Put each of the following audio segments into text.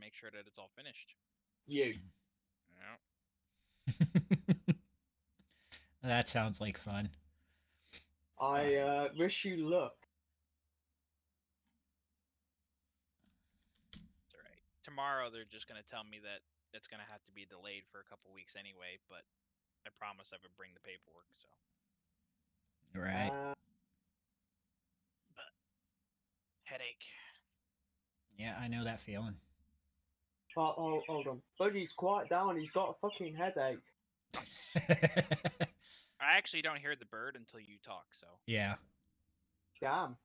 make sure that it's all finished. You. Yeah. That sounds like fun. I wish you luck. It's all right. Tomorrow they're just gonna tell me that it's gonna have to be delayed for a couple weeks anyway, but I promise I would bring the paperwork. So, Right. but headache. Yeah, I know that feeling. Oh, hold on. Buddy's quiet down. He's got a fucking headache. I actually don't hear the bird until you talk. So Yeah. Damn.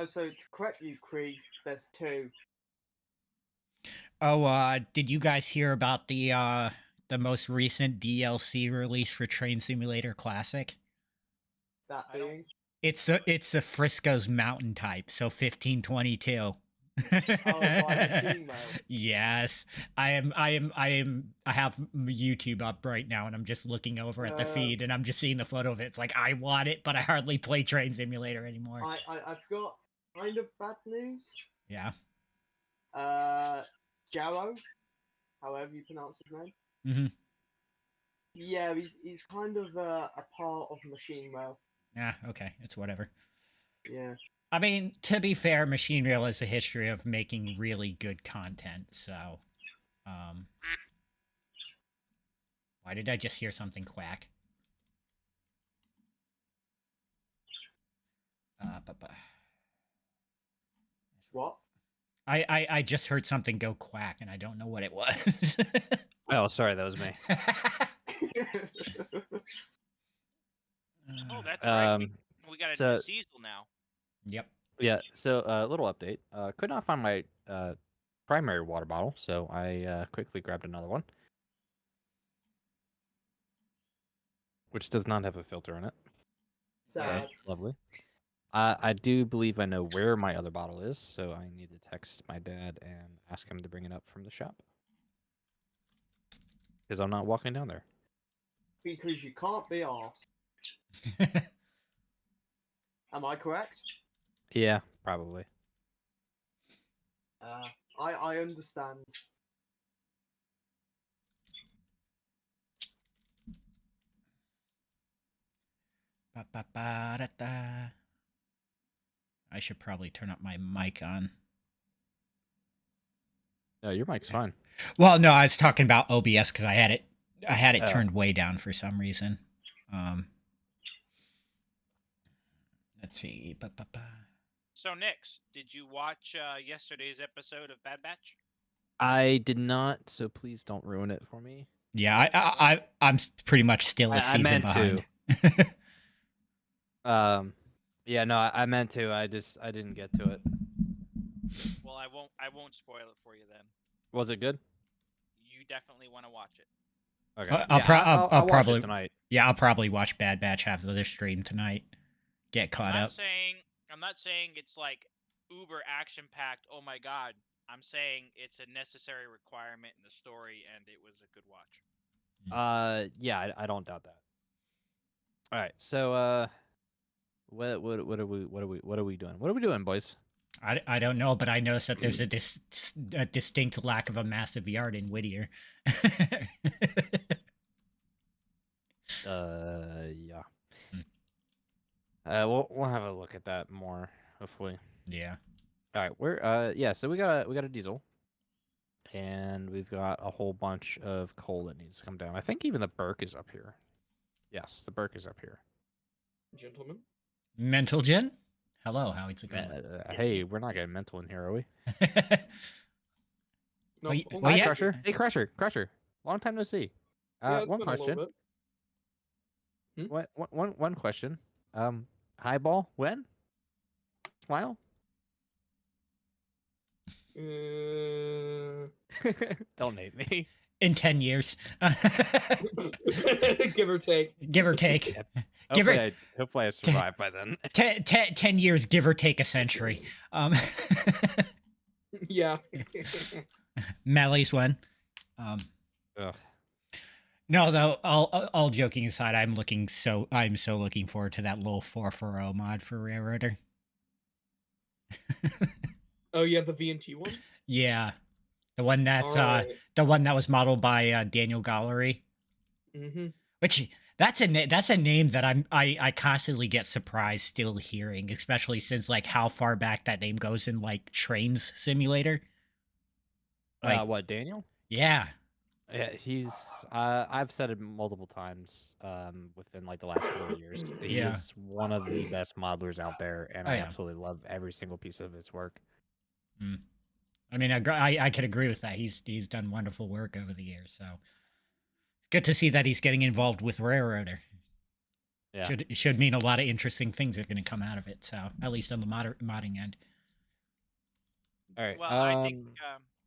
So to correct you, Cree, there's two. Oh, did you guys hear about the most recent DLC release for Train Simulator Classic? That I don't- being. It's a Frisco's mountain type, so 1522. Oh, by machine mode. Yes, I have YouTube up right now, and I'm just looking over at the feed, and I'm just seeing the photo of it. It's like I want it, but I hardly play Train Simulator anymore. I've got kind of bad news. Yeah. Jarrow, however you pronounce his name. Mm-hmm. Yeah, he's kind of a part of machine mode. Yeah. Okay. It's whatever. Yeah. I mean, to be fair, Machine Reel has a history of making really good content, so why did I just hear something quack? What? I just heard something go quack, and I don't know what it was. Oh, sorry, that was me. Oh, that's right. Um, We got a so- new Cecil now. Yep. Yeah, so a little update. Could not find my primary water bottle, so I quickly grabbed another one, which does not have a filter in it. Sad. So, lovely. I do believe I know where my other bottle is, so I need to text my dad and ask him to bring it up from the shop. Because I'm not walking down there. Because you can't be arsed. Am I correct? Yeah, probably. I understand. Ba-ba-ba-da-da. I should probably turn up my mic on. No, your mic's fine. Well, no, I was talking about OBS because I had it Oh. turned way down for some reason. Let's see. Ba-ba-ba. So, Nix, did you watch yesterday's episode of Bad Batch? I did not, so please don't ruin it for me. Yeah, I'm pretty much still a I season meant behind. Yeah, no, I meant to. I didn't get to it. Well, I won't spoil it for you then. Was it good? You definitely want to watch it. Okay. I'll watch probably it tonight. Yeah, I'll probably watch Bad Batch after the stream tonight. Get caught up. I'm not saying it's like uber action packed. Oh my god. I'm saying it's a necessary requirement in the story, and it was a good watch. Yeah, I don't doubt that. All right, so what are we doing? What are we doing, boys? I don't know, but I noticed that there's a distinct lack of a massive yard in Whittier. Yeah. We'll have a look at that more, hopefully. Yeah. All right, we're yeah. So we got a diesel, and we've got a whole bunch of coal that needs to come down. I think even the Burke is up here. Yes, the Burke is up here. Gentlemen. Mental Gen? Hello, how it's going? Hey, we're not getting mental in here, are we? No, Well, hold well, on. yeah. Crusher. Hey, Crusher. Long time no see. Yeah, it's One been a little question. bit. One question. Highball, when? Smile? Don't hate me. In 10 years. Give or take. Give or take. Give Hopefully, or hopefully I survive by then. 10 years, give or take a century. Yeah. Melly's one. Ugh. No, though, all joking aside, I'm so looking forward to that little 440 mod for Railroader. Oh yeah, the V&T one. Yeah, the one that's All right. the one that was modeled by Daniel Gallery. Mm-hmm. Which that's a name that I constantly get surprised still hearing, especially since like how far back that name goes in like Trains Simulator. Like, What, Daniel? yeah, Yeah, he's. I've said it multiple times. Within like the last 4 years, he Yeah. is one of the best modelers out there, and Oh, I yeah. absolutely love every single piece of his work. I mean, I could agree with that. He's done wonderful work over the years. So good to see that he's getting involved with Railroader. Yeah. Should mean a lot of interesting things are going to come out of it. So at least on the modding end. All right. Well, I think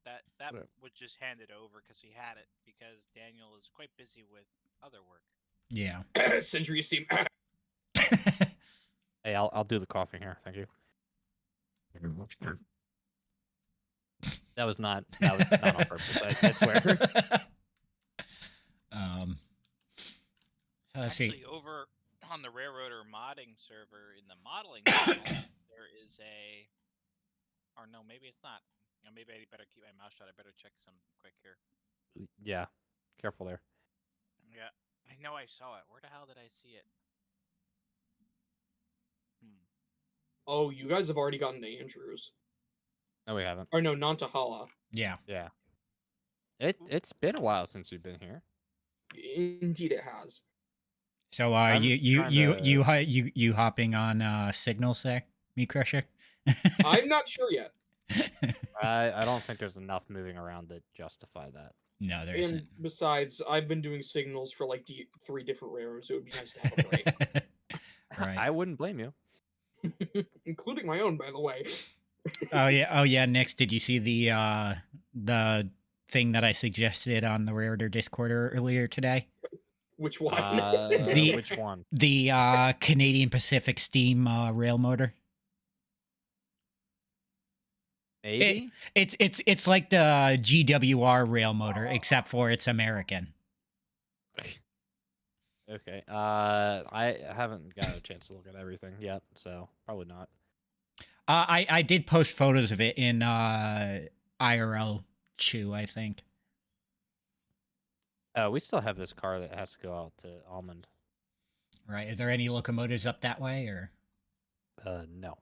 that what- was just handed over because he had it because Daniel is quite busy with other work. Yeah. Century Steam. Hey, I'll do the coughing here. Thank you. That was not on purpose. I swear. Let's Actually, see. over on the Railroader modding server in the modeling channel, there is a, or no, maybe it's not. Maybe I better keep my mouth shut. I better check something quick here. Yeah. Careful there. Yeah, I know I saw it. Where the hell did I see it? Oh, you guys have already gotten to Andrews. No, we haven't. Or no, Nantahala. Yeah. Yeah. It's been a while since we've been here. Indeed, it has. So I'm you hopping on signals there, me crusher? I'm not sure yet. I don't think there's enough moving around to justify that. No, there And isn't. besides, I've been doing signals for like 3 different railroads, so it would be nice to have a break. Right. I wouldn't blame you. Including my own, by the way. Oh yeah. Next, did you see the thing that I suggested on the Railroader Discord earlier today? Which one? Which one? The Canadian Pacific Steam rail motor. Maybe. It's like the GWR rail motor, except for it's American. Okay. I haven't got a chance to look at everything yet, so probably not. I did post photos of it in IRL Chew, I think. We still have this car that has to go out to Almond. Right. Are there any locomotives up that way, or No.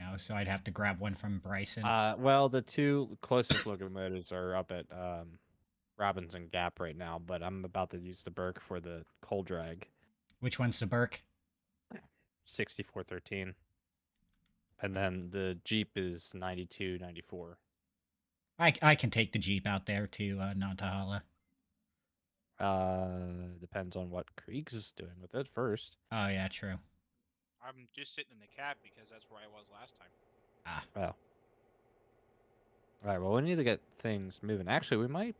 no? So I'd have to grab one from Bryson. Well, the two closest locomotives are up at Robinson Gap right now, but I'm about to use the Burke for the coal drag. Which one's the Burke? 6413. And then the Jeep is 9294. I can take the Jeep out there to Nantahala. Depends on what Krieg's doing with it first. Oh yeah, true. I'm just sitting in the cab because that's where I was last time. Oh. All right. Well, we need to get things moving. Actually, we might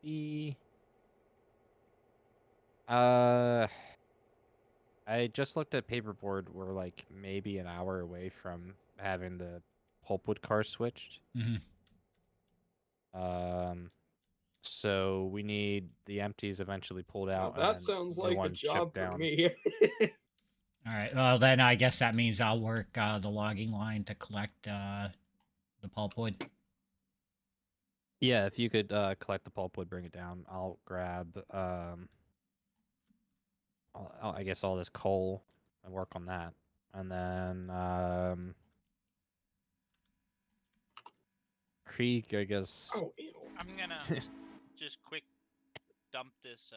be. I just looked at paperboard. We're like maybe an hour away from having the pulpwood car switched. Mm-hmm. So we need the empties eventually pulled out. Well, that sounds like a job for me. All right. Well, then I guess that means I'll work the logging line to collect the pulpwood. Yeah, if you could collect the pulpwood, bring it down. I'll grab, I guess all this coal and work on that, and then Krieg, I guess. Oh, ew. I'm gonna just quick dump this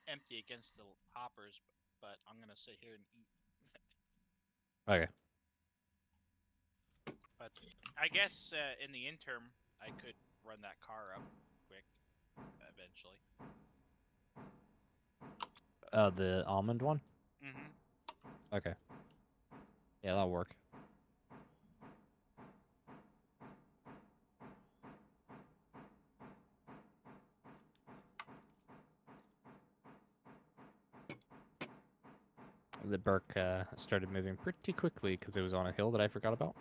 empty against the hoppers, but I'm gonna sit here and eat. Okay. But I guess in the interim, I could run that car up quick eventually. The almond one. Mm-hmm. Okay. Yeah, that'll work. The Burke started moving pretty quickly because it was on a hill that I forgot about.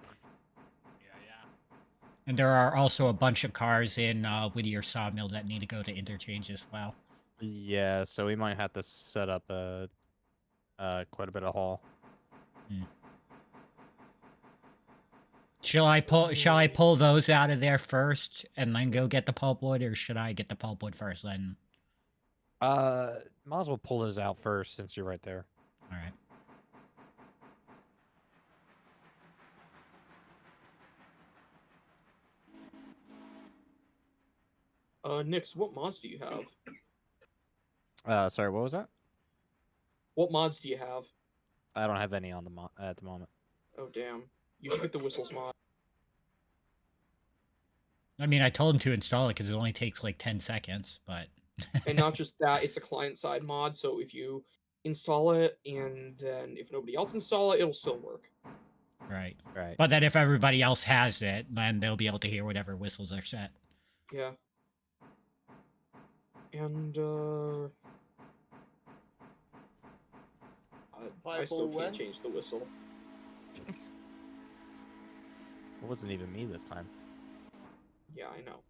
Yeah. And there are also a bunch of cars in Whittier Sawmill that need to go to interchange as well. Yeah, so we might have to set up quite a bit of haul. Shall I pull those out of there first and then go get the pulpwood, or should I get the pulpwood first then? Might as well pull those out first since you're right there. All right. Nix, what mods do you have? Sorry, what was that? What mods do you have? I don't have any on the at the moment. Oh damn, you should get the whistles mod. I mean, I told him to install it because it only takes like 10 seconds, but. And not just that, it's a client-side mod, so if you install it and then if nobody else install it, it'll still work. Right. Right. But then if everybody else has it, then they'll be able to hear whatever whistles are set. Yeah. And I still can't change the whistle. It wasn't even me this time. Yeah, I know.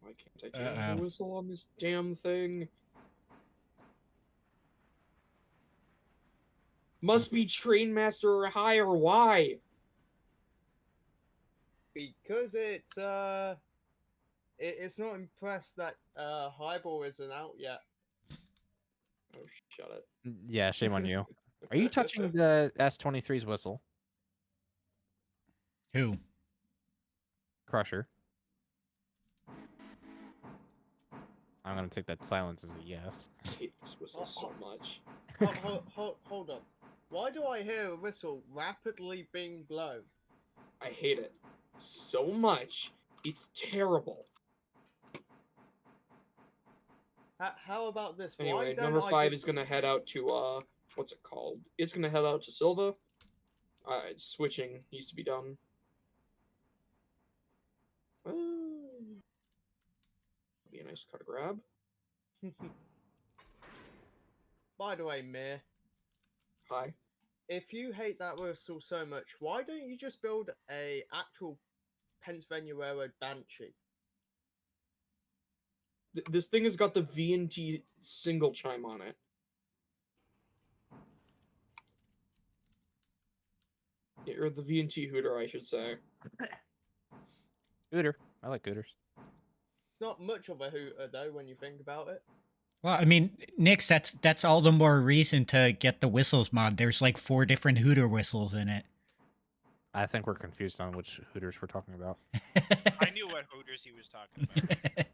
Why can't I change the whistle on this damn thing? Must be Train Master or higher. Why? Because it's not impressed that Highball isn't out yet. Oh, shut it. Yeah, shame on you. Are you touching the S23's whistle? Who? Crusher. I'm gonna take that silence as a yes. I hate this whistle so much. Hold on. Why do I hear a whistle rapidly being blown? I hate it so much. It's terrible. How about this? Anyway, Why don't number I 5 give is gonna head out to what's it called? It's gonna head out to Silva. Switching needs to be done. Be a nice cut grab. By the way, Mir, Hi. if you hate that whistle so much, why don't you just build a actual Pennsylvania Railroad Banshee? This thing has got the V&T single chime on it. Yeah, or the V&T hooter, I should say. Hooter. I like hooters. It's not much of a hooter though when you think about it. Well, I mean, Nix, that's all the more reason to get the whistles mod. There's like 4 different hooter whistles in it. I think we're confused on which hooters we're talking about. I knew what Hooters he was talking about.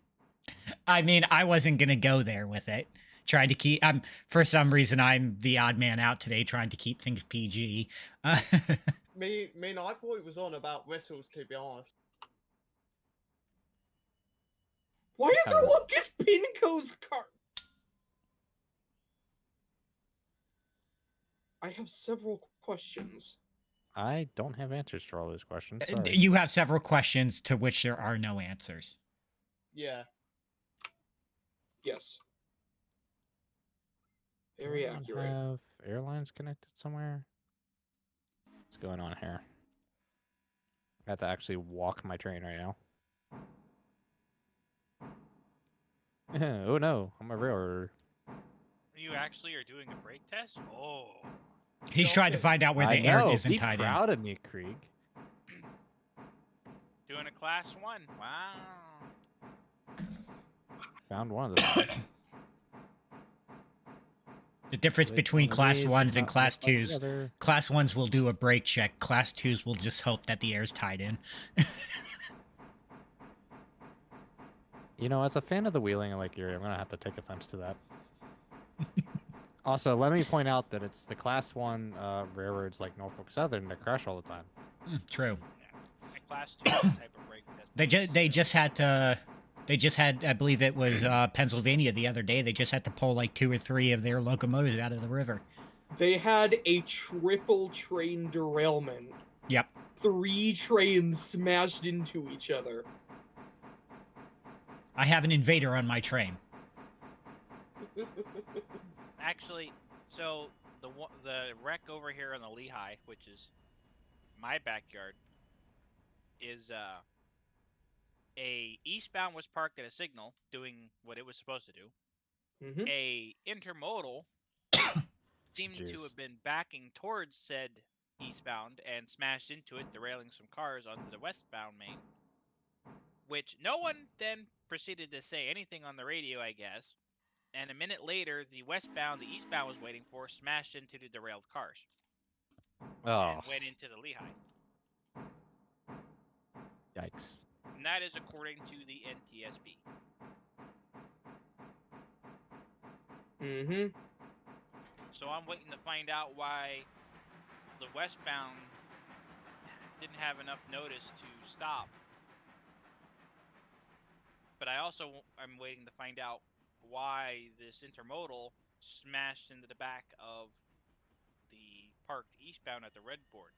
I mean, I wasn't gonna go there with it. Trying to keep. For some reason, I'm the odd man out today, trying to keep things PG. I thought it was on about whistles, to be honest. Why is the Lucas Pinco's car? I have several questions. I don't have answers for all those questions. Sorry. You have several questions to which there are no answers. Yeah. Yes. Very Anyone accurate. Have airlines connected somewhere? What's going on here? I have to actually walk my train right now. Oh no, I'm a railroader. You actually are doing a brake test? Oh. He's trying to find out where the air isn't Be tied in. proud of me, Krieg. Doing a class 1. Wow. Found one of them. The difference between class 1s and class 2s. Class 1s will do a brake check. Class 2s will just hope that the air's tied in. You know, as a fan of the wheeling, I'm gonna have to take offense to that. Also, let me point out that it's the class 1 railroads like Norfolk Southern that crash all the time. True. Yeah. A class 2 type of brake test. They just had I believe it was Pennsylvania the other day. They just had to pull like 2 or 3 of their locomotives out of the river. They had a triple train derailment. Yep. 3 trains smashed into each other. I have an invader on my train. Actually, so the wreck over here on the Lehigh, which is my backyard, is a eastbound was parked at a signal doing what it was supposed to do. Mm-hmm. A intermodal seemed to have been backing towards said eastbound and smashed into it, derailing some cars onto the westbound main. Which no one then proceeded to say anything on the radio, I guess. And a minute later, the eastbound was waiting for, smashed into the derailed cars Oh, and went into the Lehigh. yikes. And that is according to the NTSB. Mm-hmm. So I'm waiting to find out why the westbound didn't have enough notice to stop. But I also am waiting to find out why this intermodal smashed into the back of the parked eastbound at the red board.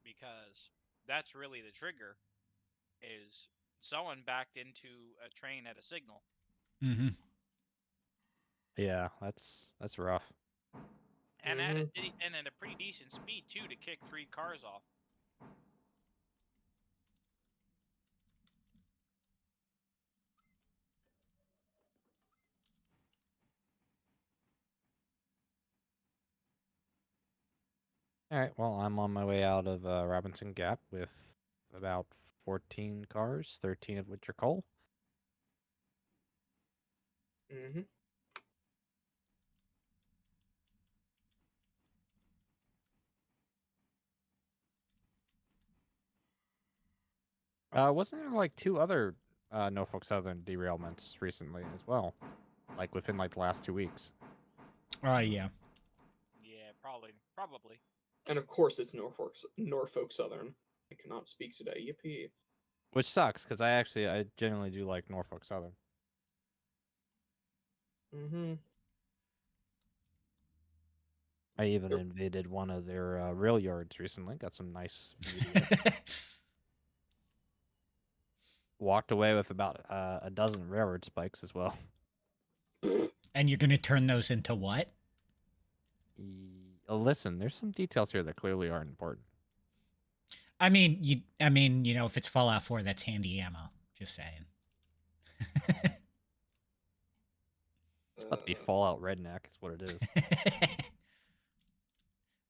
Because that's really the trigger, is someone backed into a train at a signal. Mm-hmm. Yeah, that's rough. And at a pretty decent speed too, to kick 3 cars off. All right, well, I'm on my way out of Robinson Gap with about 14 cars, 13 of which are coal. Mm-hmm. Wasn't there like 2 other Norfolk Southern derailments recently as well? Like within like the last 2 weeks. Yeah. Yeah, probably. And of course, it's Norfolk Southern. I cannot speak today. Yippee. Which sucks, because I genuinely do like Norfolk Southern. Mm-hmm. I even Yep. invaded one of their rail yards recently. Got some nice video. Walked away with about a dozen railroad spikes as well. And you're gonna turn those into what? Listen, there's some details here that clearly aren't important. I mean, you know, if it's Fallout 4, that's handy ammo. Just saying. It's about to be Fallout Redneck, is what it is.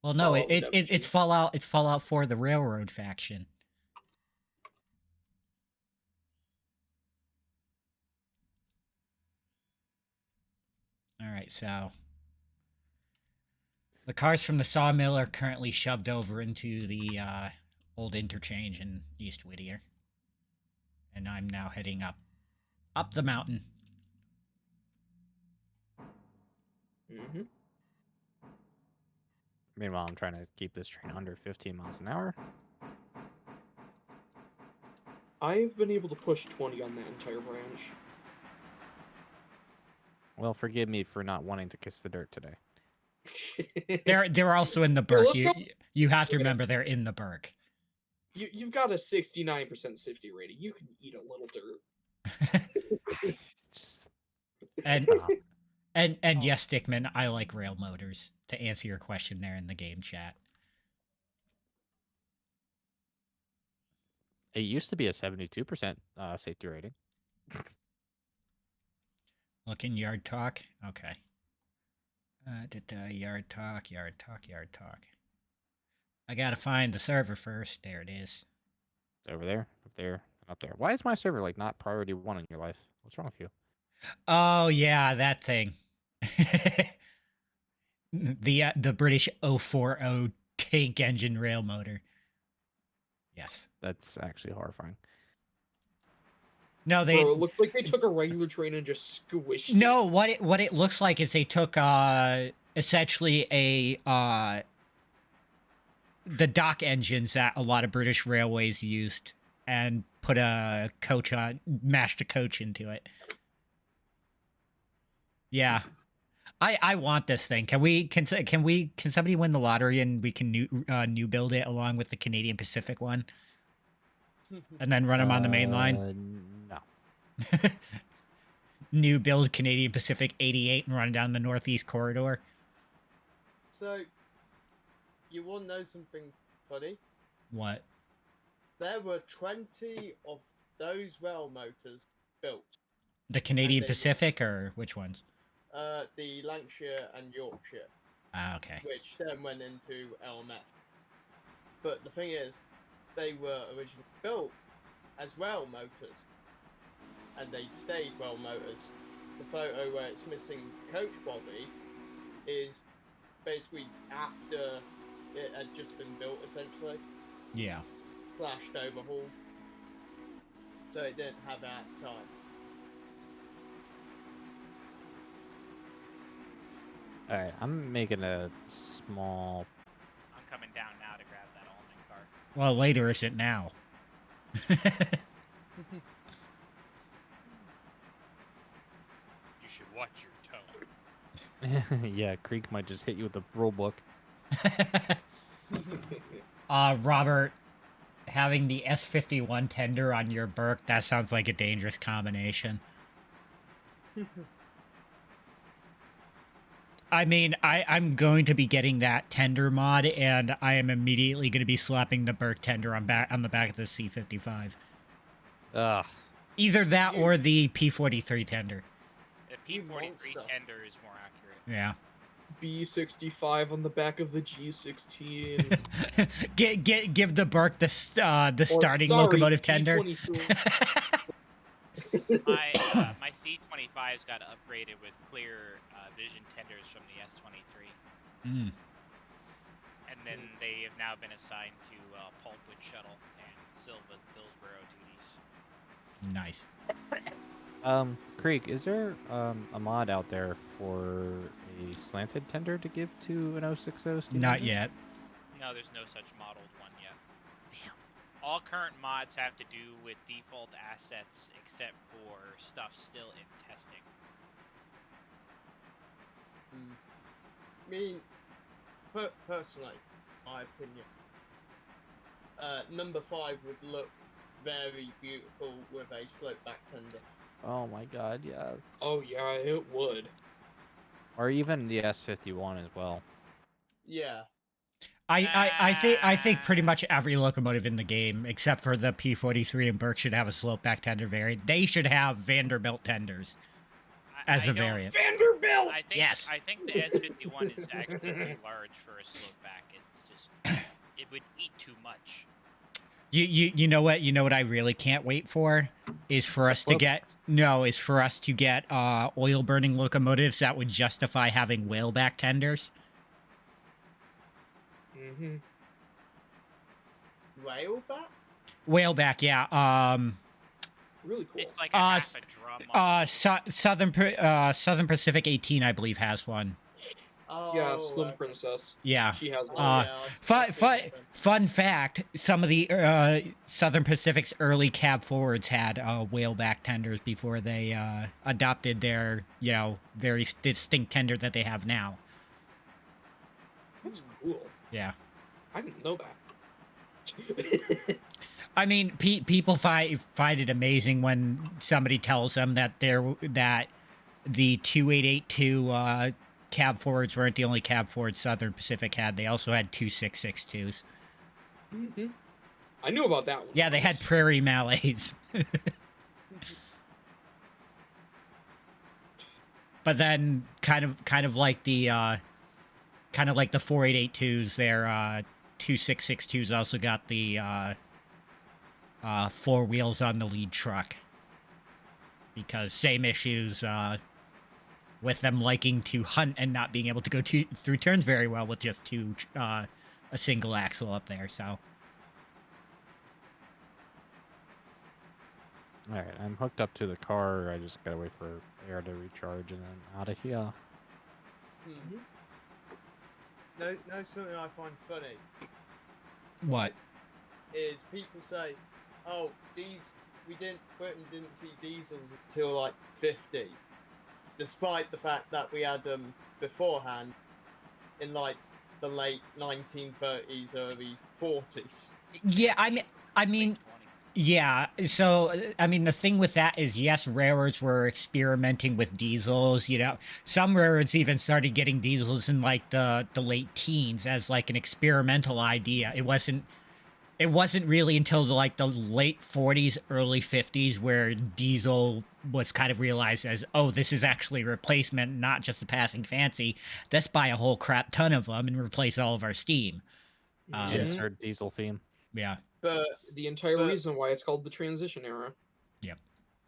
Well, no, Fallout it's Redemption. Fallout. It's Fallout 4, the Railroad faction. All right, so the cars from the sawmill are currently shoved over into the old interchange in East Whittier, and I'm now heading up the mountain. Mm-hmm. Meanwhile, I'm trying to keep this train under 15 miles an hour. I've been able to push 20 on that entire branch. Well, forgive me for not wanting to kiss the dirt today. They're also in the Yo, Burke. let's go. You have to Yeah. remember they're in the Burke. You've got a 69% safety rating. You can eat a little dirt. And Stop. and yes, Stickman, I like rail motors. To answer your question there in the game chat. It used to be a 72% safety rating. Looking yard talk. Okay. Yard talk. I gotta find the server first. There it is. It's over there, up there, and up there. Why is my server like not priority 1 in your life? What's wrong with you? Oh yeah, that thing. The British 040 tank engine rail motor. Yes. That's actually horrifying. No, they. Bro, it looked like they took a regular train and just squished No, it. what it looks like is they took essentially the dock engines that a lot of British railways used and put a coach on, mashed a coach into it. Yeah. I want this thing. Can somebody win the lottery and we can new build it along with the Canadian Pacific one, and then run them on the main line? No. New build Canadian Pacific 88 and run down the Northeast Corridor. So, you want to know something funny? What? There were 20 of those rail motors built. The Canadian they- Pacific or which ones? the Lancashire and Yorkshire, Ah, okay. which then went into LMS. But the thing is, they were originally built as rail motors, and they stayed rail motors. The photo where it's missing coach body is basically after it had just been built, essentially. Yeah. Slashed overhauled. So it didn't have that at the time. Alright, I'm making a small... I'm coming down now to grab that almond car. Well, later is it now? You should watch your tone. Yeah, Creek might just hit you with the rule book. Robert, having the S51 tender on your Burke, that sounds like a dangerous combination. I mean, I'm going to be getting that tender mod, and I am immediately going to be slapping the Burke tender on the back of the C55. Ugh. Either that or the P43 tender. The You P43 monster. tender is more accurate. Yeah. B65 on the back of the G16. Give the Burke the Or, starting sorry, locomotive tender. P22. My C25's got upgraded with clear vision tenders from the S23, Mm, and then they have now been assigned to Pulpwood Shuttle and Dillsborough duties. nice. Creek, is there a mod out there for a slanted tender to give to an 060 steam Not engine? yet. No, there's no such modeled one yet. Damn. All current mods have to do with default assets, except for stuff still in testing. I mean, personally, my opinion, number 5 would look very beautiful with a slope back tender. Oh my god, yes. Oh yeah, it would. Or even the S51 as well. Yeah. I think pretty much every locomotive in the game, except for the P43 and Burke, should have a slope back tender variant. They should have Vanderbilt tenders as a variant. Vanderbilt! I think, Yes. I think the S51 is actually too large for a slope back. It's just, it would eat too much. You know what I really can't wait for is for us to get oil burning locomotives that would justify having whaleback tenders. Mm-hmm. Railback? Whaleback, yeah. Really cool. It's like a half a drum. Southern Pacific 18, I believe, has one. Oh, Yeah, Slim Princess. Yeah. She has one. Fun fact: some of the Southern Pacific's early cab forwards had whaleback tenders before they adopted their very distinct tender that they have now. That's cool. Yeah. I didn't know that. I mean, people find it amazing when somebody tells them that the 2882 cab forwards weren't the only cab forwards Southern Pacific had. They also had 2662s. Mm-hmm. I knew about that one. Yeah, they had Prairie Malays. But then, kind of like the 4882s, their 2662s also got the 4 wheels on the lead truck. Because same issues with them liking to hunt and not being able to go through turns very well with just a single axle up there. So. Alright, I'm hooked up to the car. I just gotta wait for air to recharge and then out of here. Mm-hmm. No, something I find funny What? is people say, "Oh, Britain didn't see diesels until like 50s," despite the fact that we had them beforehand in like the late 1930s, early 40s. Yeah, I mean, yeah. So, I mean, the thing with that is, yes, railroads were experimenting with diesels. Some railroads even started getting diesels in like the late teens as like an experimental idea. It wasn't it wasn't really until like the late 40s, early 50s where diesel was kind of realized as, oh, this is actually a replacement, not just a passing fancy. Let's buy a whole crap ton of them and replace all of our steam. Yeah. Insert diesel theme. Yeah. But The entire But- reason why it's called the transition era.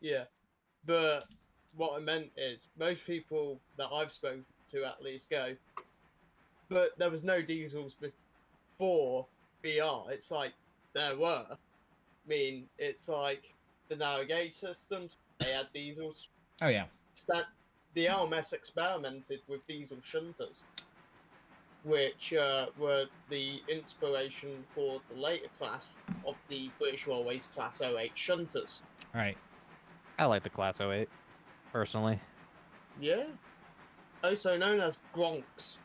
yeah, but what I meant is most people that I've spoken to at least go, but there was no diesels before VR. It's like there were. I mean, it's like the navigation systems. They had diesels. Oh yeah. The LMS experimented with diesel shunters, which were the inspiration for the later class of the British Railways Class 08 shunters. Right. I like the Class 08, personally. Yeah. Also known as Gronks.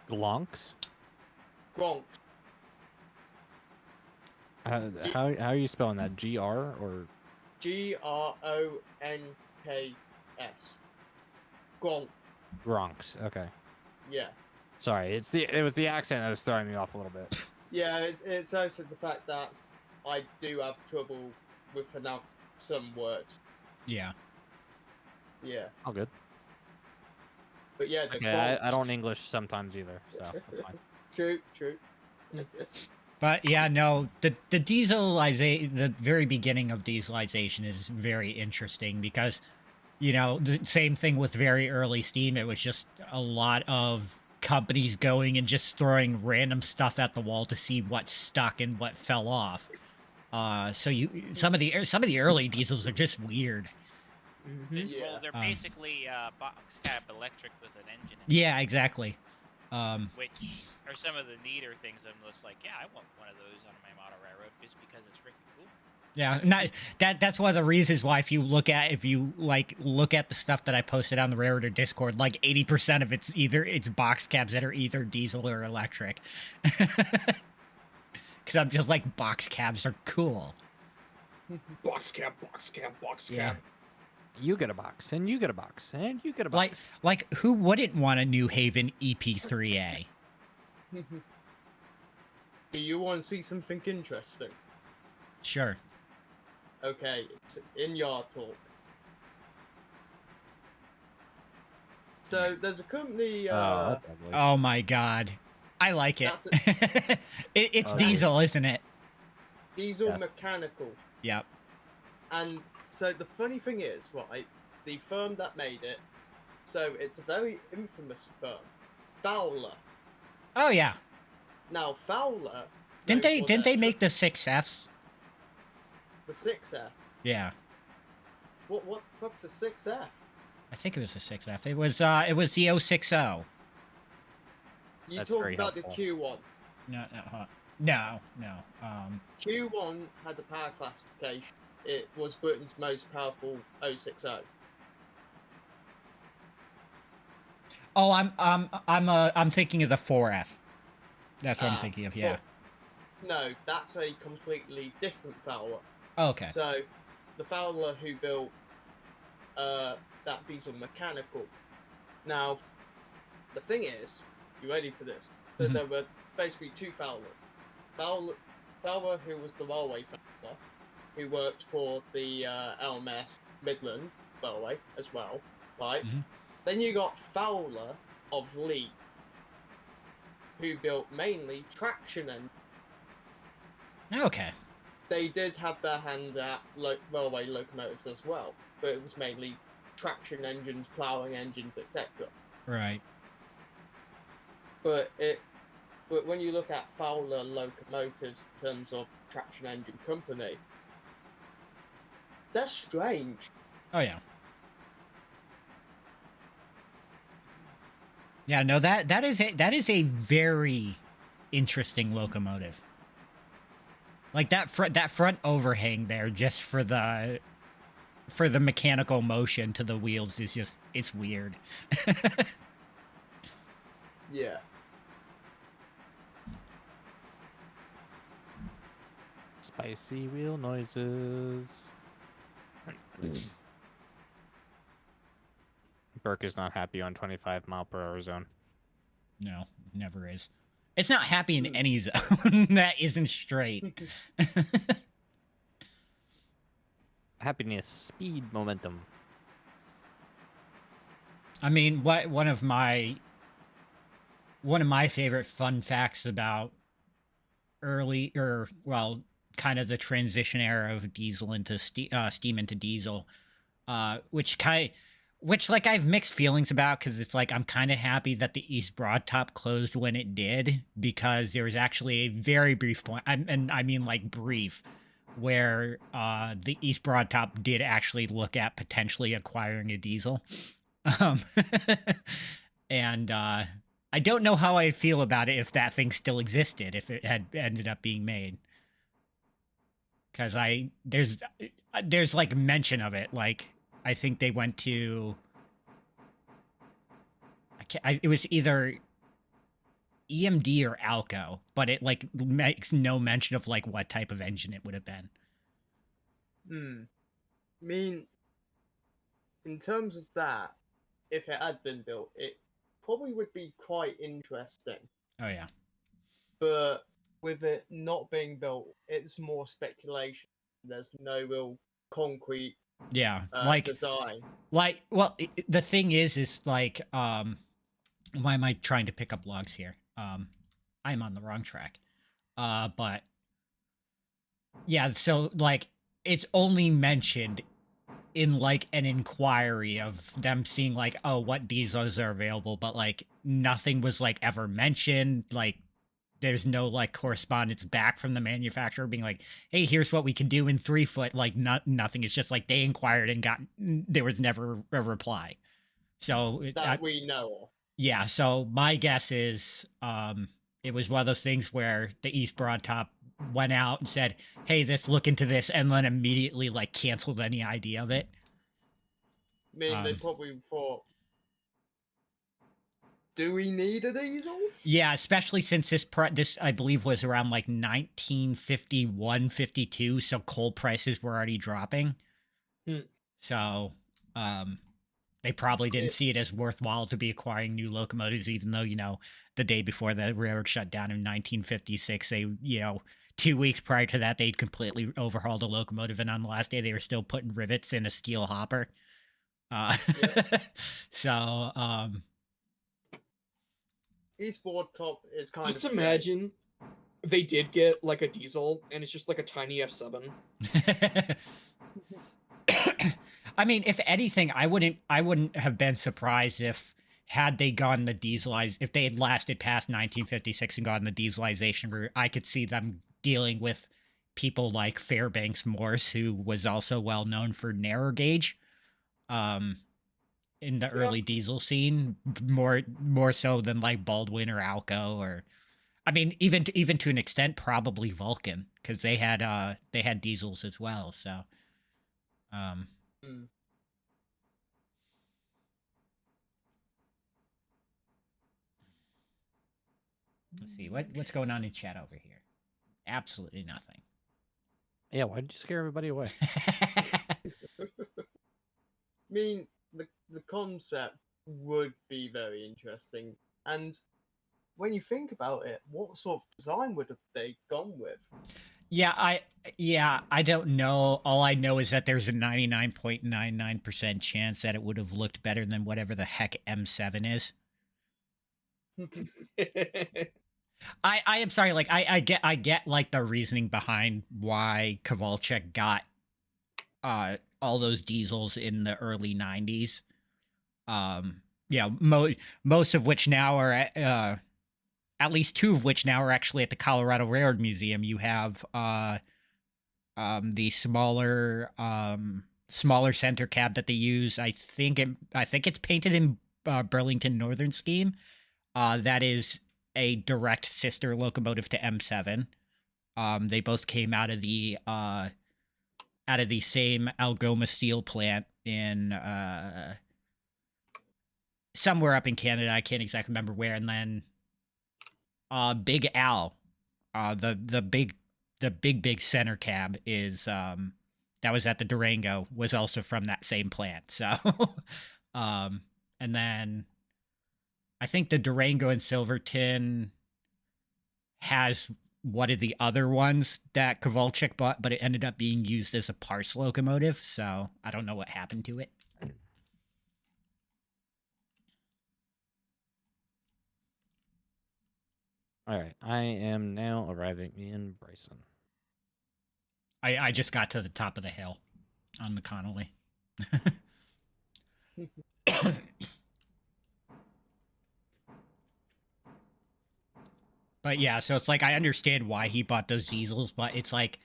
Glonks? Gronk. How are you spelling that? GR or Gronks. Gronk. Gronks? Okay. Yeah. Sorry, it was the accent that was throwing me off a little bit. Yeah, it's also the fact that I do have trouble with pronouncing some words. Yeah. Yeah. All good. But yeah, the Okay, I Gronks. don't English sometimes either, so that's fine. True. But yeah, no, the dieselization, the very beginning of dieselization is very interesting because, you know, the same thing with very early Steam. It was just a lot of companies going and just throwing random stuff at the wall to see what stuck and what fell off. So some of the early diesels are just weird. Mm-hmm. Yeah. Well, they're basically box cab electric with an engine. Yeah, exactly. Which are some of the neater things. I'm just like, yeah, I want one of those on my model railroad just because it's freaking cool. Yeah, not that's one of the reasons why if you look at the stuff that I posted on the Railroader Discord, like 80% of it's box cabs that are either diesel or electric. Because I'm just like, box cabs are cool. Box cab. Yeah. You get a box, and you get a box, and you get a box. Like who wouldn't want a New Haven EP3A? Do you want to see something interesting? Sure. Okay, it's in Yard Talk. So there's a company. That's ugly. Oh my god, I like it. That's It's Oh, diesel, isn't it? Diesel Yeah. Mechanical. Yep. And so the funny thing is, right, the firm that made it, so it's a very infamous firm, Fowler. Oh yeah. Now Fowler. Didn't known for they their make the 6Fs? the 6F? Yeah. What the fuck's a 6F? I think it was a 6F. It was the 060. You That's talking very about the helpful. Q1. No. Q1 had a power classification. It was Britain's most powerful 060. Oh, I'm thinking of the 4F. That's what I'm Ah, thinking of. Yeah. No, that's a completely different Fowler. Oh, okay. So, the Fowler who built that diesel mechanical. Now, the thing is, you ready for this? So Mhm. there were basically two Fowler. Fowler, who was the railway Fowler, who worked for the LMS Midland Railway as well, right? Mhm. Then you got Fowler of Lee, who built mainly traction engines. Okay. They did have their hand at railway locomotives as well, but it was mainly traction engines, ploughing engines, etc. Right. But when you look at Fowler locomotives in terms of traction engine company, they're strange. Oh yeah. Yeah, no, that is a very interesting locomotive. Like that front overhang there, just for the mechanical motion to the wheels is just, it's weird. Yeah. Spicy wheel noises. Burke is not happy on 25 mile per hour zone. No, never is. It's not happy in any zone that isn't straight. Happiness, speed, momentum. I mean, one of my favorite fun facts about early, or well, kind of the transition era of diesel into steam into diesel, which like I have mixed feelings about, because it's like I'm kind of happy that the East Broadtop closed when it did, because there was actually a very brief point, and I mean like brief, where the East Broadtop did actually look at potentially acquiring a diesel. And I don't know how I'd feel about it if that thing still existed, if it had ended up being made. Because there's like mention of it. Like, I think they went to, it was either EMD or Alco, but it like makes no mention of like what type of engine it would have been. I mean, in terms of that, if it had been built, it probably would be quite interesting. Oh yeah. But with it not being built, it's more speculation. There's no real concrete design. Like, well, the thing is like, why am I trying to pick up logs here? I'm on the wrong track. But yeah, so like it's only mentioned in like an inquiry of them seeing like, oh, what diesels are available, but like nothing was like ever mentioned. Like, there's no like correspondence back from the manufacturer being like, hey, here's what we can do in 3 foot. Like, nothing. It's just like they inquired and there was never a reply. So we know of. Yeah. So my guess is it was one of those things where the East Broadtop went out and said, hey, let's look into this, and then immediately like canceled any idea of it. I mean, they probably thought, do we need a diesel? Yeah, especially since this I believe was around like 1951, 52, so coal prices were already dropping. So they probably didn't see it as worthwhile to be acquiring new locomotives, even though, you know, the day before the railroad shut down in 1956, they, you know, 2 weeks prior to that, they'd completely overhauled a locomotive, and on the last day, they were still putting rivets in a steel hopper. So, East Broadtop is kind just of... Just imagine they did get, like, a diesel, and it's just, like, a tiny F7. I mean, if anything, I wouldn't have been surprised if, had they gone the if they had lasted past 1956 and gone the dieselization route, I could see them dealing with people like Fairbanks Morse, who was also well known for narrow gauge, in the early diesel scene, more so than like Baldwin or Alco, or, I mean, even to an extent, probably Vulcan, because they had diesels as well. So, let's see what's going on in chat over here. Absolutely nothing. Yeah, why did you scare everybody away? I mean, the concept would be very interesting, and when you think about it, what sort of design would have they gone with? Yeah, I don't know. All I know is that there's a 99.99% chance that it would have looked better than whatever the heck M7 is. I am sorry, like I get like the reasoning behind why Kowalczyk got all those diesels in the early 90s. Yeah, most of which now are at least 2 of which now are actually at the Colorado Railroad Museum. You have the smaller center cab that they use. I think it's painted in Burlington Northern scheme. That is a direct sister locomotive to M7. They both came out of the same Algoma steel plant in somewhere up in Canada. I can't exactly remember where. And then Big Al, the big center cab is that was at the Durango, was also from that same plant. So and then I think the Durango and Silverton has one of the other ones that Kovalchuk bought, but it ended up being used as a parts locomotive, so I don't know what happened to it. All right, I am now arriving in Bryson. I just got to the top of the hill on the Connolly. But yeah, so it's like I understand why he bought those diesels, but it's like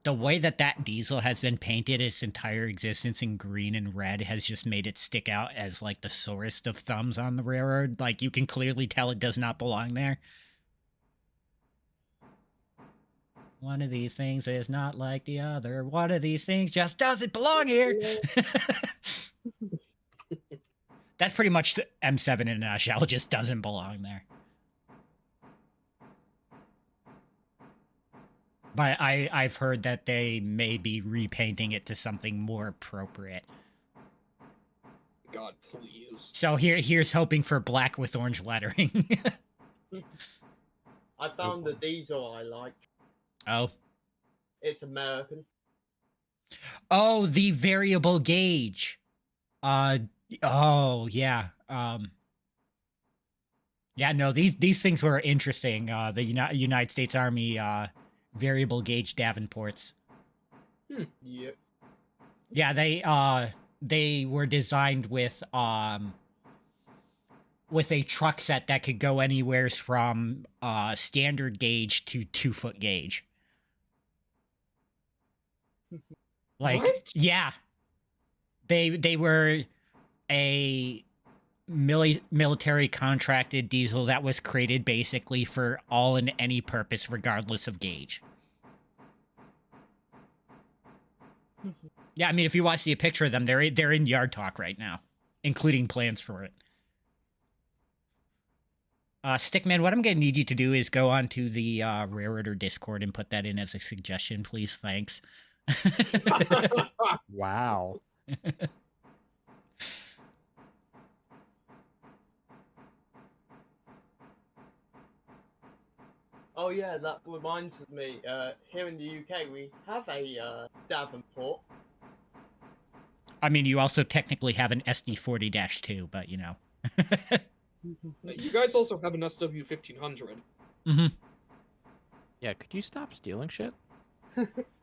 the way that that diesel has been painted its entire existence in green and red has just made it stick out as like the sorest of thumbs on the railroad. Like you can clearly tell it does not belong there. One of these things is not like the other. One of these things just doesn't belong here. That's pretty much the M7 in a nutshell. It just doesn't belong there. But I've heard that they may be repainting it to something more appropriate. God, please. So here's hoping for black with orange lettering. I found the diesel I like. Oh. It's American. Oh, the variable gauge. Oh, yeah. Yeah, no, these things were interesting. The United States Army variable gauge Davenports. Yep. Yeah, they were designed with a truck set that could go anywhere from standard gauge to 2-foot gauge. Like, what? yeah, they were a military contracted diesel that was created basically for all and any purpose, regardless of gauge. Yeah, I mean, if you want to see a picture of them, they're in Yard Talk right now, including plans for it. Stickman, what I'm going to need you to do is go onto the Railroader Discord and put that in as a suggestion, please. Thanks. Wow. Oh yeah, that reminds me. Here in the UK, we have a Davenport. I mean, you also technically have an SD40-2, but you know. You guys also have an SW1500. Mm-hmm. Yeah, could you stop stealing shit?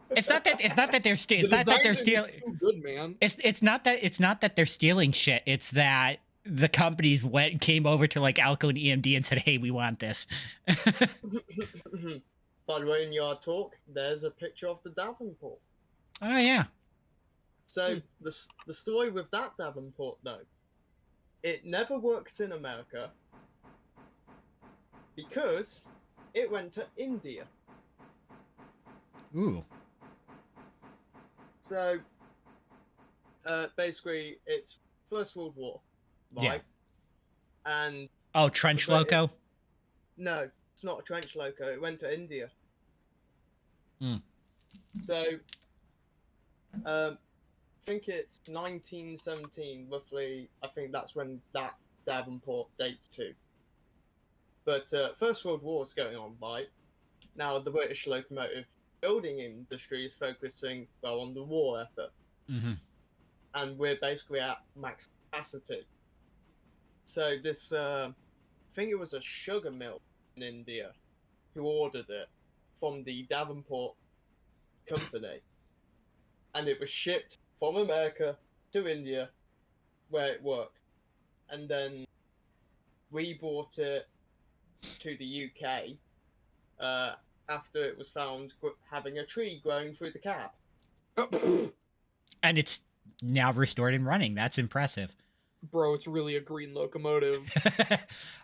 It's not that they're stealing. It's not that they're stealing. Good man. It's not that they're stealing shit. It's that the companies came over to like Alco and EMD and said, "Hey, we want this." By the way, in Yard Talk, there's a picture of the Davenport. Oh yeah. So the story with that Davenport, though, it never worked in America because it went to India. Ooh. So basically, it's First World War, right? Yeah. And oh, trench loco. No, it's not a trench loco. It went to India. Hmm. So, I think it's 1917, roughly. I think that's when that Davenport dates to. But First World War is going on, right? Now, the British locomotive building industry is focusing, well, on the war effort. Mm-hmm. And we're basically at max capacity. So this, I think it was a sugar mill in India who ordered it from the Davenport company. And it was shipped from America to India, where it worked. And then we brought it to the UK after it was found having a tree growing through the cab. And it's now restored and running. That's impressive. Bro, it's really a green locomotive.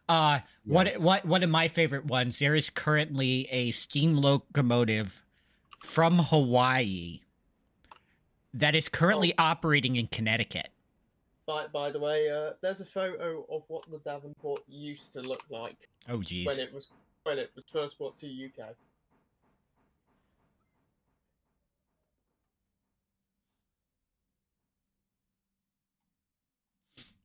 One of my favorite ones, there is currently a steam locomotive from Hawaii that is currently operating in Connecticut. By the way, there's a photo of what the Davenport used to look like. Oh geez. When it was first brought to UK.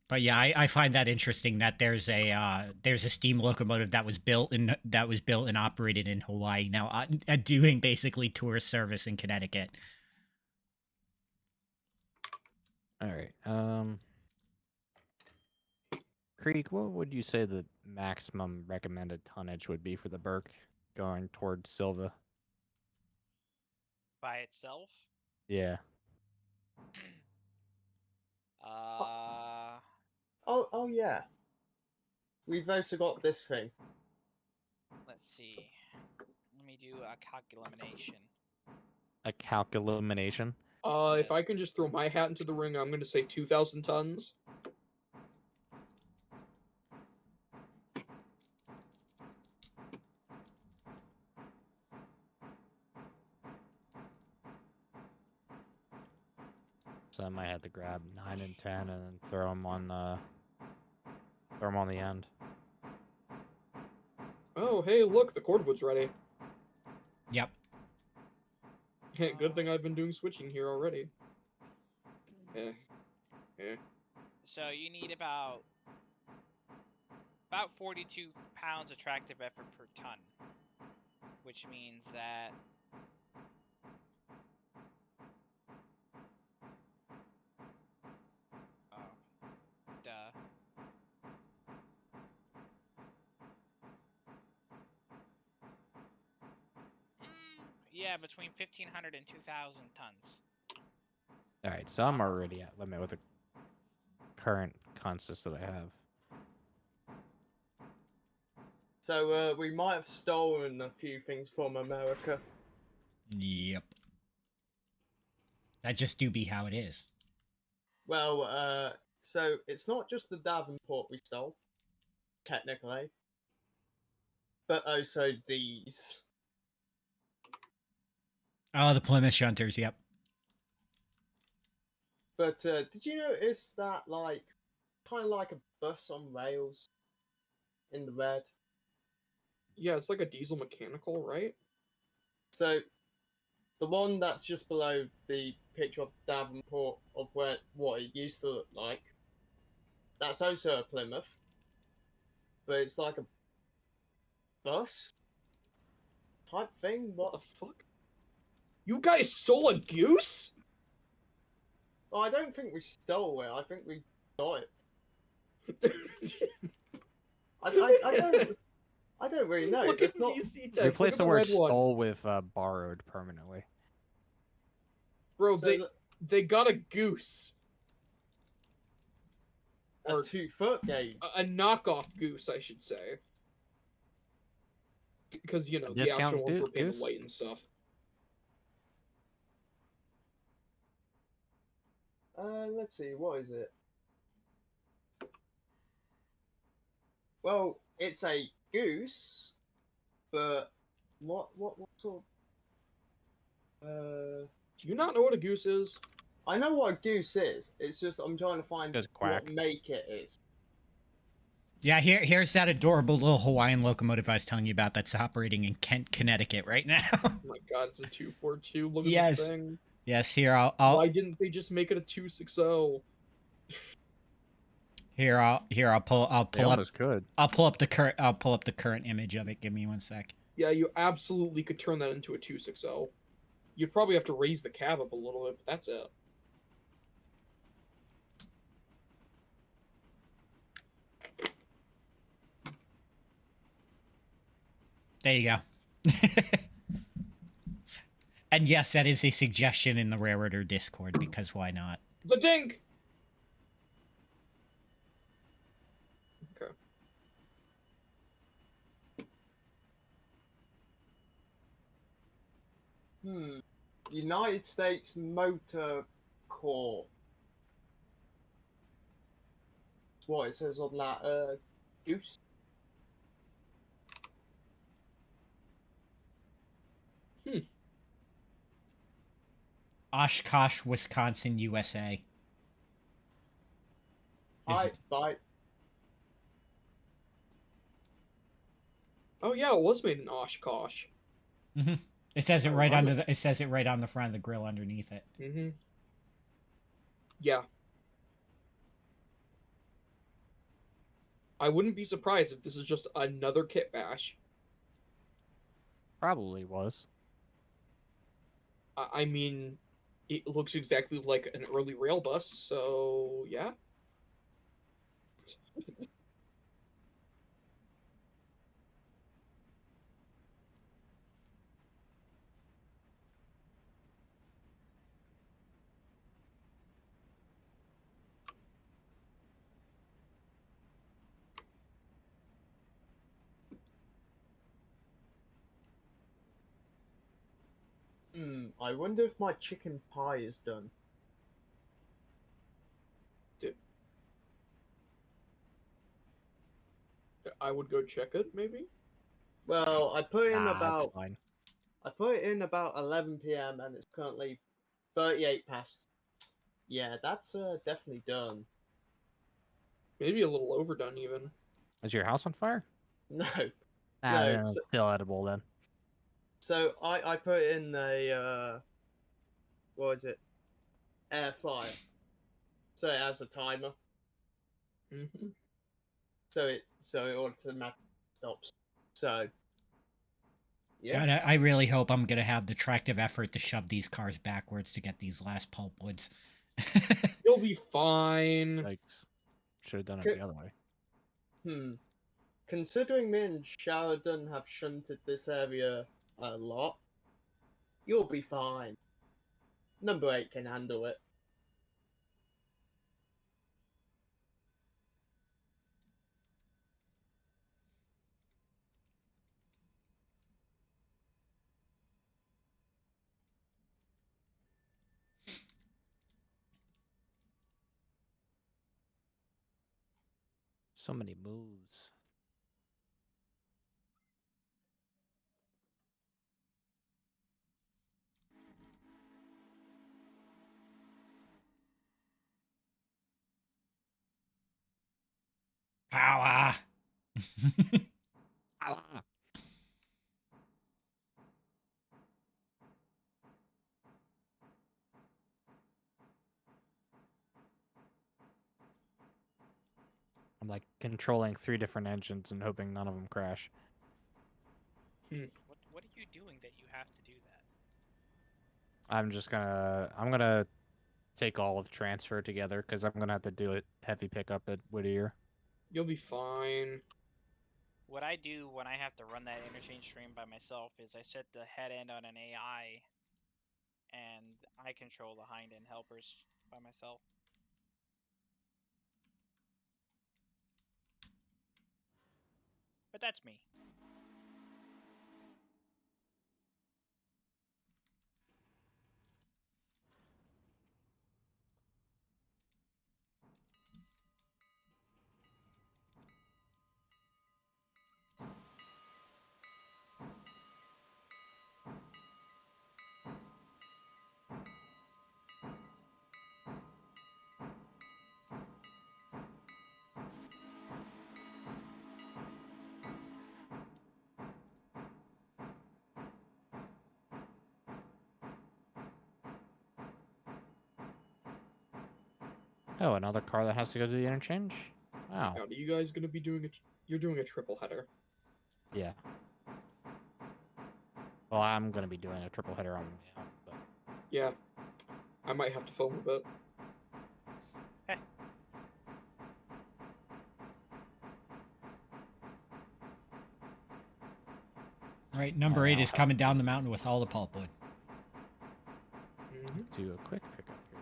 But yeah, I find that interesting that there's a steam locomotive that was built and operated in Hawaii now, doing basically tourist service in Connecticut. All right. Creek, what would you say the maximum recommended tonnage would be for the Burke going towards Silva? By itself. Yeah. Oh yeah. We've also got this thing. Let's see. Let me do a calculation. A calculation? If I can just throw my hat into the ring, I'm going to say 2,000 tons. So I might have to grab 9 and 10 and then throw them on the end. Oh, hey, look, the cordwood's ready. Yep. Good thing I've been doing switching here already. So you need about 42 pounds of tractive effort per ton, which means that yeah, between 1,500 and 2,000 tons. All right, so I'm already at limit with the current consist that I have. So we might have stolen a few things from America. Yep. That just do be how it is. Well, so it's not just the Davenport we stole, technically, but also these. Oh, the Plymouth Shunters, yep. But did you notice that, like, kind of like a bus on rails in the red? Yeah, it's like a diesel mechanical, right? So the one that's just below the picture of Davenport of what it used to look like, that's also a Plymouth, but it's like a bus type thing. What the fuck? You guys stole a goose? Well, I don't think we stole it. I think we got it. I don't really know. Look at It's not. VC text. Replace Look the at word red one. stole with borrowed permanently. Bro, So they got a goose. a 2-foot gauge. A knockoff goose, I should say. Because, you know, the actual ones were painted white and stuff. Let's see, what is it? Well, it's a goose, but what sort of... Do you not know what a goose is? I know what a goose is. It's just I'm trying to find what make it is. Yeah, here's that adorable little Hawaiian locomotive I was telling you about that's operating in Kent, Connecticut right now. Oh my god, it's a 242. Look at Yes. this thing. Yes, here I'll Why didn't they just make it a 260? Here I'll pull up the current image of it. Give me one sec. Yeah, you absolutely could turn that into a 260. You'd probably have to raise the cab up a little bit, but that's it. There you go. And yes, that is a suggestion in the Railroader Discord, because why not? The dink! Okay. United States Motor Corps. That's what it says on that goose. Oshkosh, Wisconsin, USA. Bye. Oh yeah, it was made in Oshkosh. Mm-hmm. It says it right under the. It says it right on the front of the grill underneath it. Mm-hmm. Yeah. I wouldn't be surprised if this is just another kit bash. Probably was. I mean, it looks exactly like an early rail bus, so yeah. I wonder if my chicken pie is done. I would go check it, maybe. Well, I put in Nah, about it's fine. 11 p.m. and it's currently 38 past. Yeah, that's definitely done. Maybe a little overdone, even. Is your house on fire? No, Ah, no. then it's still edible then. So I put in the what is it? Air fryer. So it has a timer. Mm-hmm. So it automatically stops. So yeah. God, I really hope I'm gonna have the tractive effort to shove these cars backwards to get these last pulpwoods. You'll be fine. Like, should have done it Could- the other way. Considering me and Sheridan have shunted this area a lot, you'll be fine. Number 8 can handle it. So many moves. Power. Ah. I'm like controlling 3 different engines and hoping none of them crash. What are you doing that you have to do that? I'm gonna take all of transfer together because I'm gonna have to do it heavy pickup at Whittier. You'll be fine. What I do when I have to run that interchange stream by myself is I set the head end on an AI, and I control the hind end helpers by myself. But that's me. Oh, another car that has to go to the interchange? Wow. Now, are you guys gonna be doing it? You're doing a triple header. Yeah. Well, I'm gonna be doing a triple header on my own, but Yeah. I might have to film a bit. All right, number 8 is coming down the mountain with all the pulpwood. Mm-hmm. do a quick pickup here.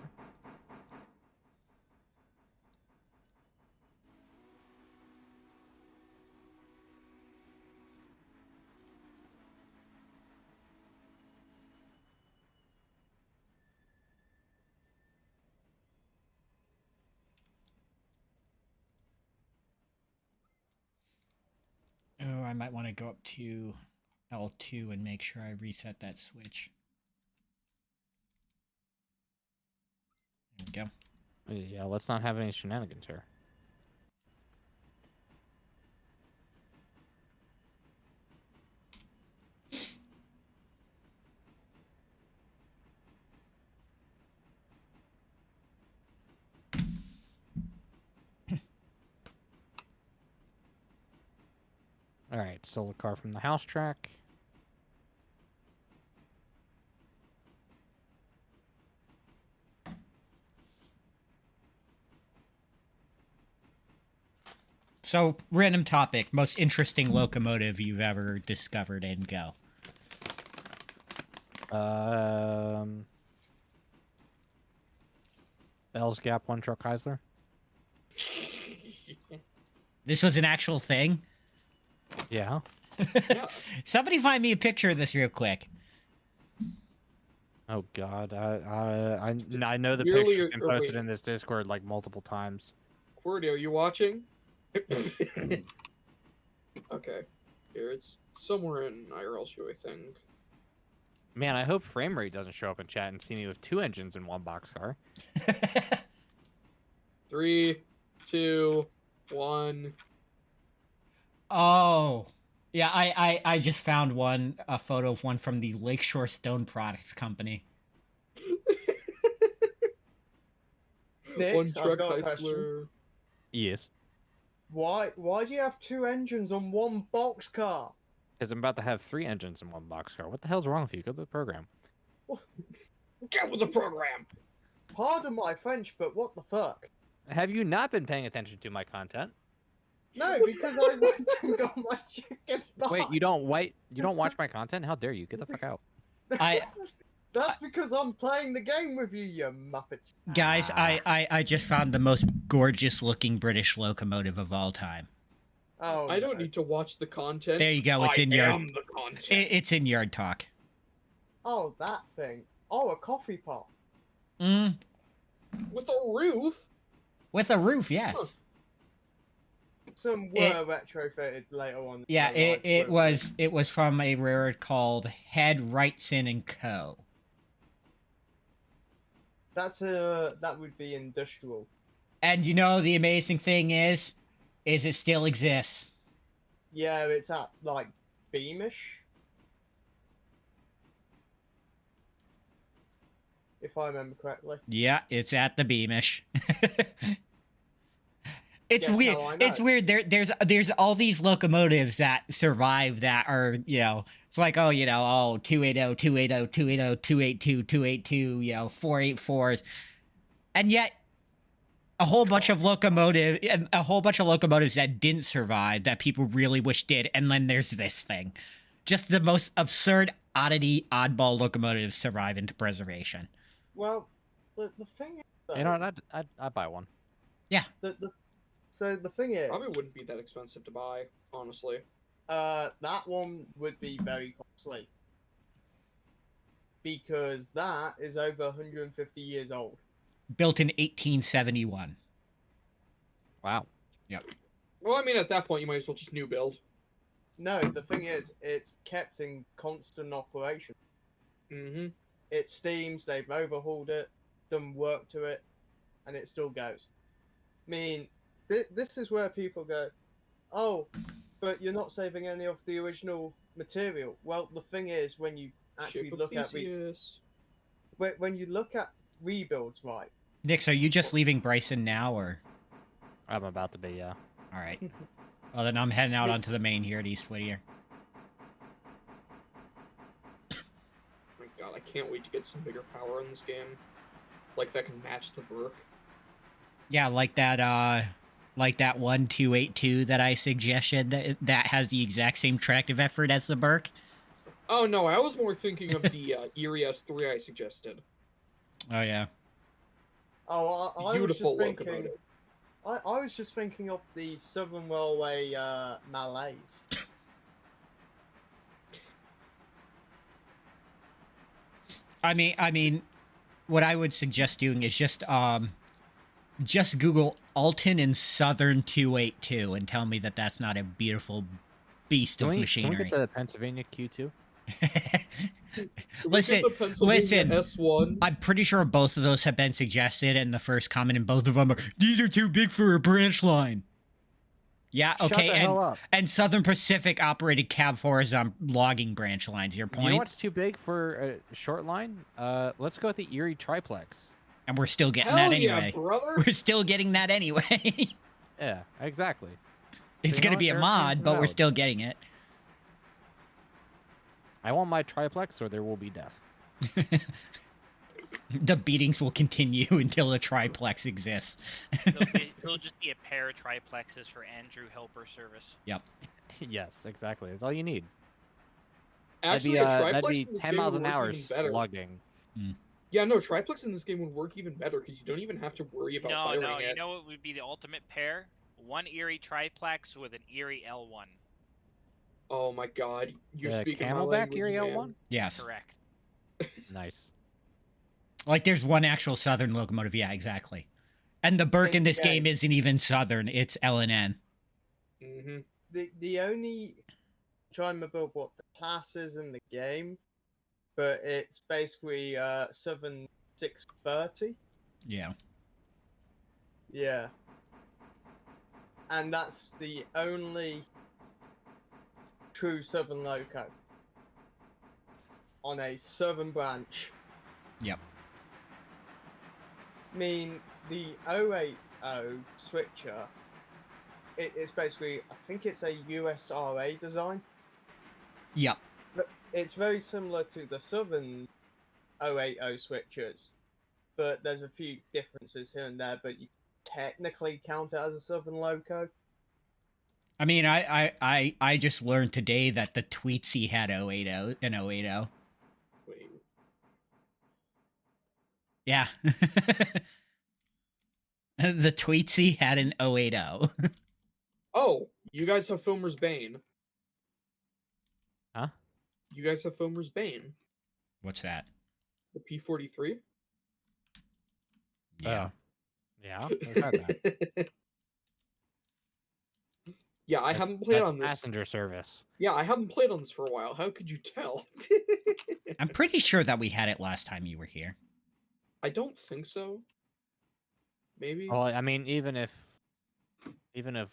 Oh, I might want to go up to L2 and make sure I reset that switch. There we go. Yeah, let's not have any shenanigans here. All right, stole a car from the house track. So, random topic. Most interesting locomotive you've ever discovered and go. Bell's Gap one truck Chrysler. This was an actual thing? Yeah. Yeah. Somebody find me a picture of this real quick. Oh God, I know the Really, picture's been or posted wait. in this Discord like multiple times. QWERTY, are you watching? Okay. Here, it's somewhere in IRL show, I think. Man, I hope frame rate doesn't show up in chat and see me with 2 engines in one boxcar. 3, 2, 1. Oh. Yeah, I just found a photo of one from the Lakeshore Stone Products Company. Nick, One I've truck got a question. Chrysler. Yes. Why do you have 2 engines on one boxcar? Because I'm about to have 3 engines in one boxcar. What the hell's wrong with you? Go to the program. Get with the program! Pardon my French, but what the fuck? Have you not been paying attention to my content? No, because I went and got my chicken box. Wait, you don't watch my content? How dare you? Get the fuck out. That's because I'm playing the game with you, you muppets. Guys, I just found the most gorgeous looking British locomotive of all time. Oh, I don't no. need to watch the content. There you go. It's I in am the content. It's in Yard Talk. Oh, that thing. Oh, a coffee pot. With a roof? With a roof, yes. Huh. Some were retrofitted later on. Yeah, in life, it weren't was from a railroad called Head Wrightson and Co. they? That would be industrial. And you know the amazing thing is it still exists. Yeah, it's at like Beamish, if I remember correctly. Yeah, it's at the Beamish. It's Guess weird. how I It's know. weird. There's all these locomotives that survive that are, it's like, 280, 280, 280, 282, 282, 484s. And yet a whole bunch of locomotives that didn't survive that people really wish did. And then there's this thing. Just the most absurd oddball locomotives survive into preservation. Well, the thing is, though, You know what? I'd buy one. so the thing is, Probably wouldn't be that expensive to buy, honestly. that one would be very costly because that is over 150 years old. Built in 1871. Wow. Well, I mean, at that point, you might as well just new build. No, the thing is, it's kept in constant operation. Mm-hmm. It steams, they've overhauled it, done work to it, and it still goes. I mean, this is where people go, oh, but you're not saving any of the original material. Well, the thing is, when you actually look at when you look at rebuilds, right? Nix, are you just leaving Bryson now, or? I'm about to be, yeah. All right. Well, then I'm heading out onto the main here at East Whittier. My god, I can't wait to get some bigger power in this game. Like, that can match the Burke. Yeah, like that 1282 that I suggested that has the exact same tractive effort as the Burke. Oh, no, I was more thinking of the Erie S3 I suggested. Oh, yeah. Oh, I was just Beautiful thinking. locomotive. I was just thinking of the Southern Railway Malays. I mean, what I would suggest doing is just Google Alton and Southern 282 and tell me that that's not a beautiful beast of Can we machinery. get the Pennsylvania Q2? Listen, listen. S1. I'm pretty sure both of those have been suggested, and the first comment in both of them are, these are too big for a branch line. Yeah, okay, Shut the hell up. and Southern Pacific operated Cab 4s on logging branch lines. Your point? You know what's too big for a short line? Let's go with the Erie Triplex. And we're still getting Hell that yeah, anyway. brother! We're still getting that anyway. Yeah, exactly. It's you know gonna what? be a Your opinion's mod, but we're valid. still getting it. I want my triplex, or there will be death. The beatings will continue until the triplex exists. It'll just be a pair of triplexes for Andrew helper service. Yep. Yes, exactly. That's all you need. Actually, a that'd triplex be in this 10 game miles would an work hour even better. slugging. Yeah, no, triplex in this game would work even better because you don't even have to worry about firing No, it. you know what would be the ultimate pair? One Erie triplex with an Erie L1. Oh my god, you're The speaking my Camelback language, Erie man. L1? Yes. Correct. Nice. Like there's one actual Southern locomotive. Yeah, exactly. And the Burke in this game isn't even Southern. It's LNN. Mm-hmm. The only trying to remember what the class is in the game, but it's basically Southern 630. Yeah. Yeah. And that's the only true Southern loco on a Southern branch. Yep. I mean, the 080 switcher, it's basically, I think it's a USRA design. Yep. But it's very similar to the Southern 080 switchers, but there's a few differences here and there, but you technically count it as a Southern loco. I mean, I just learned today that the Tweetsy had 080 an 080. Wait. Yeah. The Tweetsy had an 080. Oh, you guys have Filmer's Bane. Huh? You guys have Filmer's Bane. What's that? The P-43? Yeah. Yeah, we've had that. Yeah, I haven't played That's on this. passenger service. Yeah, I haven't played on this for a while. How could you tell? I'm pretty sure that we had it last time you were here. I don't think so. Maybe. Well, I mean, even if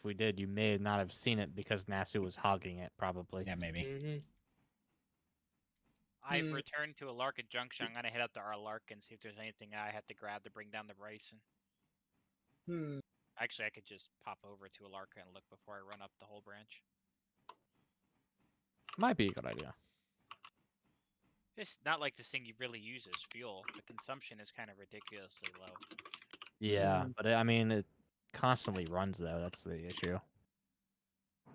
we did, you may not have seen it because Nasu was hogging it, probably. Yeah, maybe. Mm-hmm. I've returned to Alarka Junction. I'm gonna head up to Alarka and see if there's anything I have to grab to bring down the Bryson. Actually, I could just pop over to Alarka and look before I run up the whole branch. Might be a good idea. It's not like this thing really uses fuel. The consumption is kind of ridiculously low. Yeah, but I mean, it constantly runs though. That's the issue.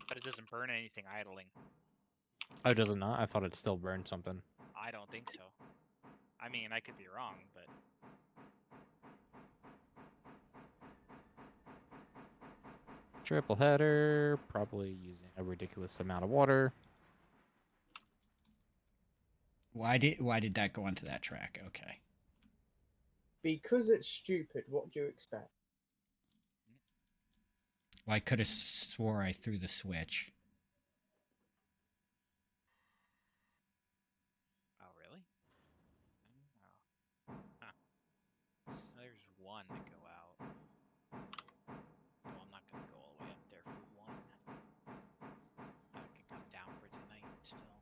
But it doesn't burn anything idling. Oh, does it not? I thought it still burned something. I don't think so. I mean, I could be wrong, but... Triple header, probably using a ridiculous amount of water. Why did that go onto that track? Okay. Because it's stupid, what do you expect? Well, I could have swore I threw the switch. Oh, really? Oh. Huh. There's one to go out. So I'm not going to go all the way up there for one. I can come down for tonight still.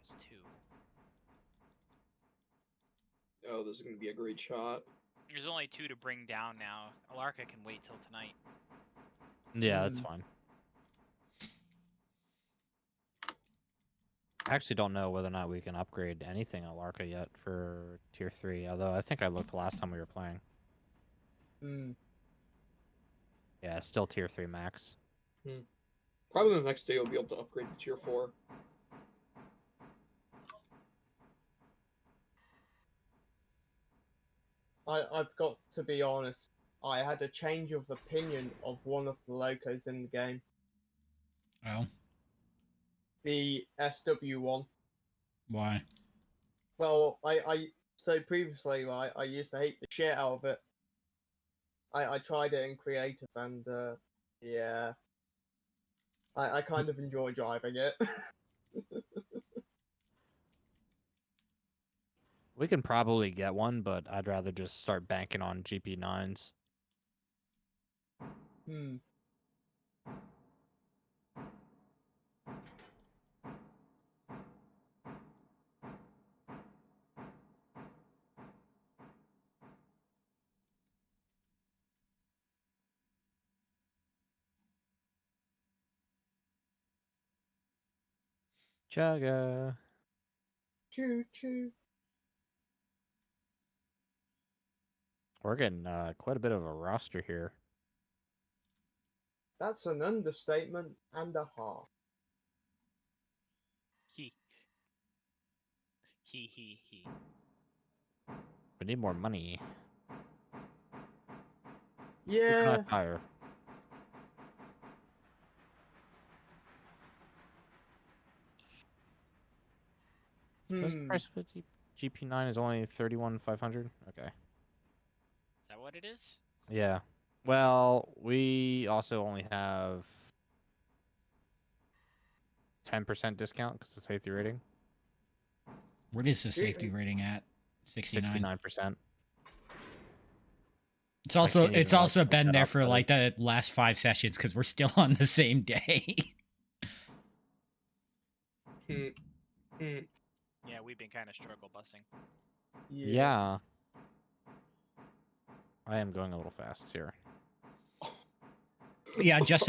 There's two. Oh, this is going to be a great shot. There's only two to bring down now. Alarka can wait till tonight. Yeah, that's fine. I actually don't know whether or not we can upgrade anything at Larka yet for tier 3, although I think I looked last time we were playing. Yeah, still tier 3 max. Probably the next day you'll be able to upgrade to tier 4. I've got to be honest, I had a change of opinion of one of the locos in the game. Oh. The SW1. Why? Well, so previously, right, I used to hate the shit out of it. I tried it in creative and, yeah. I kind of enjoy driving it. We can probably get one, but I'd rather just start banking on GP9s. Chugga. Choo choo. We're getting quite a bit of a roster here. That's an understatement and a half. He. He. We need more money. Who can I Yeah. hire? What's the price of a GP9 is only 31,500. Okay. Is that what it is? Yeah. Well, we also only have 10% discount because of safety rating. What is the safety rating at? 69. 69%. It's also can't even, like, look been that there up, for but like the last 5 sessions because we're still on the same day. Yeah, we've been kind of struggle busing. Yeah. I am going a little fast here. Yeah, just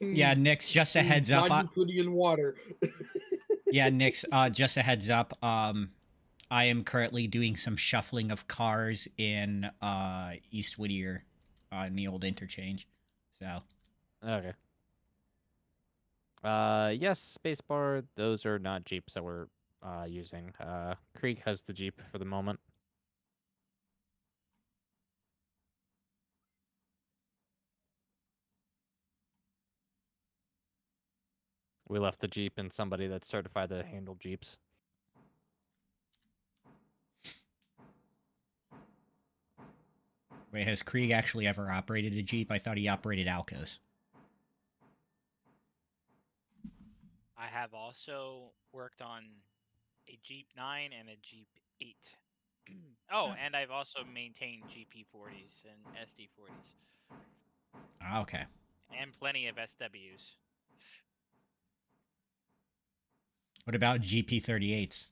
yeah, Nix, just a heads up. God, you put in water. Yeah, Nix, just a heads up. I am currently doing some shuffling of cars in East Whittier, in the old interchange. So. Okay. Yes, spacebar. Those are not Jeeps that we're using. Krieg has the Jeep for the moment. We left the Jeep in somebody that's certified to handle Jeeps. Wait, has Krieg actually ever operated a Jeep? I thought he operated Alcos. I have also worked on a Jeep 9 and a Jeep 8. Oh, and I've also maintained GP40s and SD40s. Okay. And plenty of SWs. What about GP38s?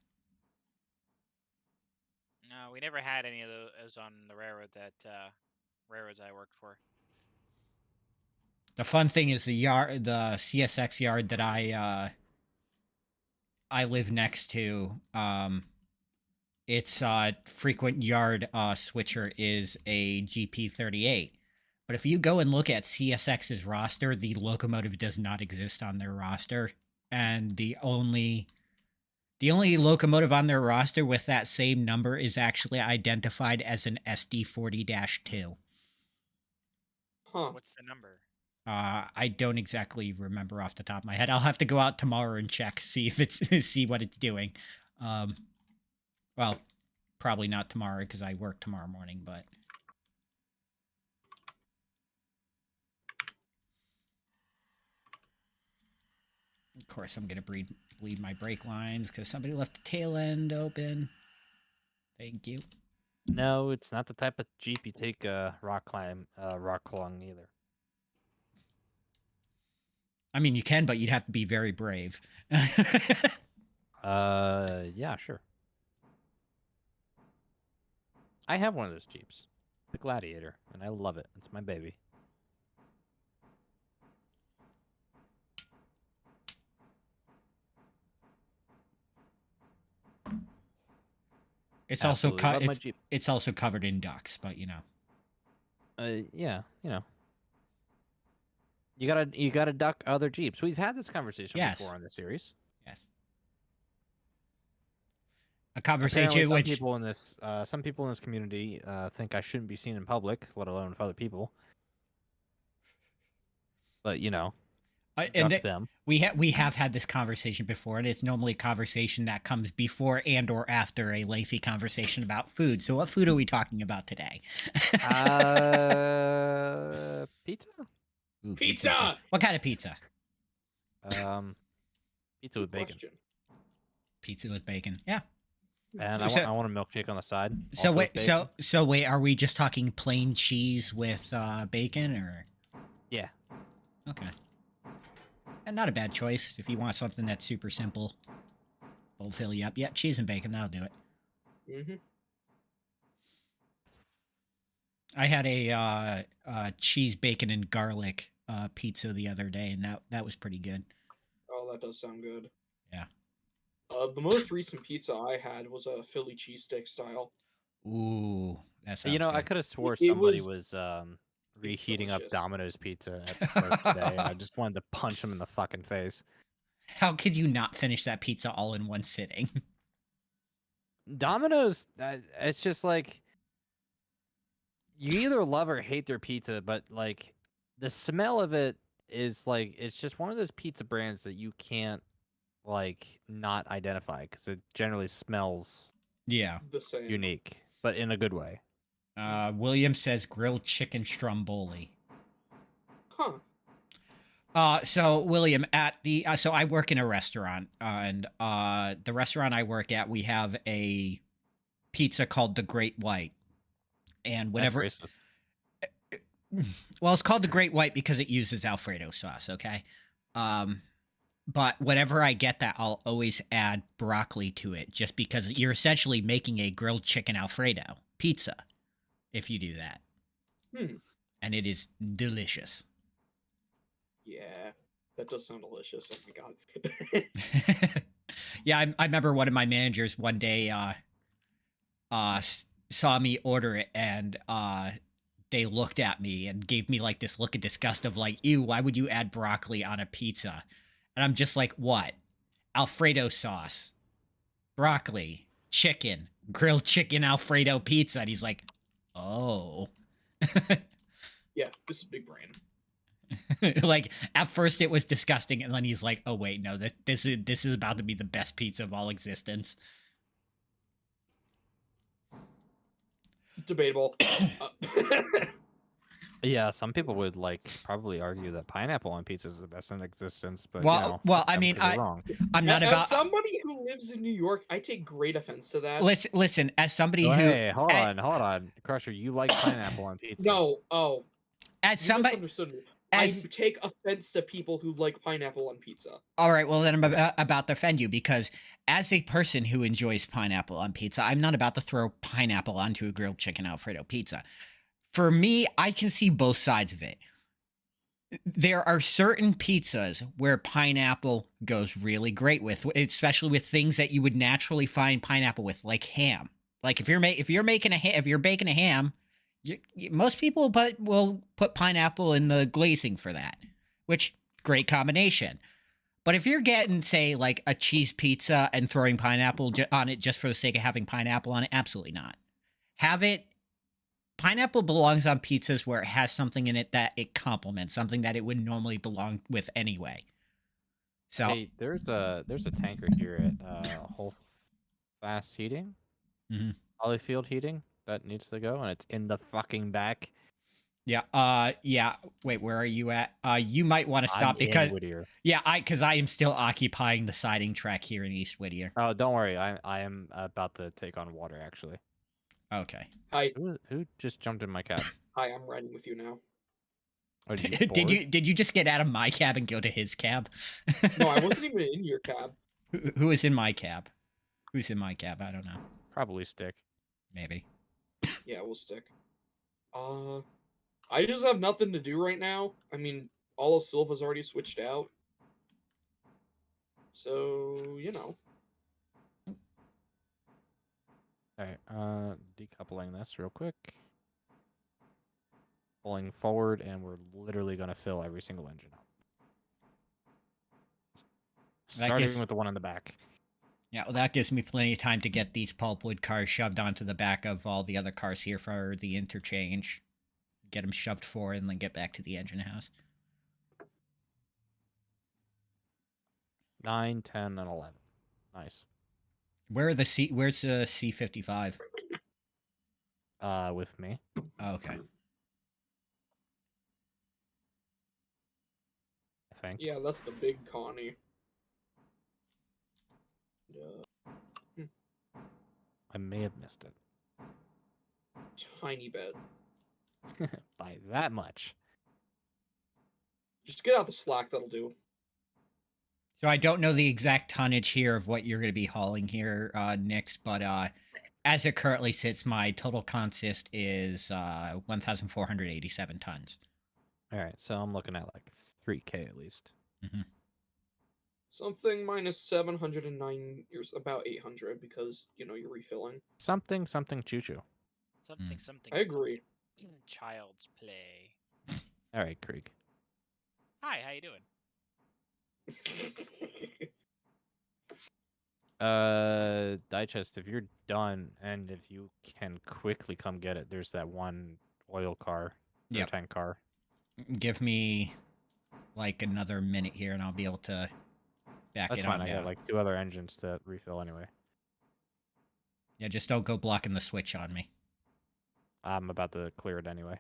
No, we never had any of those on the railroad that railroads I worked for. The fun thing is the CSX yard that I live next to. Its frequent yard switcher is a GP38. But if you go and look at CSX's roster, the locomotive does not exist on their roster, and the only locomotive on their roster with that same number is actually identified as an SD40-2. Huh. What's the number? I don't exactly remember off the top of my head. I'll have to go out tomorrow and check, see if it's see what it's doing. Well, probably not tomorrow because I work tomorrow morning, but of course I'm gonna bleed my brake lines because somebody left the tail end open. Thank you. No, it's not the type of Jeep you take rock climb either. I mean, you can, but you'd have to be very brave. Yeah, sure. I have one of those Jeeps, the Gladiator, and I love it. It's my baby. It's Absolutely love my Jeep. it's also covered in ducks, but you know. Yeah, you know. You gotta duck other Jeeps. We've had this conversation before on the series. Yes. A conversation Apparently, which some people in this community think I shouldn't be seen in public, let alone with other people. But you know, them. We have had this conversation before, and it's normally a conversation that comes before and or after a lengthy conversation about food. So, what food are we talking about today? Pizza. Ooh, Pizza! What kind of pizza? Pizza with bacon. Question. Pizza with bacon. Yeah. And I want a milkshake on the side. So wait, so wait, are we just talking plain cheese with bacon, or? Yeah. Okay. And not a bad choice if you want something that's super simple. Will fill you up. Yep, cheese and bacon. That'll do it. Mm-hmm. I had a cheese, bacon, and garlic pizza the other day, and that was pretty good. Oh, Oh, that does sound good. Yeah. The most recent pizza I had was a Philly cheesesteak style. Ooh, that sounds You know, I good. could have swore It somebody was- was reheating up delicious. Domino's pizza at the work today, and I just wanted to punch him in the fucking face. How could you not finish that pizza all in one sitting? Domino's, it's just like you either love or hate their pizza, but like the smell of it is like it's just one of those pizza brands that you can't like not identify because it generally smells Yeah. The same. unique, but in a good way. William says grilled chicken stromboli. Huh. So William, at the so I work in a restaurant, and the restaurant I work at, we have a pizza called the Great White, and whenever, That's racist. well, it's called the Great White because it uses Alfredo sauce. Okay, but whenever I get that, I'll always add broccoli to it, just because you're essentially making a grilled chicken Alfredo pizza if you do that, and it is delicious. Yeah, that does sound delicious. Oh my god. Yeah, I remember one of my managers one day saw me order it, and they looked at me and gave me like this look of disgust of like, ew, why would you add broccoli on a pizza? And I'm just like, what? Alfredo sauce, broccoli, chicken, grilled chicken Alfredo pizza. And he's like, oh. Yeah, this is big brain. Like at first it was disgusting, and then he's like, "Oh wait, no, this is about to be the best pizza of all existence." Debatable. Yeah, some people would like probably argue that pineapple on pizza is the best in existence, but Well, you know, well, I them mean, could be wrong. I'm not As about. somebody who lives in New York, I take great offense to that. Listen. As somebody Oh, who, hey, hold on, Crusher, you like pineapple on pizza? No, oh, as you somebody, misunderstood me. as I take offense to people who like pineapple on pizza. all right, well then I'm about to offend you, because as a person who enjoys pineapple on pizza, I'm not about to throw pineapple onto a grilled chicken Alfredo pizza. For me, I can see both sides of it. There are certain pizzas where pineapple goes really great with, especially with things that you would naturally find pineapple with, like ham. Like if you're baking a ham, most people will put pineapple in the glazing for that, which great combination. But if you're getting, say, like a cheese pizza and throwing pineapple on it just for the sake of having pineapple on it, absolutely not. Have it. Pineapple belongs on pizzas where it has something in it that it complements, something that it would normally belong with anyway. So Hey, there's a tanker here at Whole Fast Heating, Holyfield Heating that needs to go, and it's in the fucking back. yeah. Wait, where are you at? You might want to stop because Whittier. because I am still occupying the siding track here in East Whittier. Oh, don't worry, I am about to take on water actually. Okay. Hi, Who just jumped in my cab? hi, I'm riding with you now. Oh, Did you just get out of my cab and go to his cab? No, I wasn't even in your cab. Who is in my cab? Who's in my cab? I don't know. Probably Stick. Maybe. Yeah, we'll stick. I just have nothing to do right now. I mean, all of Silva's already switched out. So, you know. Alright, decoupling this real quick. Pulling forward, and we're literally going to fill every single engine up. Starting with the one in the back. Yeah, well, that gives me plenty of time to get these pulpwood cars shoved onto the back of all the other cars here for the interchange. Get them shoved forward and then get back to the engine house. 9, 10, and 11. Nice. Where's the C55? With me. Oh, okay. I think. Yeah, that's the big Connie. I may have missed it. Tiny bit. By that much. Just get out the slack, that'll do. So I don't know the exact tonnage here of what you're going to be hauling here, Nix, but as it currently sits, my total consist is 1,487 tons. All right, so I'm looking at like 3K at least. Something minus 709, about 800 because you're refilling. Something choo choo. Something, something. I agree. Something. Child's play. All right, Krieg. Hi, how you doing? Digest, if you're done and if you can quickly come get it, there's that one oil car, Yep. tank car. Give me like another minute here, and I'll be able to back That's it fine. on I down. got like 2 other engines to refill anyway. Yeah, just don't go blocking the switch on me. I'm about to clear it anyway.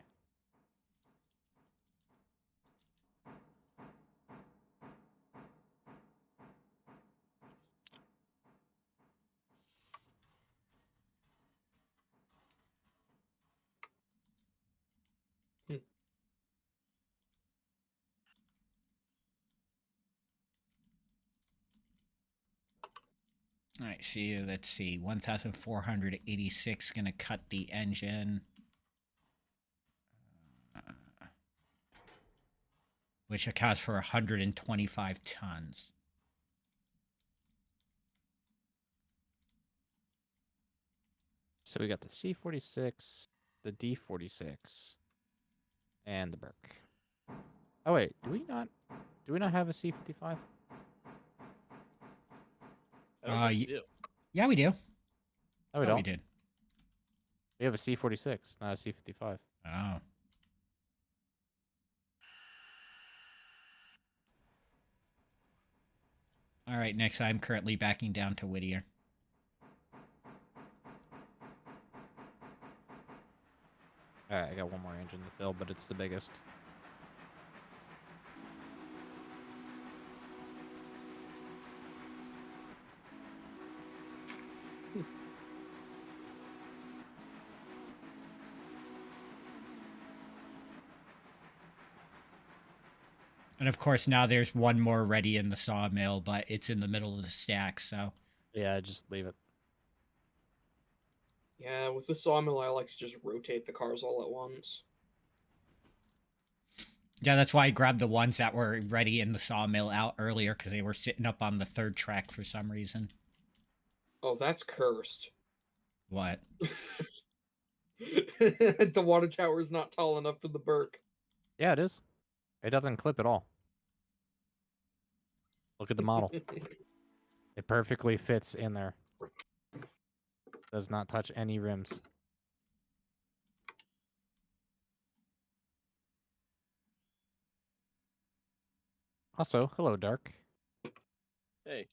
All right, see, let's see. 1,486 going to cut the engine. Which accounts for 125 tons. So we got the C46, the D46, and the Burke. Oh wait, do we not have a C55? I don't think we do. Yeah, we do. Oh, we Oh, don't. we did. We have a C46, not a C55. Oh. All right, next I'm currently backing down to Whittier. All right, I got one more engine to fill, but it's the biggest. And of course, now there's one more ready in the sawmill, but it's in the middle of the stack, so. Yeah, just leave it. Yeah, with the sawmill, I like to just rotate the cars all at once. Yeah, that's why I grabbed the ones that were ready in the sawmill out earlier, because they were sitting up on the third track for some reason. Oh, that's cursed. What? The water tower is not tall enough for the Burke. Yeah, it is. It doesn't clip at all. Look at the model. It perfectly fits in there. Does not touch any rims. Also, hello, Dark. Hey,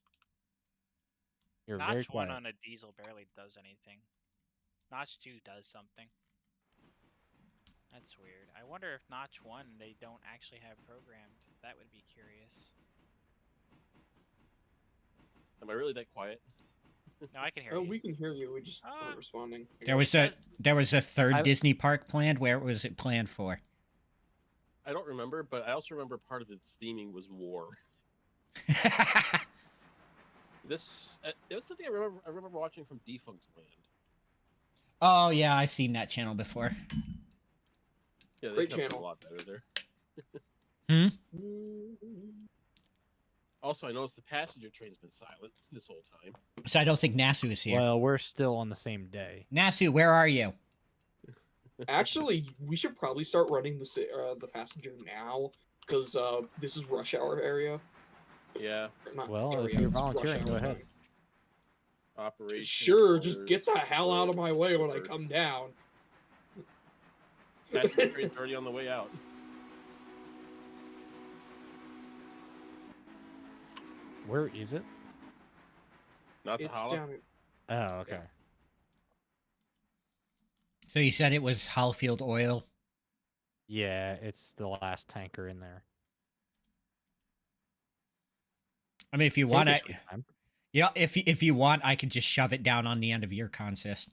You're very Notch 1 quiet. on a diesel barely does anything. Notch 2 does something. That's weird. I wonder if Notch 1 they don't actually have programmed. That would be curious. am I really that quiet? No, I can hear Oh, you. we can hear you. We just aren't responding. There was a third I- Disney park planned. Where was it planned for? I don't remember, but I also remember part of its theming was war. This it was something I remember watching from Defunct Land. Oh yeah, I've seen that channel before. Yeah, they Great covered channel. a lot better there. Hmm. Also, I noticed the passenger train's been silent this whole time. So I don't think Nasu is here. Well, we're still on the same day. Nasu, where are you? Actually, we should probably start running the passenger now, because this is rush hour area. Yeah, Or not Well, if area, you're it's rush volunteering, hour go ahead. time. operation. Sure, just orders, get the hell out of my way when I order. come down. Passenger train's already on the way out. Where is it? Not to It's holla. down. Oh, okay. So you said it was Hallfield Oil. Yeah, it's the last tanker in there. I mean, if you Take want, your sweet time. if you want, I could just shove it down on the end of your consist.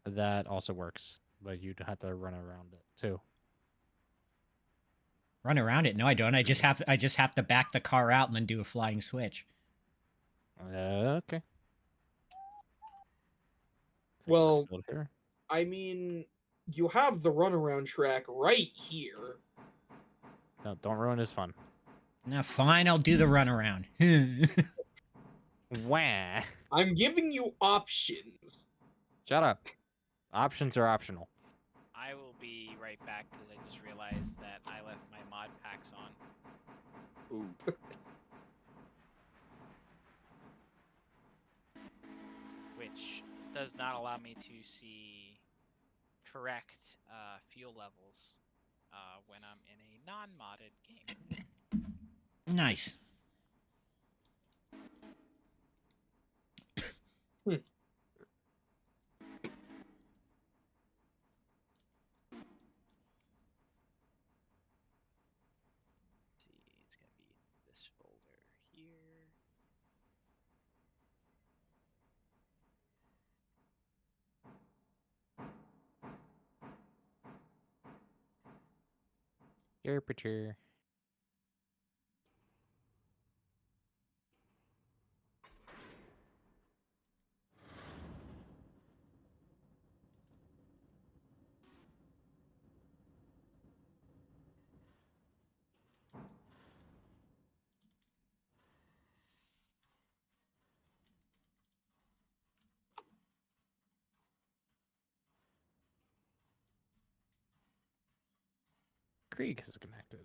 That also works, but you'd have to run around it too. Run around it? No, I don't. I just have to back the car out and then do a flying switch. Okay. Take Well, our field here. I mean, you have the runaround track right here. No, don't ruin his fun. Now, fine, I'll do the runaround. Wah. I'm giving you options. Shut up. Options are optional. I will be right back because I just realized that I left my mod packs on. Ooh. Which does not allow me to see correct fuel levels when I'm in a non-modded game. Nice. Let's see, it's gonna be in this folder here. Temperature. Krieg is connected.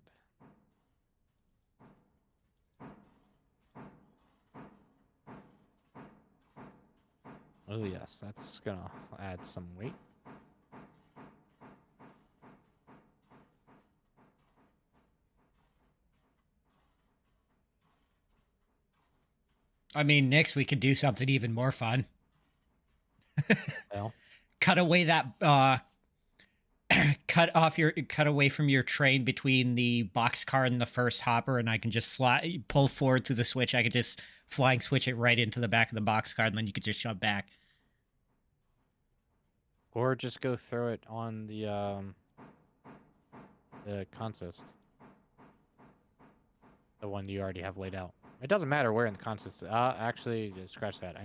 Oh yes, that's gonna add some weight. I mean, next we could do something even more fun. Well, Cut away that cut away from your train between the boxcar and the first hopper, and I can just pull forward through the switch. I could just flying switch it right into the back of the boxcar, and then you could just shove back. or just go throw it on the consist. The one you already have laid out. It doesn't matter where in the consist. Actually, just scratch that. I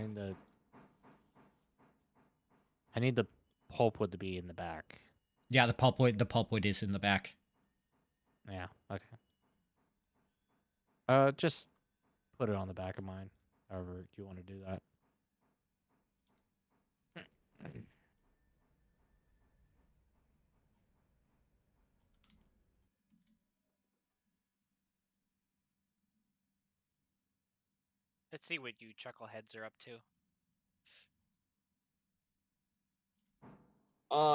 need the pulpwood to be in the back. Yeah, the pulpwood is in the back. Yeah, okay. Just put it on the back of mine. However you want to do that. Let's see what you chuckleheads are up to.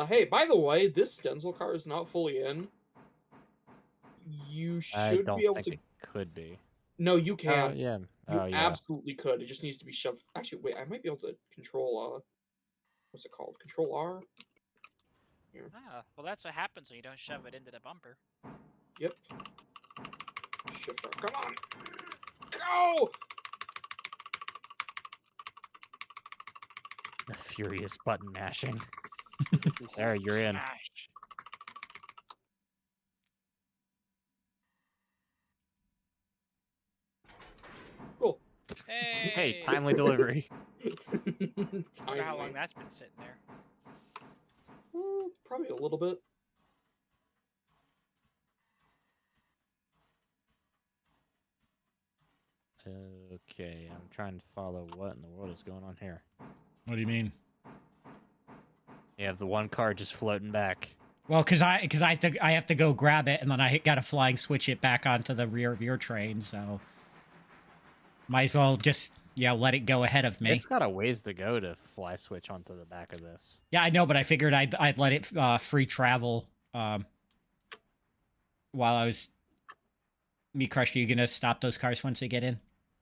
Hey, by the way, this stencil car is not fully in. You I should don't be able think to. it could be. No, you Oh, can. yeah. You Oh, yeah. absolutely could. It just needs to be shoved. Actually, wait. I might be able to control. What's it called? Control R. Here. Ah, well, that's what happens when you don't shove it into the bumper. Yep. Shift R. Come on. Go. The furious button mashing. There, you're in. Smash. Cool. Hey! Timely delivery. I wonder how long Timely. that's been sitting there. Probably a little bit. Okay, I'm trying to follow what in the world is going on here. What do you mean? You have the one car just floating back. Well, because I have to go grab it, and then I got to flying switch it back onto the rear of your train. So might as well just let it go ahead of me. It's got a ways to go to fly switch onto the back of this. Yeah, I know, but I figured I'd let it free travel while I was. Me Crush, are you gonna stop those cars once they get in?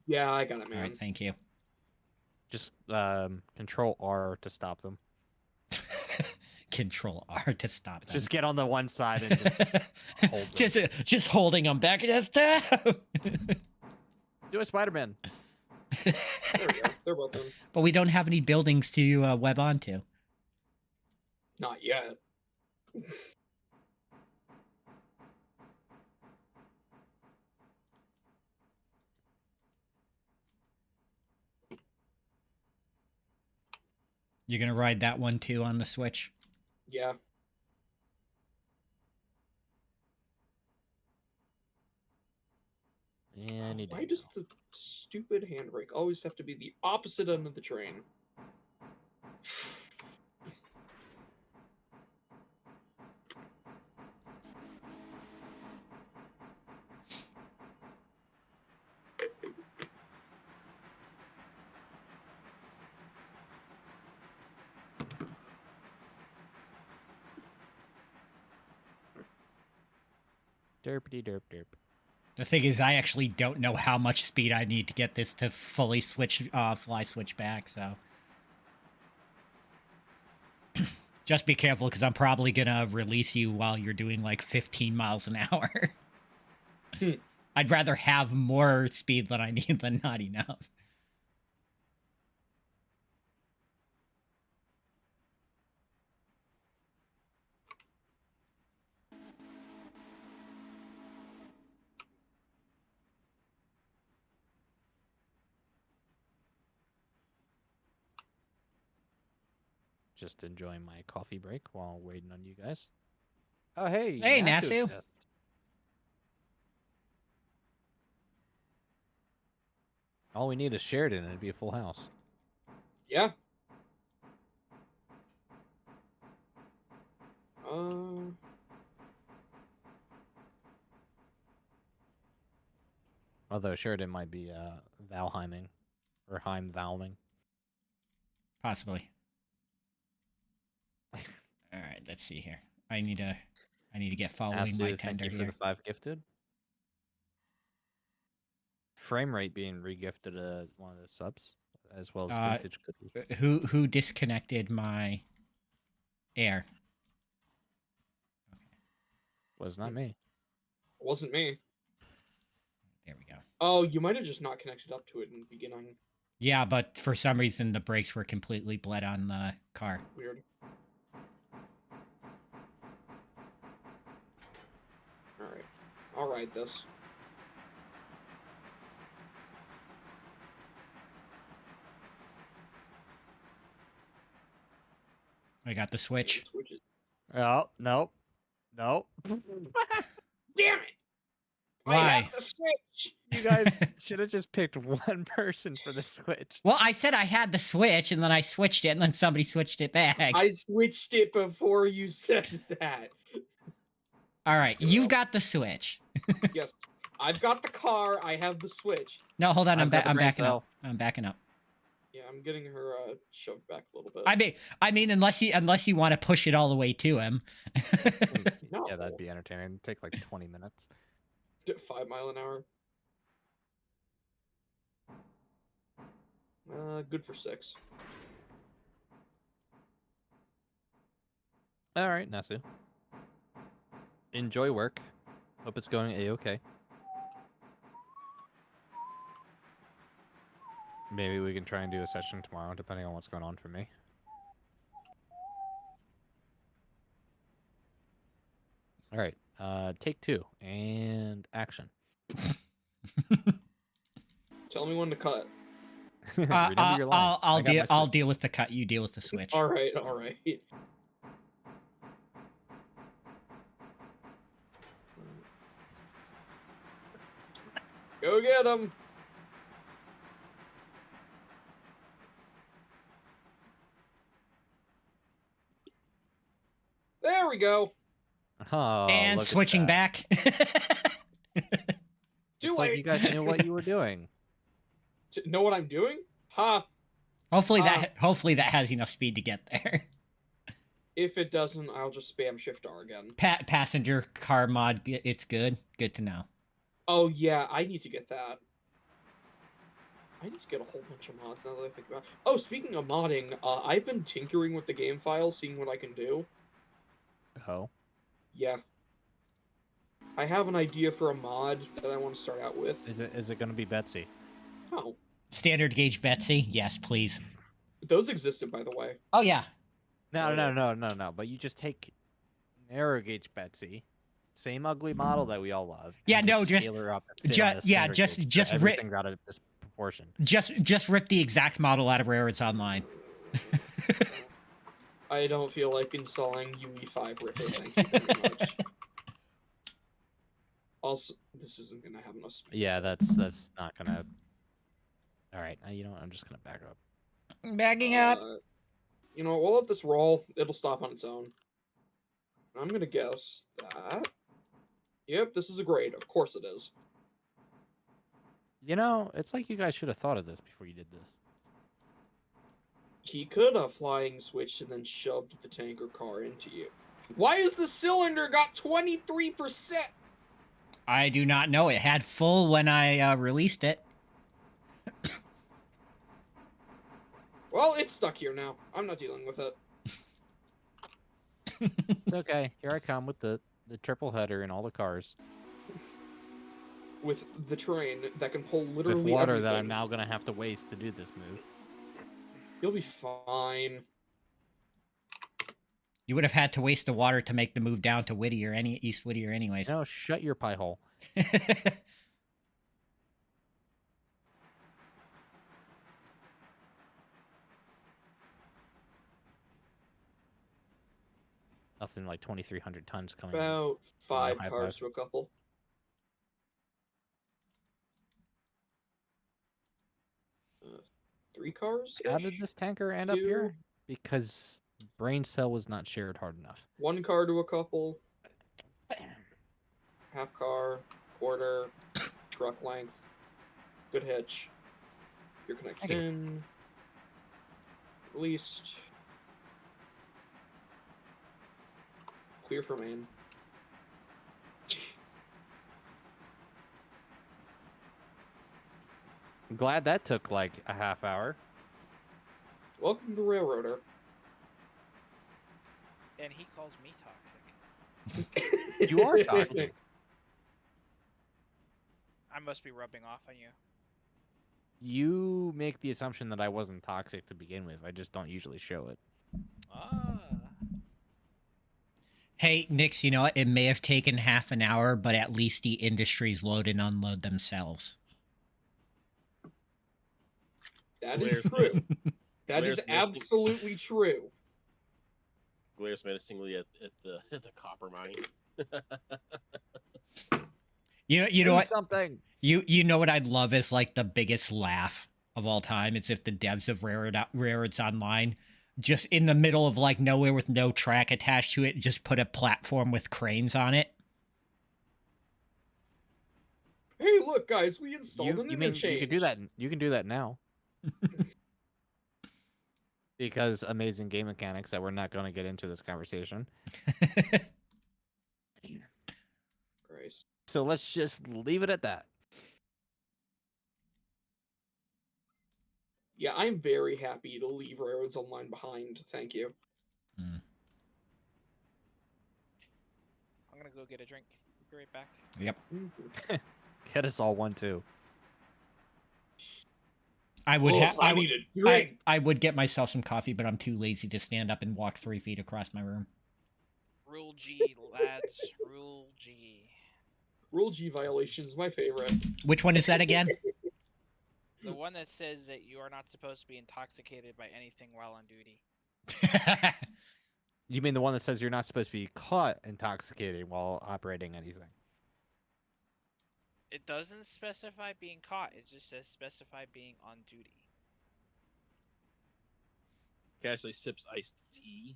Yeah, I got it, man. All right, thank you. Just control R to stop them. Control R to stop them. Just get on the one side and just hold them. just holding them back. Stop. Do a Spider-Man. There we go. They're both in. But we don't have any buildings to web onto. Not yet. You're gonna ride that one too on the Switch? Yeah. Any day Why does now. the stupid handbrake always have to be the opposite end of the train? Derpity derp derp. The thing is, I actually don't know how much speed I need to get this to fully switch, fly switch back. So just be careful, because I'm probably gonna release you while you're doing like 15 miles an hour. I'd rather have more speed than I need than not enough. Just enjoying my coffee break while waiting on you guys. Oh, hey. Hey, Nasu Nasu. exists. All we need is Sheridan, and it'd be a full house. Yeah. Although Sheridan might be Valheiming or Heimvalming. Possibly. All right, let's see here. I need to get following my Nasu, thank tender you for here. the 5 gifted. Frame rate being regifted one of the subs, as well as vintage cookie. Who disconnected my air? Was not me. It wasn't me. There we go. Oh, you might have just not connected up to it in the beginning. Yeah, but for some reason the brakes were completely bled on the car. Weird. Alright. I'll ride this. I got the switch. Switch it. Oh, nope. Nope. Damn it! I Why? have the switch! You guys should have just picked one person for the Switch. Well, I said I had the switch, and then I switched it, and then somebody switched it back. I switched it before you said that. All right, you've got the switch. Yes. I've got the car, I have the switch. No, hold on, I'm I've got the I'm brain backing cell. up. I'm backing up. Yeah, I'm getting her shoved back a little bit. I mean, unless you want to push it all the way to him. No. Yeah, that'd be entertaining. It'd take like 20 minutes. 5 mile an hour. Good for 6. All right, Nasu. Enjoy work. Hope it's going a-okay. Maybe we can try and do a session tomorrow, depending on what's going on for me. All right, take 2 and action. Tell me when to cut. Remember your line. I'll deal with the cut. You deal with the switch. Alright, alright. Go get him! There we go. Oh, And look at switching that. back. Too It's late. like you guys knew what you were doing. Know what I'm doing? Ha! Hopefully that has enough speed to get there. If it doesn't, I'll just spam Shift R again. Passenger car mod, it's good. Good to know. Oh yeah, I need to get that. I need to get a whole bunch of mods now that I think about it. Oh, speaking of modding, I've been tinkering with the game file, seeing what I can do. Oh. Yeah. I have an idea for a mod that I want to start out with. Is it going to be Betsy? Oh. Standard gauge Betsy, yes, please. Those existed, by the way. Oh yeah. No. But you just take narrow gauge Betsy, same ugly model that we all love. Yeah, and no, scale her up and fit on the yeah, standard gauge, just so rip. everything got a disproportion. Just rip the exact model out of Rare's Online. I don't feel like installing UE5 Ripper, thank you very much. Also, this isn't gonna have enough space. Yeah, that's not gonna. All right, you know what? I'm just gonna back up. Backing up. You know, we'll let this roll. It'll stop on its own. I'm gonna guess that. Yep, this is a grade. Of course it is. You know, it's like you guys should have thought of this before you did this. He could have flying switched and then shoved the tanker car into you. Why is the cylinder got 23%? I do not know. It had full when I released it. Well, it's stuck here now. I'm not dealing with it. It's okay. Here I come with the triple header and all the cars. With the train that can pull With literally water everything. that I'm now gonna have to waste to do this move. You'll be fine. You would have had to waste the water to make the move down to Whittier, East Whittier, anyways. No, shut your pie hole. Nothing like 2,300 tons coming. About 5 high cars five. to a couple. Uh, 3 cars? How did this tanker end up here? Because brain cell was not shared hard enough. 1 car to a couple. Half car, quarter, truck length. Good hitch. You're connected Thank you. in. Released. Clear for main. I'm glad that took like a half hour. Welcome to Railroader. And he calls me toxic. You are toxic. I must be rubbing off on you. You make the assumption that I wasn't toxic to begin with. I just don't usually show it. Ah. Hey, Nix, you know what? It may have taken half an hour, but at least the industries load and unload themselves. That is Glares true. menacing- That is glares menacing- absolutely true. Glares menacingly at the copper mine. You know Do what? something. You know what I'd love is like the biggest laugh of all time. It's if the devs of Railroads Online just in the middle of like nowhere with no track attached to it, just put a platform with cranes on it. Hey, look, guys, we installed an You mean interchange. you can do that? You can do that now. Because amazing game mechanics that we're not going to get into this conversation. Christ. So let's just leave it at that. Yeah, I'm very happy to leave Railroads Online behind. Thank you. Mm. I'm gonna go get a drink. Be right back. Yep. Get us all one too. I would have. I need a drink. I would get myself some coffee, but I'm too lazy to stand up and walk 3 feet across my room. Rule G, lads. Rule G. Rule G violation is my favorite. Which one is that again? The one that says that you are not supposed to be intoxicated by anything while on duty. You mean the one that says you're not supposed to be caught intoxicated while operating anything? It doesn't specify being caught. It just says specify being on duty. Casually sips iced tea.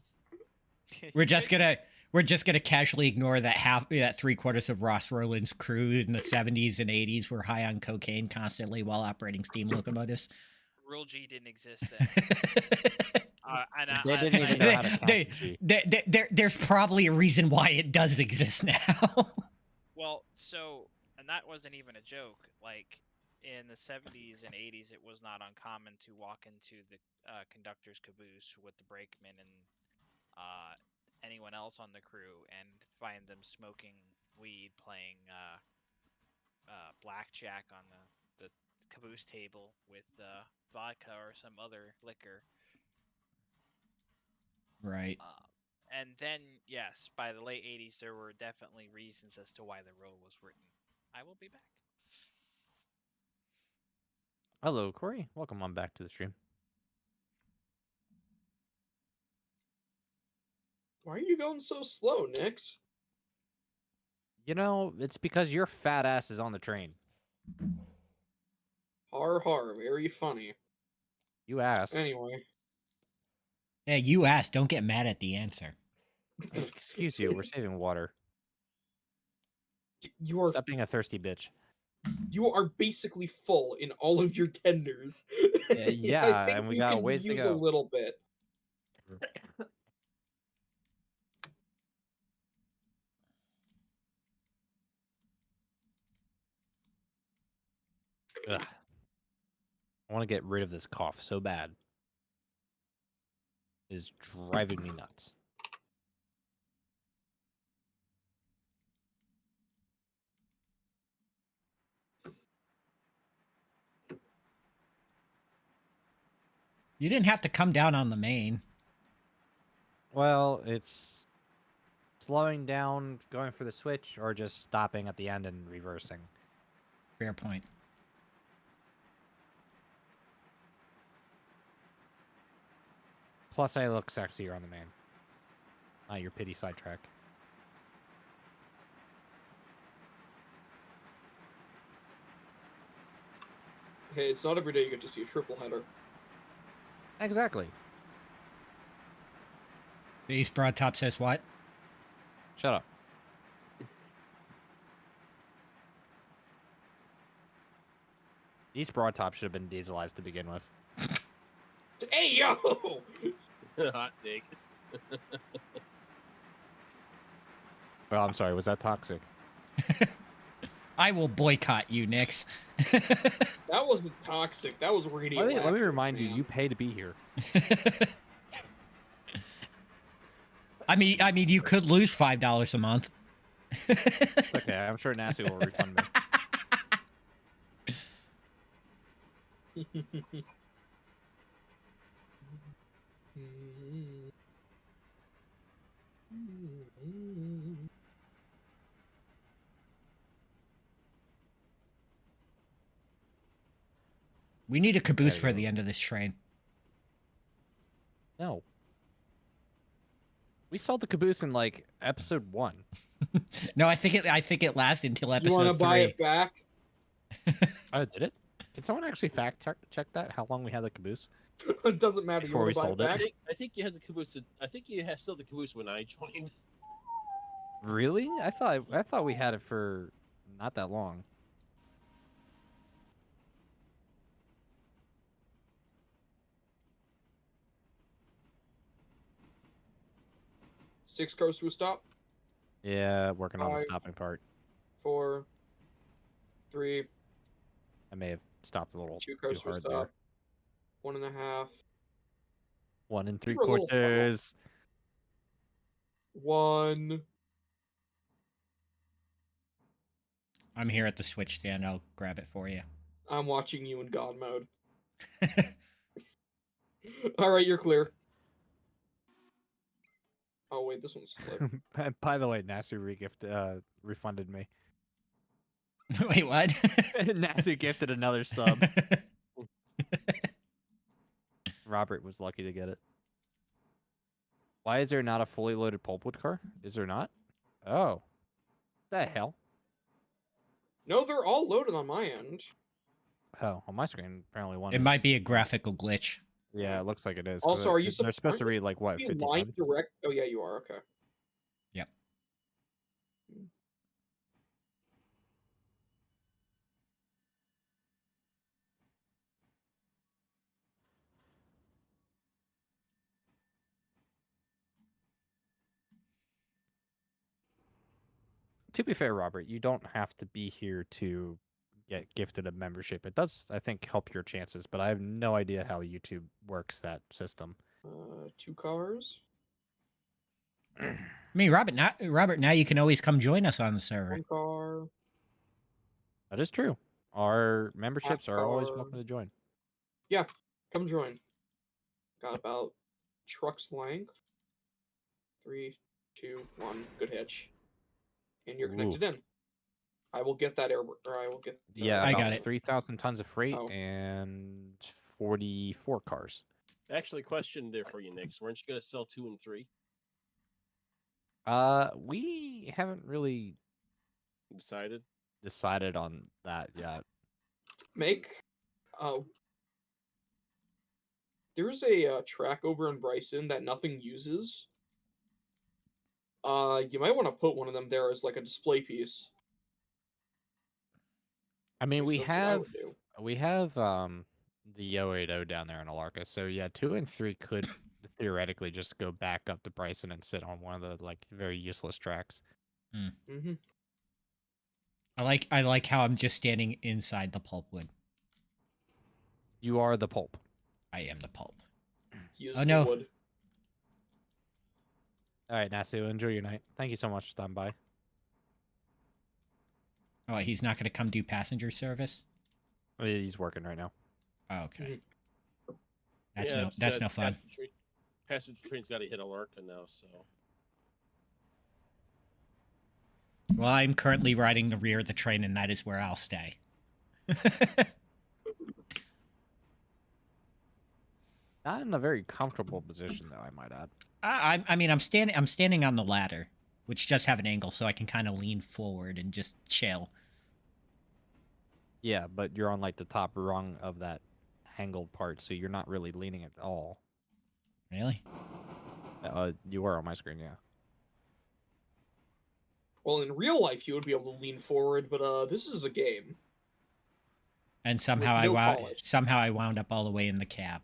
we're just gonna casually ignore that that 3/4 of Ross Roland's crew in the 70s and 80s were high on cocaine constantly while operating steam locomotives. Rule G didn't exist then. They didn't even know how to count They- G. There's probably a reason why it does exist now. Well, so, and that wasn't even a joke. Like, in the 70s and 80s, it was not uncommon to walk into the conductor's caboose with the brakeman and anyone else on the crew and find them smoking weed, playing blackjack on the caboose table with vodka or some other liquor. Right. And then, yes, by the late 80s, there were definitely reasons as to why the rule was written. I will be back. Hello, Corey. Welcome on back to the stream. Why are you going so slow, Nix? You know, it's because your fat ass is on the train. Har har, very funny. You asked. Anyway, Yeah, you asked. Don't get mad at the answer. Excuse you, we're saving water. you are Stop being a thirsty bitch. basically full in all of your tenders. Yeah, I think and we you got a can ways to use a go. little bit. Ugh. I want to get rid of this cough so bad. It is driving me nuts. You didn't have to come down on the main. Well, it's slowing down, going for the switch, or just stopping at the end and reversing. Fair point. Plus, I look sexier on the main. Not your pity sidetrack. Hey, it's not every day you get to see a triple header. Exactly. The East Broad Top says what? Shut up. East Broad Top should have been dieselized to begin with. Hey yo! Hot take. Well, I'm sorry. Was that toxic? I will boycott you, Nix. That wasn't toxic. That was radioactive. Let me remind you, man. you pay to be here. I mean, you could lose $5 a month. It's okay. I'm sure NASA will refund me. We need a caboose There for you the go. end of this train. No. We saw the caboose in like episode 1. No, I think it lasted until You want episode to buy 3. it back? Oh, did it? Can someone actually fact check that? How long we had the caboose? It doesn't matter. Before You we want to buy sold it it? back? I think you had the caboose. I think you had still the caboose when I joined. Really? I thought we had it for not that long. Six cars to a stop. Yeah, working on the 5, stopping part. 4, 3, I may have stopped a little 2 too cars to a hard stop. there. 1.5. 1 and You were a little slow. 3/4. 1. I'm here at the switch stand. I'll grab it for you. I'm watching you in God mode. All right, you're clear. Oh wait, this one's flipped. By the way, Nasu refunded me. Wait, what? Nasu gifted another sub. Robert was lucky to get it. Why is there not a fully loaded pulpwood car? Is there not? Oh. The hell? No, they're all loaded on my end. Oh, on my screen, apparently one It might is. be a graphical glitch. Yeah, it looks like it is. 'cause Also, are you they're supposed to aren't read like what, you 50 line times? direct? Oh yeah, you are. Okay. Yep. To be fair, Robert, you don't have to be here to get gifted a membership. It does, I think, help your chances, but I have no idea how YouTube works that system. 2 cars. I mean, Robert, now you can always come join us on the server. 1 car. That is true. Our memberships are always car. welcome to join. Come join. Got about truck's length. 3, 2, 1. Good hitch. And you're connected in. I will get that or I will get. Yeah, I about got it. 3,000 tons of freight Oh. and 44 cars. Actually, question there for you, Nick. Weren't you going to sell 2 and 3? We haven't really Decided on that yet. Make there's a track over in Bryson that nothing uses. You might want to put one of them there as like a display piece. I mean, At least that's what I would do. we have the 080 down there in Alarka, so yeah, 2 and 3 could theoretically just go back up to Bryson and sit on one of the like very useless tracks. Mm-hmm. I like how I'm just standing inside the pulpwood. You are the pulp. I am the pulp. Use Oh, the no. wood. All right, Nasu, enjoy your night. Thank you so much for stopping by. Oh, he's not going to come do passenger service? He's working right now. Oh, okay. Yeah, That's no fun. Passenger train's got to hit Alarka now, so. Well, I'm currently riding the rear of the train, and that is where I'll stay. Not in a very comfortable position, though, I might add. I mean, I'm standing on the ladder, which does have an angle, so I can kind of lean forward and just chill. Yeah, but you're on like the top rung of that angled part, so you're not really leaning at all. Really? You are on my screen, yeah. Well, in real life, you would be able to lean forward, but this is a game. And somehow With no somehow I wound up all the way in the cab.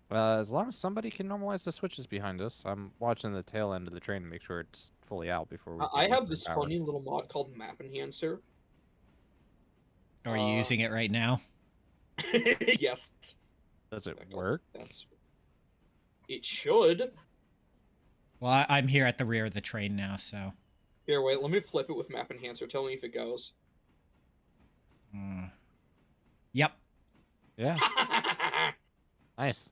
As long as somebody can normalize the switches behind us, I'm watching the tail end of the train to make sure it's fully out before we. I have this funny little mod called Map Enhancer. Are you using it right now? Yes. Does it work? It should. Well, I'm here at the rear of the train now, so. Here, wait. Let me flip it with Map Enhancer. Tell me if it goes. Yep. Yeah. Nice.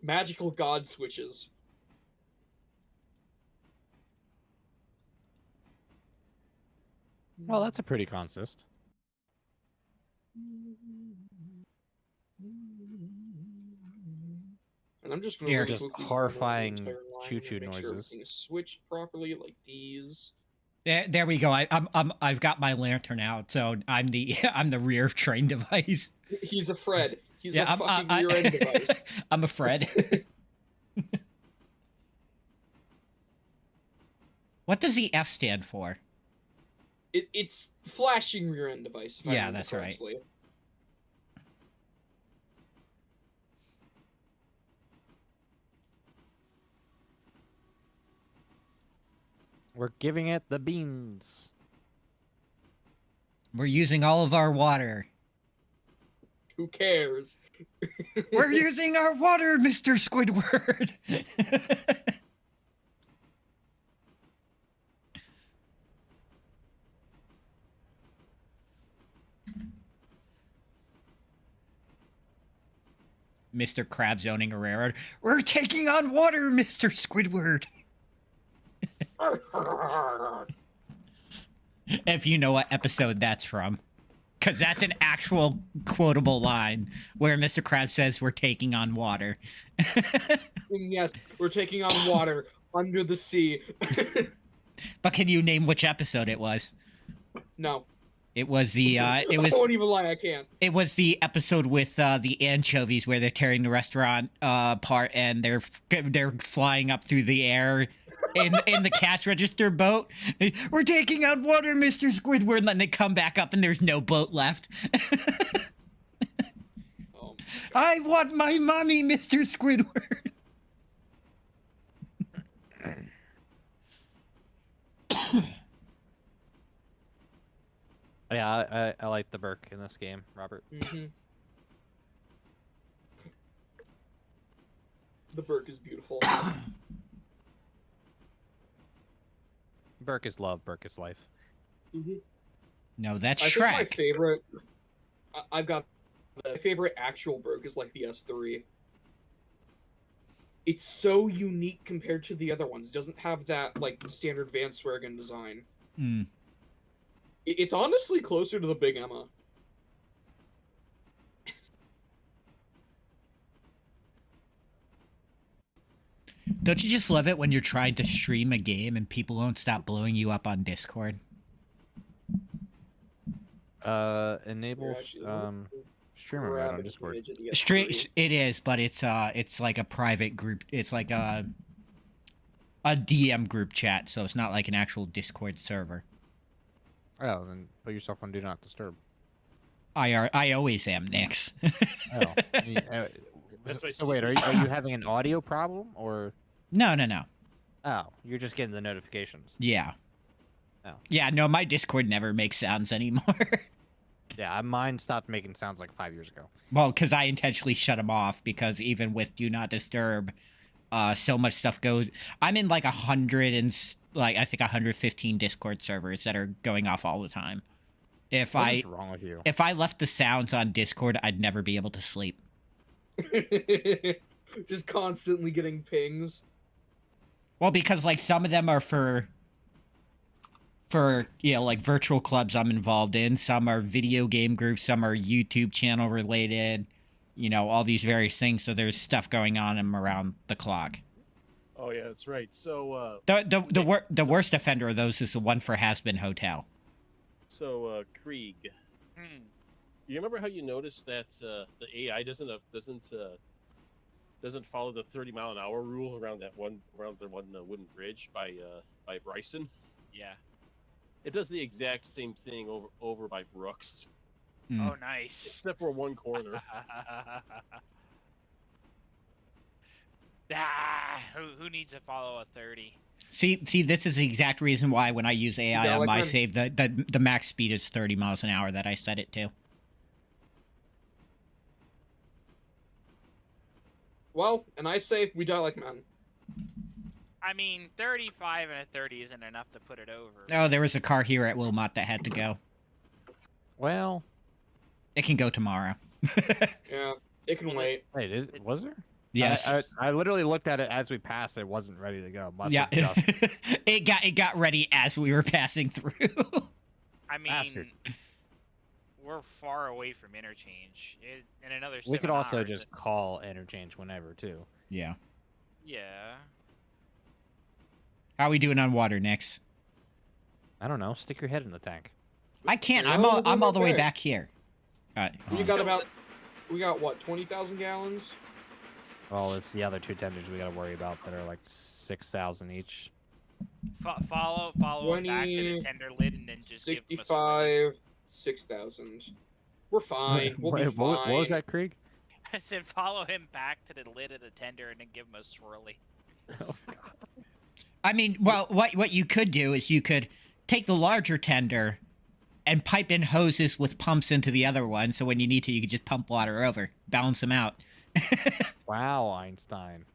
Magical god switches. Well, that's a pretty consist. And I'm just going Here, just horrifying choo-choo noises. Sure switched properly, like these. There we go. I've got my lantern out, so I'm the rear train device. He's a Fred. He's a fucking rear end device. I'm a Fred. What does the F stand for? It's flashing rear end device. If I Yeah, remember that's right. correctly. We're giving it the beans. We're using all of our water. Who cares? We're using our water, Mr. Squidward. Mr. Krabs owning a railroad. We're taking on water, Mr. Squidward. If you know what episode that's from. Because that's an actual quotable line where Mr. Krabs says we're taking on water. Yes, we're taking on water under the sea. But can you name which episode it was? No. It was the I won't even lie, I can't. It was the episode with the anchovies where they're tearing the restaurant apart and they're flying up through the air in the cash register boat. We're taking on water, Mr. Squidward, and then they come back up and there's no boat left. Oh, I want my mommy, Mr. Squidward. Yeah, I like the Burke in this game, Robert. mm-hmm. The Burke is beautiful. Burke is love, Burke is life. Mm-hmm. No, that's I Shrek. think my favorite. I've got my favorite actual Burke is like the S3. It's so unique compared to the other ones. It doesn't have that like standard Van Swergen design. Mm. It's honestly closer to the Big Emma. Don't you just love it when you're trying to stream a game and people won't stop blowing you up on Discord? Enable actually streamer mode grab on an Discord. image of the Straight, S3. it is, but it's like a private group. It's like a DM group chat, so it's not like an actual Discord server. Oh, then put yourself on Do Not Disturb. I always am, Nix. Oh. That's why So wait, are you having an audio problem or? No. Oh, you're just getting the notifications. Yeah. Oh. Yeah, no, my Discord never makes sounds anymore. Yeah, mine stopped making sounds like 5 years ago. Well, because I intentionally shut them off, because even with Do Not Disturb, so much stuff goes. I'm in like 100 and I think 115 Discord servers that are going off all the time. What is wrong with you? If I left the sounds on Discord, I'd never be able to sleep. Just constantly getting pings. Well, because like some of them are for like virtual clubs I'm involved in. Some are video game groups. Some are YouTube channel related. All these various things. So there's stuff going on around the clock. Oh yeah, that's right. So The worst offender of those is the one for Has Been Hotel. so Krieg, you remember how you noticed that the AI doesn't follow the 30-mile-an-hour rule around the one wooden bridge by Bryson? Yeah. It does the exact same thing over by Brooks, Oh, nice. except for one corner. Who needs to follow a 30? See, this is the exact reason why when I use AI Yeah, on like my when- save, the max speed is 30 miles an hour that I set it to. Well, and I say we die like men. I mean, 35 and a 30 isn't enough to put it over. Oh, there was a car here at Wilmot that had to go. Well, It can go tomorrow. Yeah, it can wait. wait, was there? Yes. I literally looked at it as we passed. It wasn't ready to go. Must Yeah. have just- it got ready as we were passing through. I mean, Bastard. we're far away from interchange. In another 7 we could also hours, just call interchange whenever too. Yeah. Yeah. How are we doing on water, Nix? I don't know. Stick your head in the tank. I can't. Yeah, I'm all the way okay. back here. All right. hold on. We got what, 20,000 gallons? Well, it's the other two tenders we got to worry about that are like 6,000 each. Follow it back to the 20, tender lid and then just give him a swirly. 65, 6,000. We're fine. We'll be Wait, fine. what was that, Krieg? I said follow him back to the lid of the tender and then give him a swirly. I mean, well, what you could do is you could take the larger tender and pipe in hoses with pumps into the other one, so when you need to, you could just pump water over, balance them out. Wow, Einstein.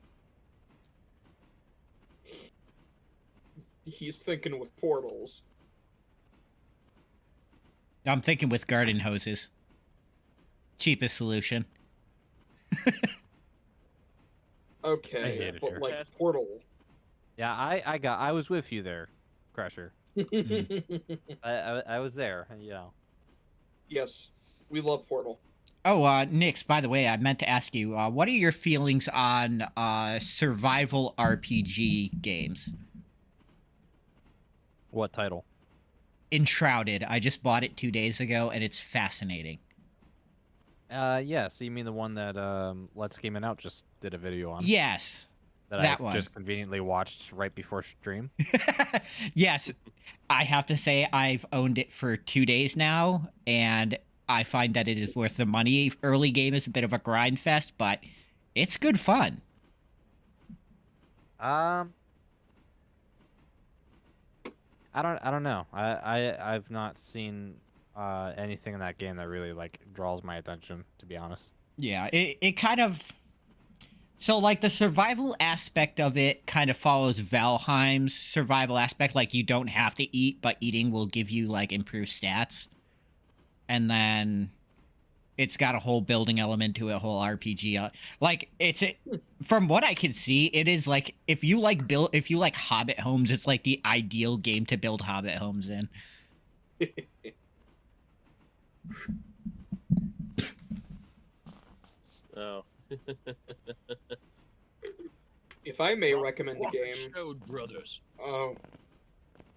He's thinking with portals. I'm thinking with garden hoses. Cheapest solution. Okay, hated but her. like portal. Yeah, I was with you there, Crusher. I was there, you know. Yes, we love portal. Oh, Nix, by the way, I meant to ask you, what are your feelings on survival RPG games? What title? Enshrouded. I just bought it 2 days ago, and it's fascinating. Yeah, so you mean the one that Let's Game It Out just did a video on? Yes. That that I one. just conveniently watched right before stream. Yes. I have to say I've owned it for 2 days now, and I find that it is worth the money. Early game is a bit of a grind fest, but it's good fun. I don't know. I've not seen anything in that game that really like draws my attention, to be honest. Yeah, it kind of... So, like, the survival aspect of it kind of follows Valheim's survival aspect. Like, you don't have to eat, but eating will give you, like, improved stats. And then it's got a whole building element to it, a whole RPG. Like, from what I can see, it is, like, if you like Hobbit homes, it's, like, the ideal game to build Hobbit homes in. If if I may recommend a Rock game, Stone Brothers.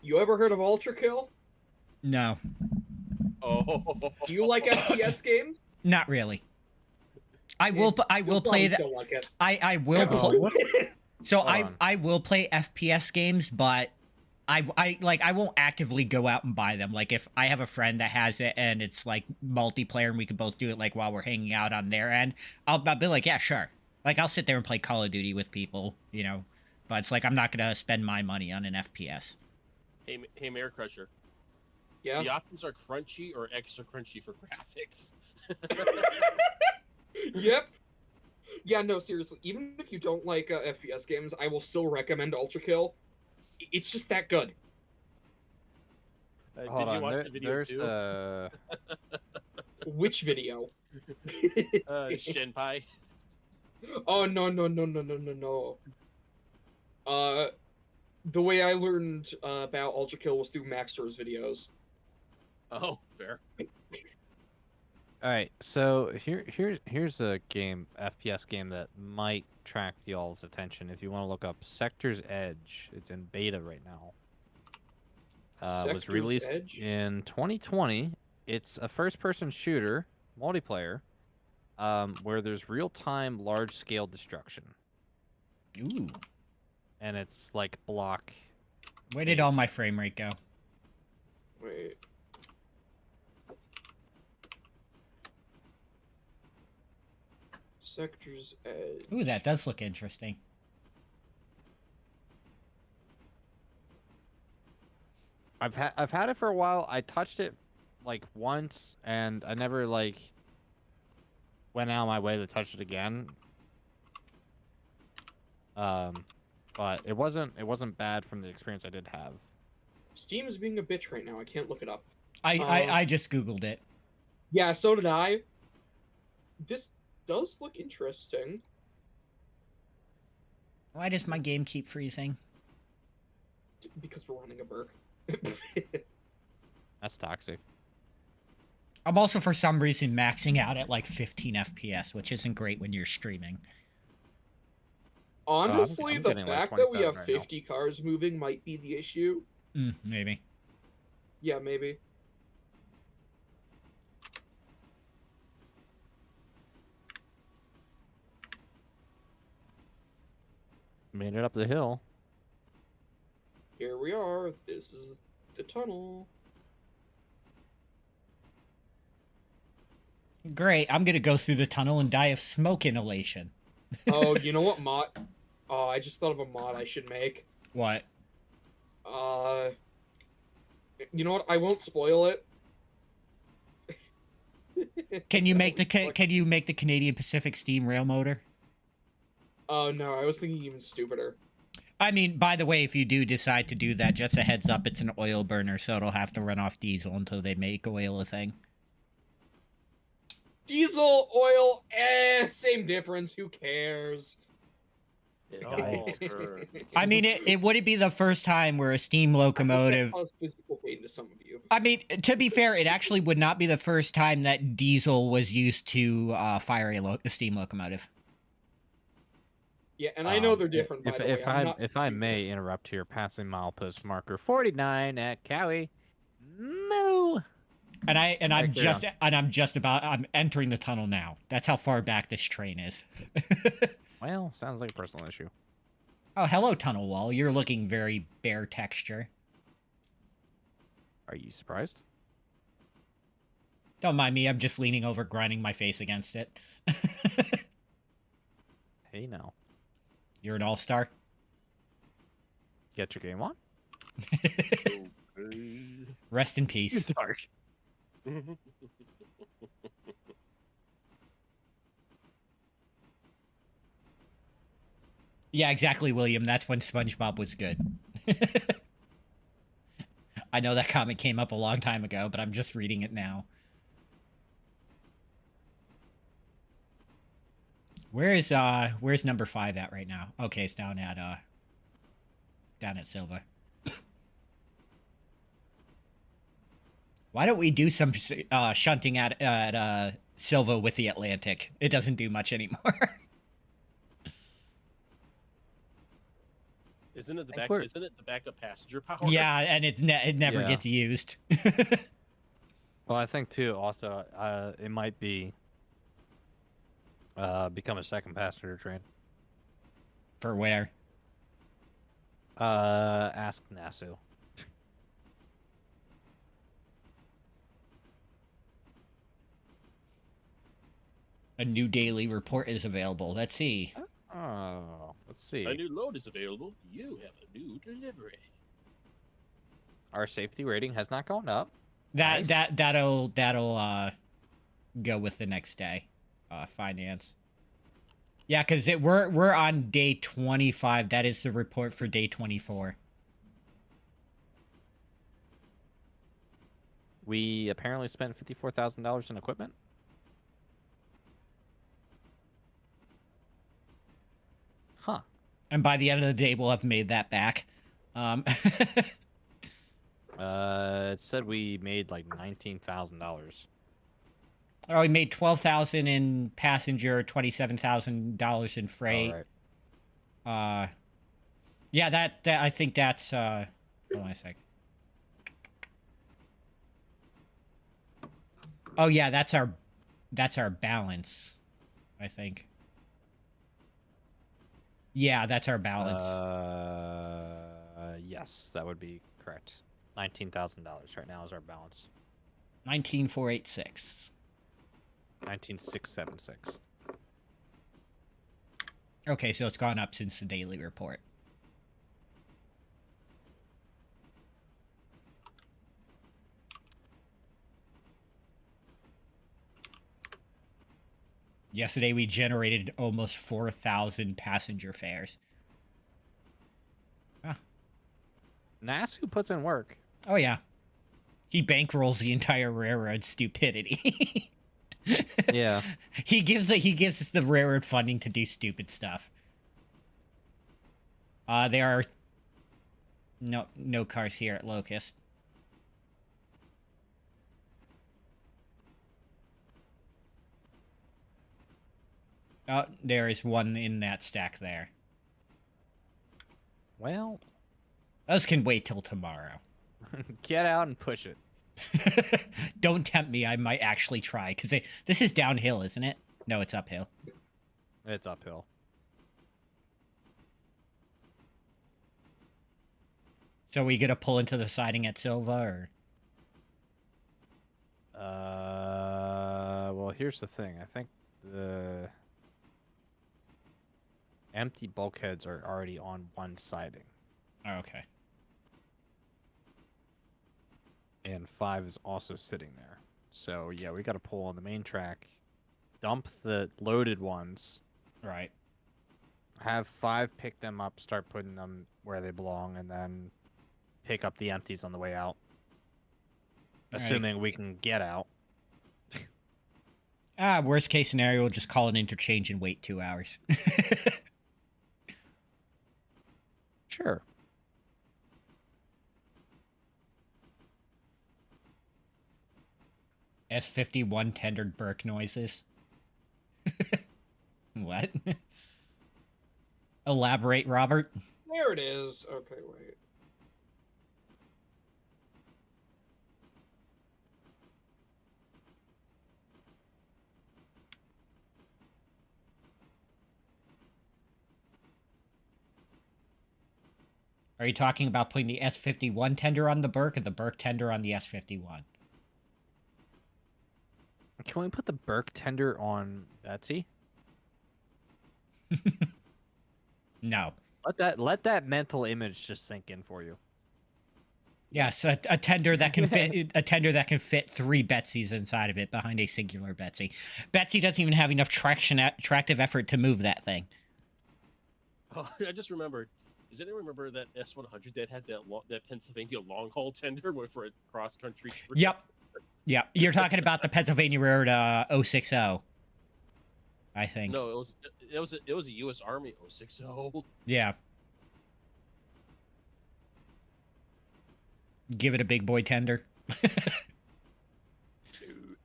you ever heard of Ultra Kill? No, Oh. Do you like FPS games? not really. I will You'll play probably that. still like it. I will Oh, play. what? So Hold I on. I will play FPS games, but I won't actively go out and buy them. Like if I have a friend that has it and it's like multiplayer and we can both do it like while we're hanging out on their end, I'll be like, yeah, sure. Like I'll sit there and play Call of Duty with people, you know. But it's like I'm not gonna spend my money on an FPS. Hey, Mayor Crusher. Yeah. The options are crunchy or extra crunchy for graphics. Yep. Yeah, no, seriously. Even if you don't like FPS games, I will still recommend Ultra Kill. It's just that good. Did Hold you on, watch the video there's too? Which video? Shenpai. Oh no. The way I learned about Ultra Kill was through Maxter's videos. Oh, fair. All right, so here's a game, FPS game that might attract y'all's attention if you want to look up Sector's Edge. It's in beta right now. Was Sector's released Edge? in 2020. It's a first-person shooter, multiplayer, where there's real-time, large-scale destruction, Ooh. and it's like block. Where did all my frame rate go? Wait. Sector's Edge. Ooh, that does look interesting. I've had it for a while. I touched it like once, and I never like went out of my way to touch it again. But it wasn't bad from the experience I did have. Steam is being a bitch right now. I can't look it up. I just Googled it. Yeah, so did I. This does look interesting. Why does my game keep freezing? Because we're running a Burk. That's toxic. I'm also for some reason maxing out at like 15 FPS, which isn't great when you're streaming. Honestly, I'm the getting, like, fact that we 27 have right now. 50 cars moving might be the issue. Maybe. Yeah, maybe. Made it up the hill. Here we are. This is the tunnel. Great. I'm gonna go through the tunnel and die of smoke inhalation. Oh, you know what mod? Oh, I just thought of a mod I should make. What? You know what? I won't spoil it. Can you make the Canadian Pacific steam rail motor? Oh no, I was thinking even stupider. I mean, by the way, if you do decide to do that, just a heads up, it's an oil burner, so it'll have to run off diesel until they make oil a thing. Diesel, oil, same difference. Who cares? It all burns. I mean, it wouldn't be the first time where a steam locomotive... Cause physical pain to some of you. I mean, to be fair, it actually would not be the first time that diesel was used to fire a steam locomotive. Yeah, and I know they're different. If by the way. I'm not if I stupid. may interrupt here, passing milepost marker 49 at Cowie. Moo. And I'm Right, I'm entering the tunnel now. That's how far back this train is. Well, sounds like a personal issue. Oh, hello, tunnel wall. You're looking very bare texture. Are you surprised? Don't mind me. I'm just leaning over, grinding my face against it. Hey, now. You're an all-star. Get your game on? Rest in peace. Harsh. Yeah, exactly, William. That's when SpongeBob was good. I know that comment came up a long time ago, but I'm just reading it now. Where's number 5 at right now? Okay, it's down at Silva. Why don't we do some shunting at Silva with the Atlantic? It doesn't do much anymore. Isn't it the think back? we're- Isn't it the backup passenger power? Yeah, and it never Yeah. gets used. Well, I think too. Also, it might be become a second passenger train. For where? Ask Nasu. A new daily report is available. Let's see. Oh, let's see. A new load is available. You have a new delivery. Our safety rating has not gone up. That'll Nice. go with the next day. Finance. Yeah, because we're on day 25. That is the report for day 24. We apparently spent $54,000 in equipment. Huh. And by the end of the day, we'll have made that back. It said we made like $19,000. Oh, we made $12,000 in passenger, $27,000 in freight. All right. Yeah, that I think that's hold on a sec. Oh yeah, that's our balance, I think. Yeah, that's our balance. Yes, that would be correct. $19,000 right now is our balance. 19,486. 19,676. Okay, so it's gone up since the daily report. Yesterday we generated almost 4,000 passenger fares. Huh. Nasu puts in work. Oh yeah. He bankrolls the entire railroad stupidity. Yeah. He gives us the railroad funding to do stupid stuff. There are no cars here at Locust. Oh, there is one in that stack there. Well, Those can wait till tomorrow. get out and push it. Don't tempt me. I might actually try because this is downhill, isn't it? No, it's uphill. It's uphill. So are we gonna pull into the siding at Silva, or? Well, here's the thing. I think the empty bulkheads are already on one siding, Oh, okay. and 5 is also sitting there. So yeah, we got to pull on the main track, dump the loaded ones, Right. have 5 pick them up, start putting them where they belong, and then pick up the empties on the way out. Alright. Assuming we can get out. Worst case scenario, we'll just call an interchange and wait 2 hours. Sure. S51 tendered Burke noises. What? Elaborate, Robert. There it is. Okay, wait. Are you talking about putting the S51 tender on the Burke or the Burke tender on the S51? Can we put the Burke tender on Betsy? No. Let that mental image just sink in for you. Yes, a tender that can fit 3 Betsies inside of it behind a singular Betsy. Betsy doesn't even have enough tractive effort to move that thing. Oh, I just remembered. Does anyone remember that S100 that had that Pennsylvania long haul tender for a cross country trip? Yep. Yep. You're talking about the Pennsylvania Railroad 060, I think. No, it was a U.S. Army 060. Yeah. Give it a big boy tender. Dude.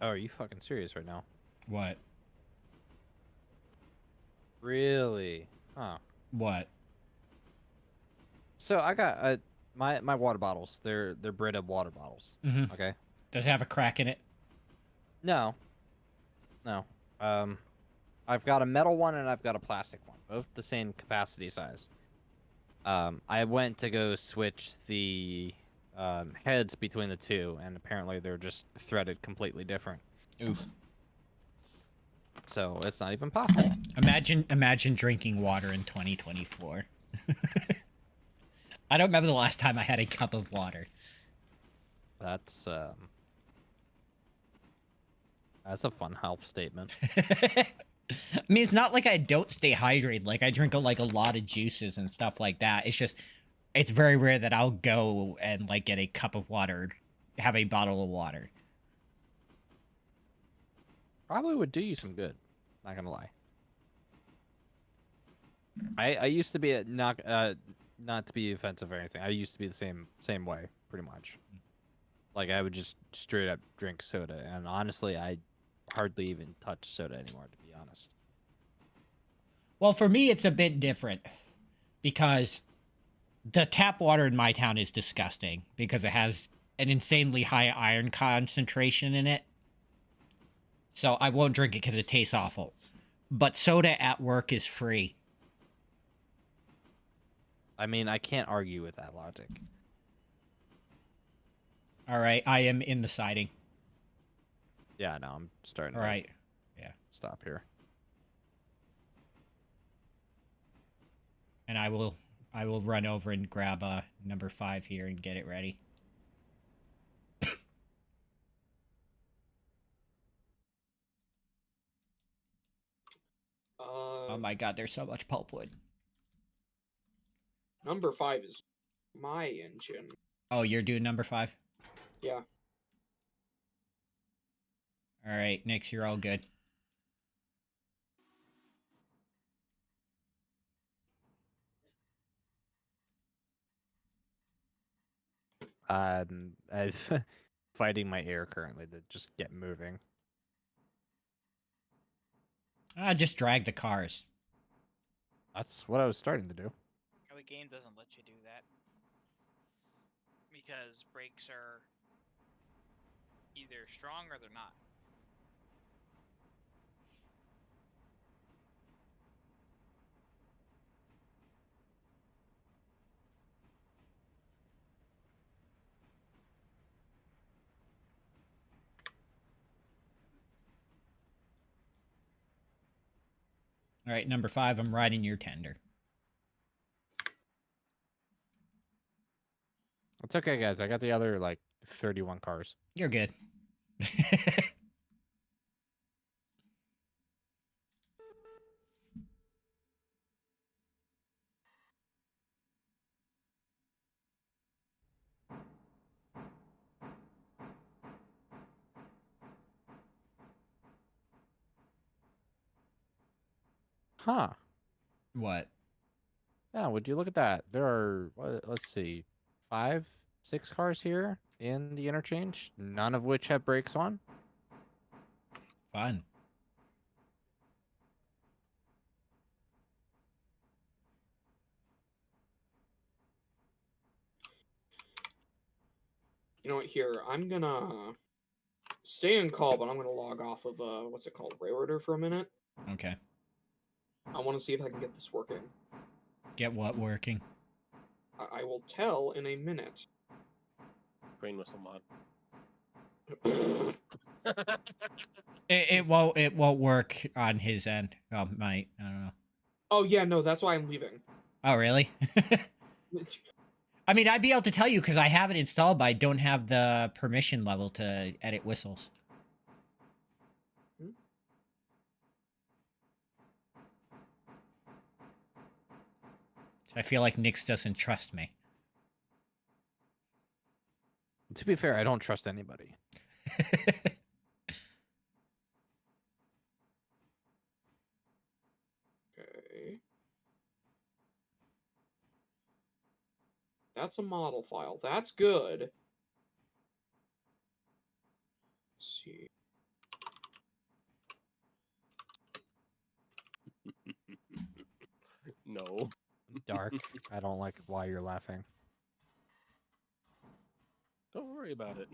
Oh, are you fucking serious right now? What? Really? Huh. What? So I got my water bottles. They're Brita water bottles. Mm-hmm. Okay. Does it have a crack in it? No. No. I've got a metal one and I've got a plastic one, both the same capacity size. I went to go switch the heads between the two, and apparently they're just threaded completely different. Oof. So it's not even possible. Imagine drinking water in 2024. I don't remember the last time I had a cup of water. That's a fun health statement. I mean, it's not like I don't stay hydrated. Like I drink like a lot of juices and stuff like that. It's just, it's very rare that I'll go and like get a cup of water, have a bottle of water. Probably would do you some good. Not gonna lie. I used to be not to be offensive or anything. I used to be the same way, pretty much. Like I would just straight up drink soda, and honestly, I hardly even touch soda anymore, to be honest. Well, for me, it's a bit different because the tap water in my town is disgusting because it has an insanely high iron concentration in it. So I won't drink it because it tastes awful. But soda at work is free. I mean, I can't argue with that logic. All right, I am in the siding. Yeah, no, I'm starting All to right. Yeah. stop here. And I will run over and grab number 5 here and get it ready. Oh my god, there's so much pulpwood. Number 5 is my engine. Oh, you're doing number 5? Yeah. All right, Nix, you're all good. I'm fighting my air currently to just get moving. Just drag the cars. That's what I was starting to do. The game doesn't let you do that because brakes are either strong or they're not. All right, number 5, I'm riding your tender. It's okay, guys. I got the other, like, 31 cars. You're good. Huh. What? Yeah, would you look at that? There are, let's see, 5, 6 cars here in the interchange, none of which have brakes on. Fun. You know what? Here, I'm gonna stay in call, but I'm gonna log off of what's it called, Railroader for a minute. Okay. I want to see if I can get this working. Get what working? I will tell in a minute. Brain whistle mod. It won't work on his end. Oh, might. I don't know. Oh yeah, no, that's why I'm leaving. Oh, really? I mean, I'd be able to tell you because I have it installed, but I don't have the permission level to edit whistles. Hmm? So I feel like Nix doesn't trust me. To be fair, I don't trust anybody. Okay. That's a model file. That's good. Let's see. dark. I don't like why you're laughing. Don't worry about it.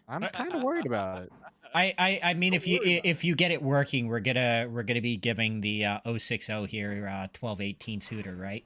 I'm kind of worried about it. I mean, Don't worry about if you get it working, we're gonna be giving the 060 here 1218 suitor, right?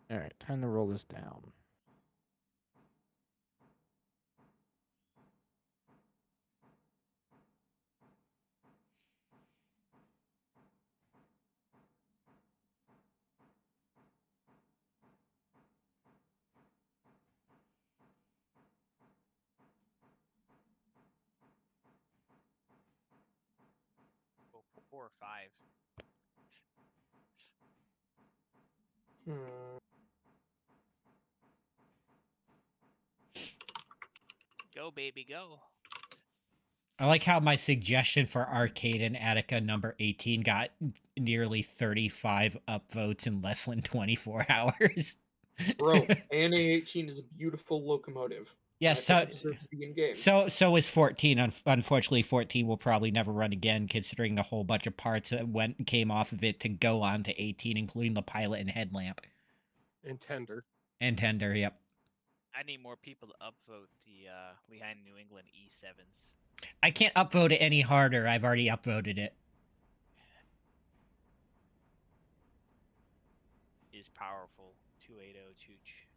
All right, time to roll this down. Oh, 4 or 5. Hmm. Go, baby, go. I like how my suggestion for Arcade and Attica number 18 got nearly 35 upvotes in less than 24 hours. Bro, ANA-18 is a beautiful locomotive. Yeah, and I think it deserves to be in game. so is 14. Unfortunately, 14 will probably never run again, considering the whole bunch of parts that came off of it to go on to 18, including the pilot and headlamp. And tender. And tender, yep. I need more people to upvote the Lehigh New England E7s. I can't upvote it any harder. I've already upvoted it. Is powerful. 280 Chooch.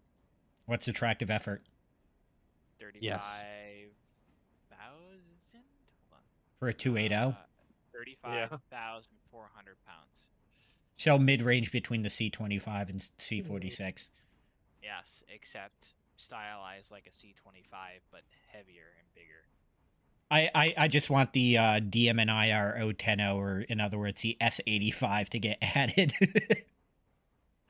What's attractive effort? 35,000? Hold on. For a 280? 35,400 pounds. So mid-range between the C25 and C46. Yes, except stylized like a C25, but heavier and bigger. I just want the DMNIR 010, or in other words, the S85 to get added.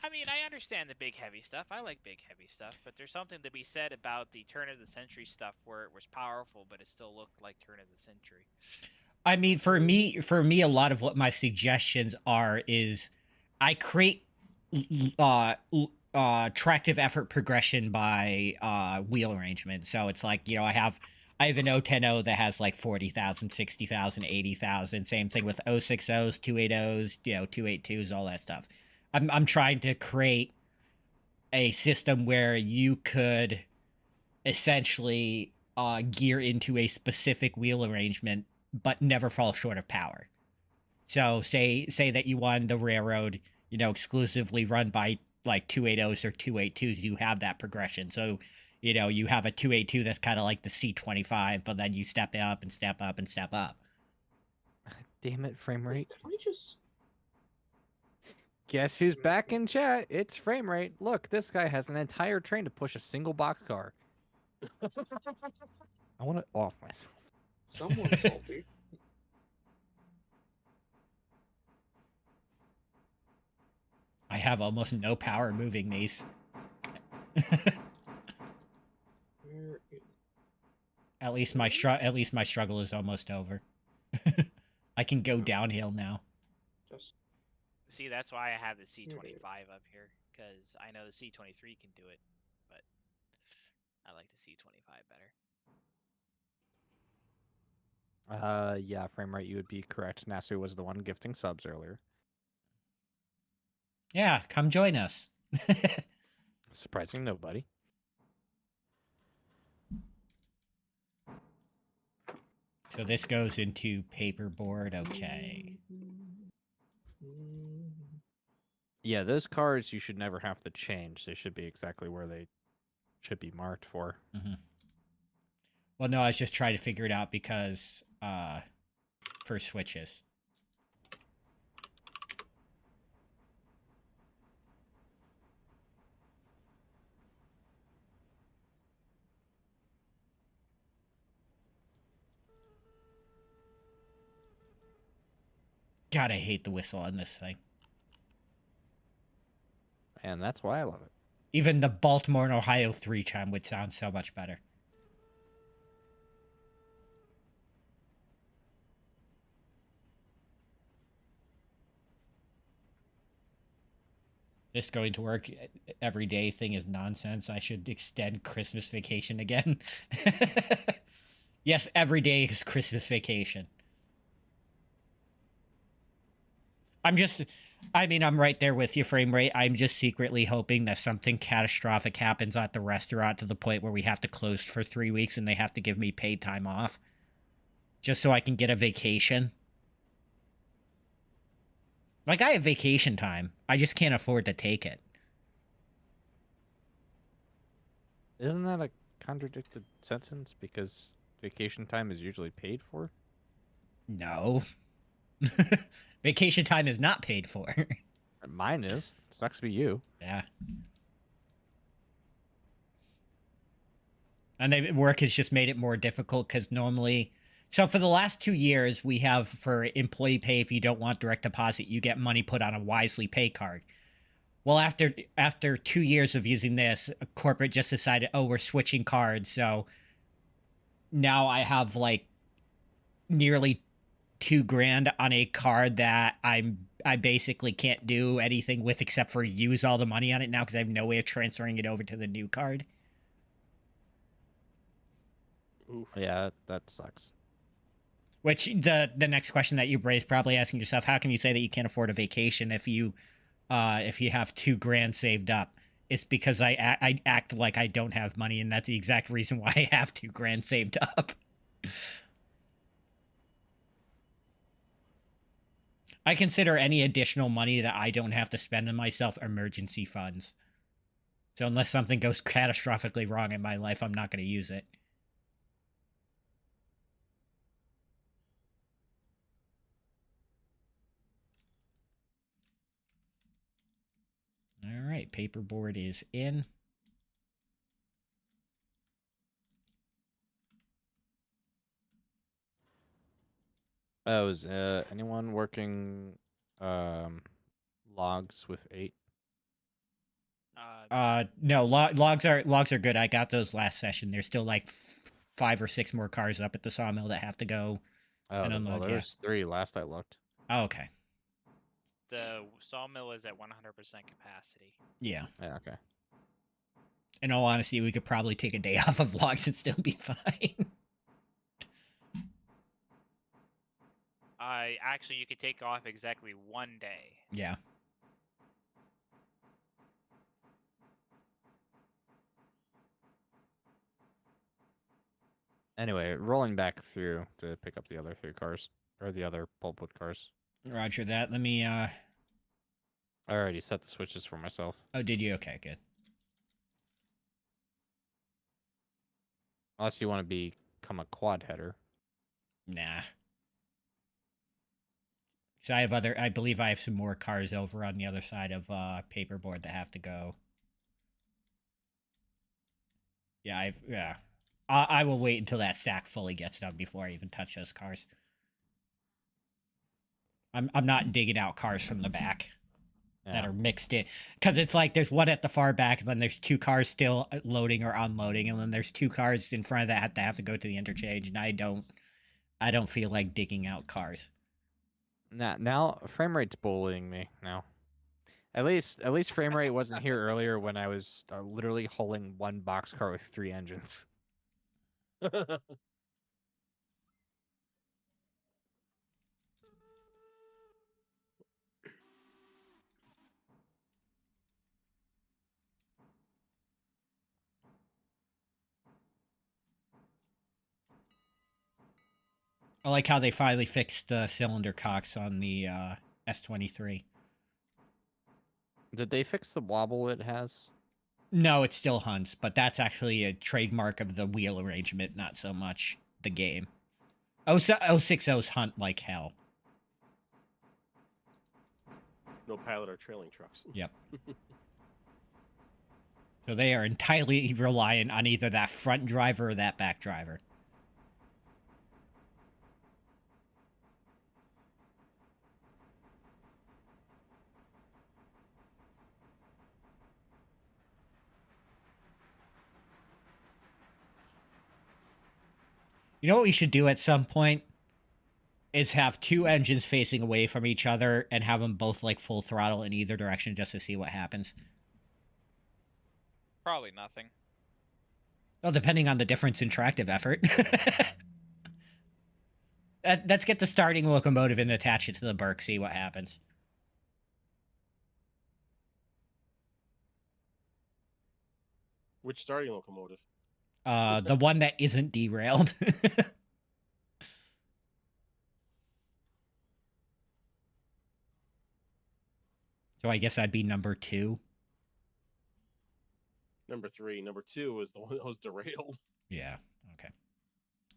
I mean, I understand the big heavy stuff. I like big heavy stuff, but there's something to be said about the turn of the century stuff where it was powerful, but it still looked like turn of the century. I mean, for me, a lot of what my suggestions are is I create attractive effort progression by wheel arrangement. So it's like, you know, I have an 010 that has like 40,000, 60,000, 80,000. Same thing with 060s, 280s, you know, 282s, all that stuff. I'm trying to create a system where you could essentially gear into a specific wheel arrangement but never fall short of power. So say that you wanted the railroad, you know, exclusively run by like 280s or 282s, you have that progression. So, you know, you have a 282 that's kind of like the C25, but then you step up and step up and step up. Damn it, frame rate. Can I just... Guess who's back in chat? It's frame rate. Look, this guy has an entire train to push a single boxcar. I want to off myself. Someone's salty. I have almost no power moving these. Where is... At least my struggle is almost over. I can go downhill now. Just... See, that's why I have the C25 up here, because I know the C23 can do it, but I like the C25 better. Yeah, frame rate, you would be correct. Nasu was the one gifting subs earlier. Yeah, come join us. Surprising nobody. So this goes into paperboard, okay. Yeah, those cars you should never have to change. They should be exactly where they should be marked for. Mm-hmm. Well, no, I was just trying to figure it out because for switches. God, I hate the whistle on this thing. And that's why I love it. Even the Baltimore and Ohio 3 chime would sound so much better. This going to work every day thing is nonsense. I should extend Christmas vacation again. Yes, every day is Christmas vacation. I'm right there with you, frame rate. I'm just secretly hoping that something catastrophic happens at the restaurant to the point where we have to close for 3 weeks and they have to give me paid time off. Just so I can get a vacation. Like, I have vacation time. I just can't afford to take it. Isn't that a contradicted sentence? Because vacation time is usually paid for? No. Vacation time is not paid for. Mine is. Sucks to be you. Yeah. And work has just made it more difficult because normally... So for the last 2 years, we have for employee pay, if you don't want direct deposit, you get money put on a Wisely Pay card. Well, after 2 years of using this, corporate just decided, oh, we're switching cards. So now I have like nearly $2,000 on a card that I basically can't do anything with except for use all the money on it now because I have no way of transferring it over to the new card. Oof. Yeah, that sucks. Which the next question that you raised, probably asking yourself, how can you say that you can't afford a vacation if you have $2,000 saved up? It's because I act like I don't have money, and that's the exact reason why I have $2,000 saved up. I consider any additional money that I don't have to spend on myself emergency funds. So unless something goes catastrophically wrong in my life, I'm not going to use it. All right, paperboard is in. Oh, is anyone working logs with 8? No, logs are good. I got those last session. There's still like 5 or 6 more cars up at the sawmill that have to go Oh, and unload. well, there was 3 last I looked. Oh, okay. The sawmill is at 100% capacity. Yeah. Yeah, okay. In all honesty, we could probably take a day off of logs and still be fine. Actually, you could take off exactly 1 day. Yeah. Anyway, rolling back through to pick up the other 3 cars. Or the other pulpwood cars. Roger that. Let me, I already set the switches for myself. Oh, did you? Okay, good. Unless you want to become a quad header. Nah. So I believe I have some more cars over on the other side of paperboard that have to go. Yeah, I will wait until that stack fully gets done before I even touch those cars. I'm not digging out cars from the back that are mixed in, because it's like there's one at the far back, and then there's 2 cars still loading or unloading, and then there's 2 cars in front of that have to go to the interchange, and I don't feel like digging out cars. Now frame rate's bullying me now. At least frame rate wasn't here earlier when I was literally hauling 1 boxcar with 3 engines. I like how they finally fixed the cylinder cocks on the S23. Did they fix the wobble it has? No, it still hunts, but that's actually a trademark of the wheel arrangement, not so much the game. 060s hunt like hell. No pilot or trailing trucks. Yep. So they are entirely reliant on either that front driver or that back driver. You know what we should do at some point? Is have two engines facing away from each other and have them both like full throttle in either direction just to see what happens. Probably nothing. Well, depending on the difference in tractive effort. Let's get the starting locomotive and attach it to the Burke, see what happens. Which starting locomotive? The one that isn't derailed. So I guess I'd be number 2. Number 3. Number 2 was the one that was derailed. Yeah, okay.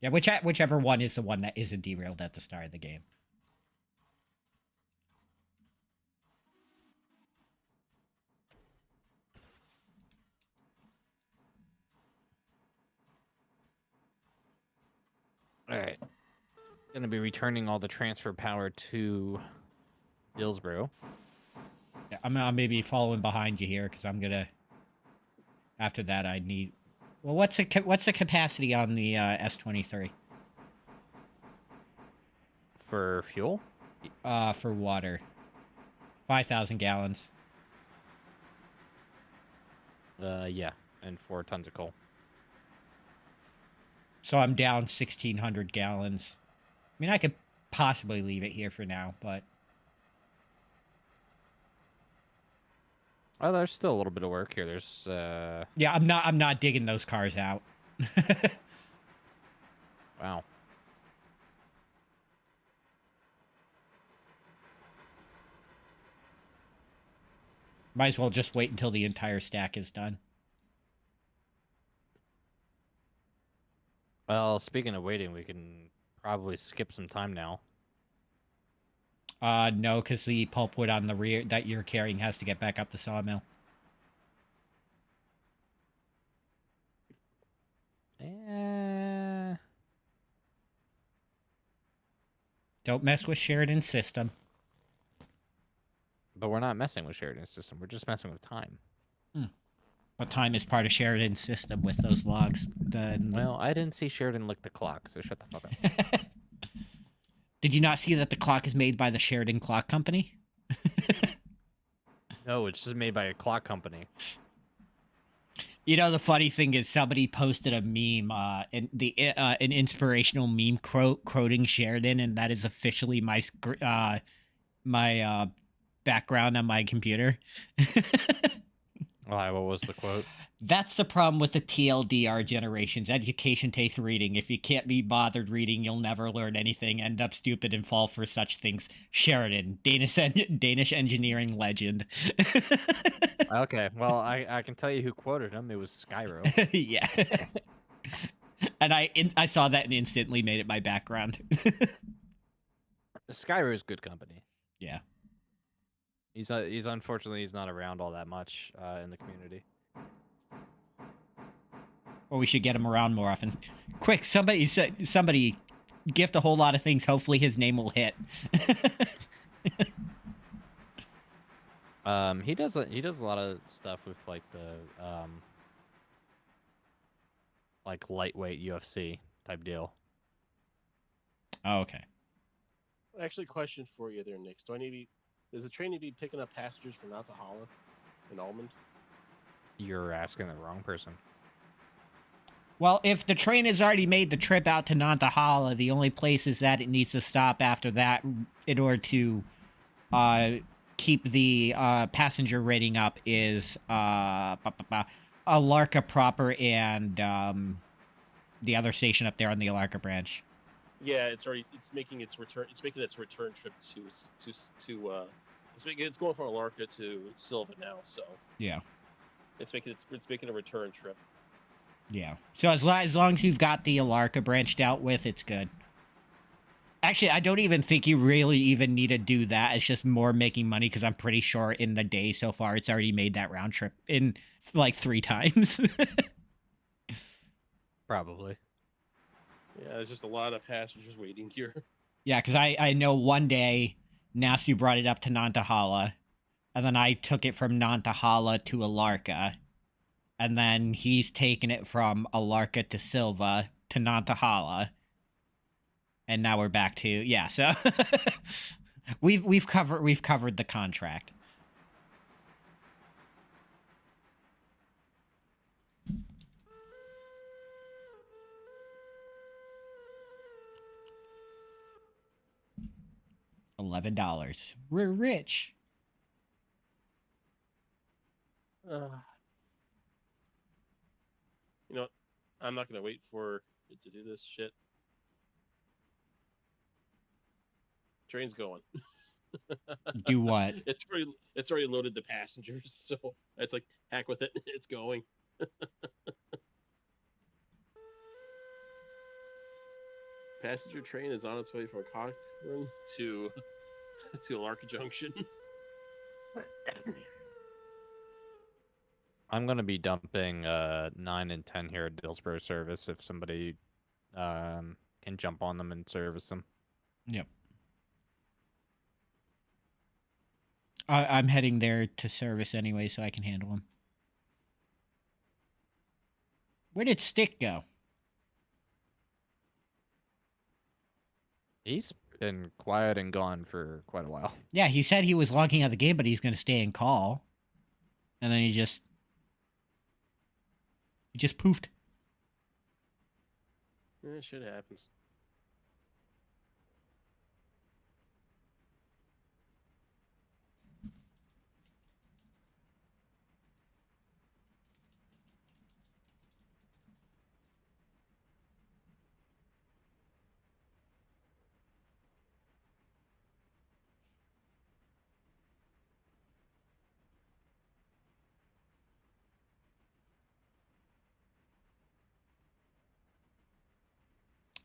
Yeah, whichever one is the one that isn't derailed at the start of the game. All right. Going to be returning all the transfer power to Dillsboro. Yeah, I'm maybe following behind you here because I'm gonna. After that, I need. Well, what's the capacity on the S-23? For fuel? For water. 5,000 gallons. Yeah, and 4 tons of coal. So I'm down 1,600 gallons. I mean, I could possibly leave it here for now, but Oh, there's still a little bit of work here. There's yeah, I'm not digging those cars out. wow. Might as well just wait until the entire stack is done. Well, speaking of waiting, we can probably skip some time now. No, because the pulpwood on the rear that you're carrying has to get back up the sawmill. Don't mess with Sheridan's system. But we're not messing with Sheridan's system. We're just messing with time. But time is part of Sheridan's system with those logs. Well, I didn't see Sheridan lick the clock, so shut the fuck up. Did you not see that the clock is made by the Sheridan Clock Company? No, it's just made by a clock company. You know, the funny thing is somebody posted a meme, an inspirational meme quoting Sheridan, and that is officially my background on my computer. Why? What was the quote? That's the problem with the TLDR generations. Education takes reading. If you can't be bothered reading, you'll never learn anything, end up stupid, and fall for such things. Sheridan, Danish engineering legend. Okay, well, I can tell you who quoted him. It was Skyro. Yeah. And I saw that and instantly made it my background. Skyro is good company. Yeah. He's unfortunately he's not around all that much in the community. Or we should get him around more often. Quick, somebody gift a whole lot of things. Hopefully his name will hit. He does a lot of stuff with like the like lightweight UFC type deal. Oh, okay. Actually, question for you there, Nick. Does the train need to be picking up passengers from Nantahala and Almond? You're asking the wrong person. Well, if the train has already made the trip out to Nantahala, the only places that it needs to stop after that in order to keep the passenger rating up is Alarka proper and the other station up there on the Alarka branch. Yeah, it's making its return. It's making its return trip it's going from Alarka to Silva now. So Yeah. it's making a return trip. Yeah. So as long as you've got the Alarka branched out with, it's good. Actually, I don't even think you really even need to do that. It's just more making money because I'm pretty sure in the day so far it's already made that round trip in like 3 times. Probably. Yeah, there's just a lot of passengers waiting here. Yeah, because I know one day Nasu brought it up to Nantahala, and then I took it from Nantahala to Alarka, and then he's taken it from Alarka to Silva to Nantahala, And now we're back to yeah. So we've covered the contract. $11. We're rich. You know, what? I'm not gonna wait for it to do this shit. Train's going. Do what? It's already loaded the passengers, so it's like heck with it. It's going. Passenger train is on its way from Cochrane to Lark Junction. I'm gonna be dumping 9 and 10 here at Dillsborough service if somebody can jump on them and service them. Yep. I'm heading there to service anyway, so I can handle them. Where did Stick go? He's been quiet and gone for quite a while. Yeah, he said he was logging out of the game, but he's going to stay and call. And then he just poofed. Yeah, shit happens.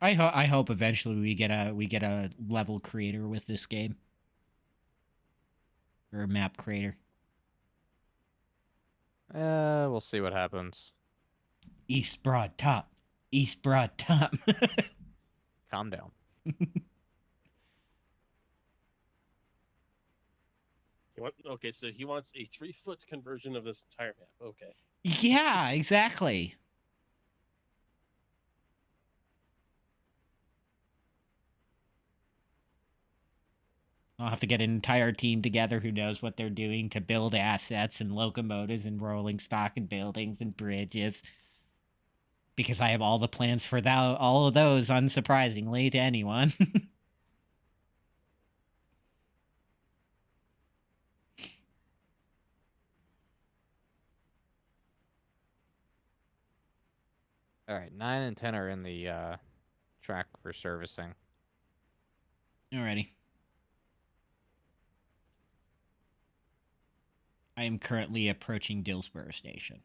I hope eventually we get a level creator with this game. Or a map creator. We'll see what happens. East Broad Top. East Broad Top. Calm down. Okay, so he wants a 3-foot conversion of this entire map. Okay. Yeah, exactly. I'll have to get an entire team together who knows what they're doing to build assets and locomotives and rolling stock and buildings and bridges. Because I have all the plans for all of those, unsurprisingly to anyone. All right, 9 and 10 are in the track for servicing. Alrighty. I am currently approaching Dillsborough Station.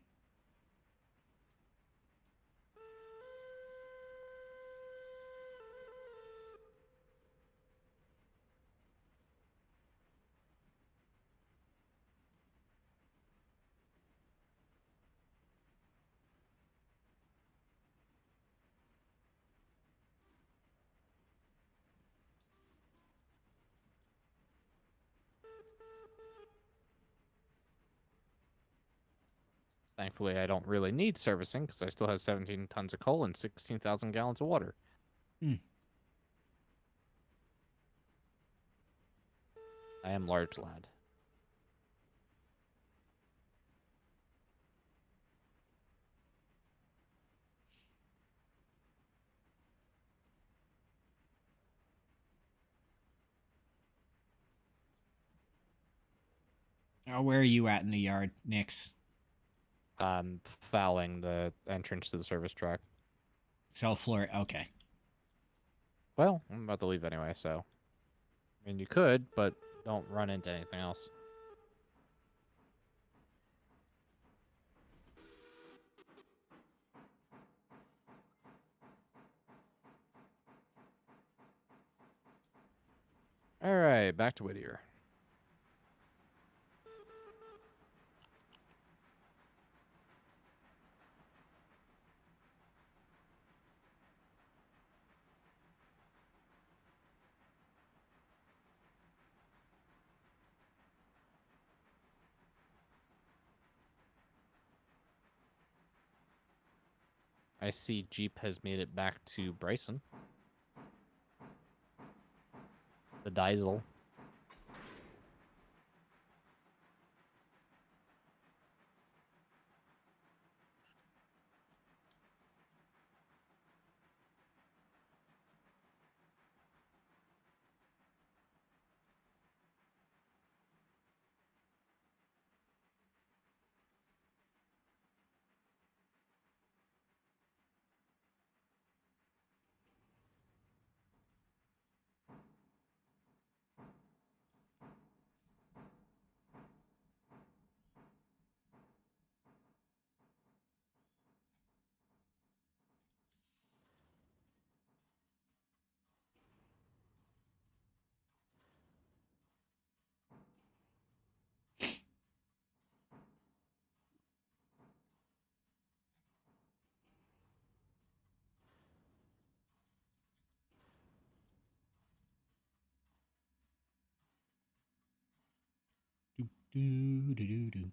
Thankfully, I don't really need servicing because I still have 17 tons of coal and 16,000 gallons of water. I am large, lad. Oh, where are you at in the yard, Nix? Fouling the entrance to the service track. Cell floor. Okay. Well, I'm about to leave anyway, so. I mean, you could, but don't run into anything else. All right, back to Whittier. I see Jeep has made it back to Bryson. The diesel. Do, do, do, do.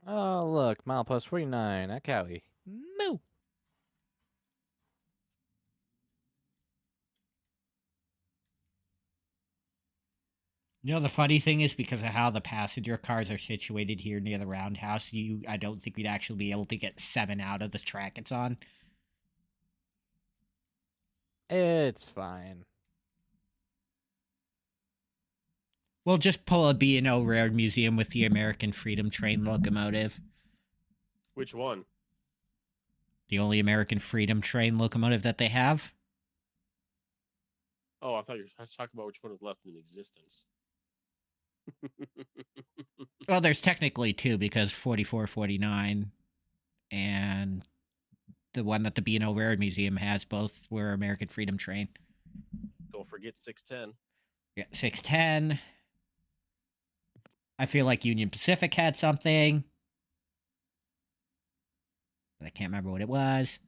Oh, look, milepost 49 at Cowie. Moo! You know, the funny thing is because of how the passenger cars are situated here near the roundhouse, I don't think we'd actually be able to get 7 out of the track it's on. It's fine. We'll just pull a B&O Rare Museum with the American Freedom Train locomotive. Which one? The only American Freedom Train locomotive that they have. Oh, I thought you were talking about which one was left in existence. Well, there's technically 2 because 44, 49, and the one that the B&O Rare Museum has, both were American Freedom Train. Don't forget 610. Yeah, 610. I feel like Union Pacific had something, but I can't remember what it was.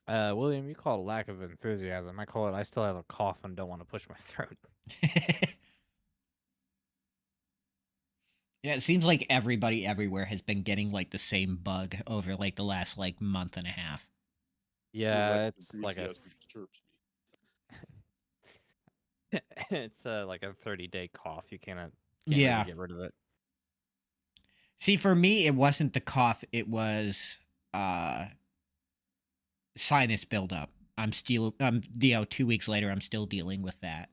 William, you call it lack of enthusiasm. I call it I still have a cough and don't want to push my throat. Yeah, it seems like everybody everywhere has been getting like the same bug over like the last like month and a half. Yeah, it's like a Enthusiasm disturbs me. it's like a 30-day cough. You can't Yeah. really get rid of it. See, for me, it wasn't the cough; it was sinus buildup. I'm 2 weeks later, I'm still dealing with that,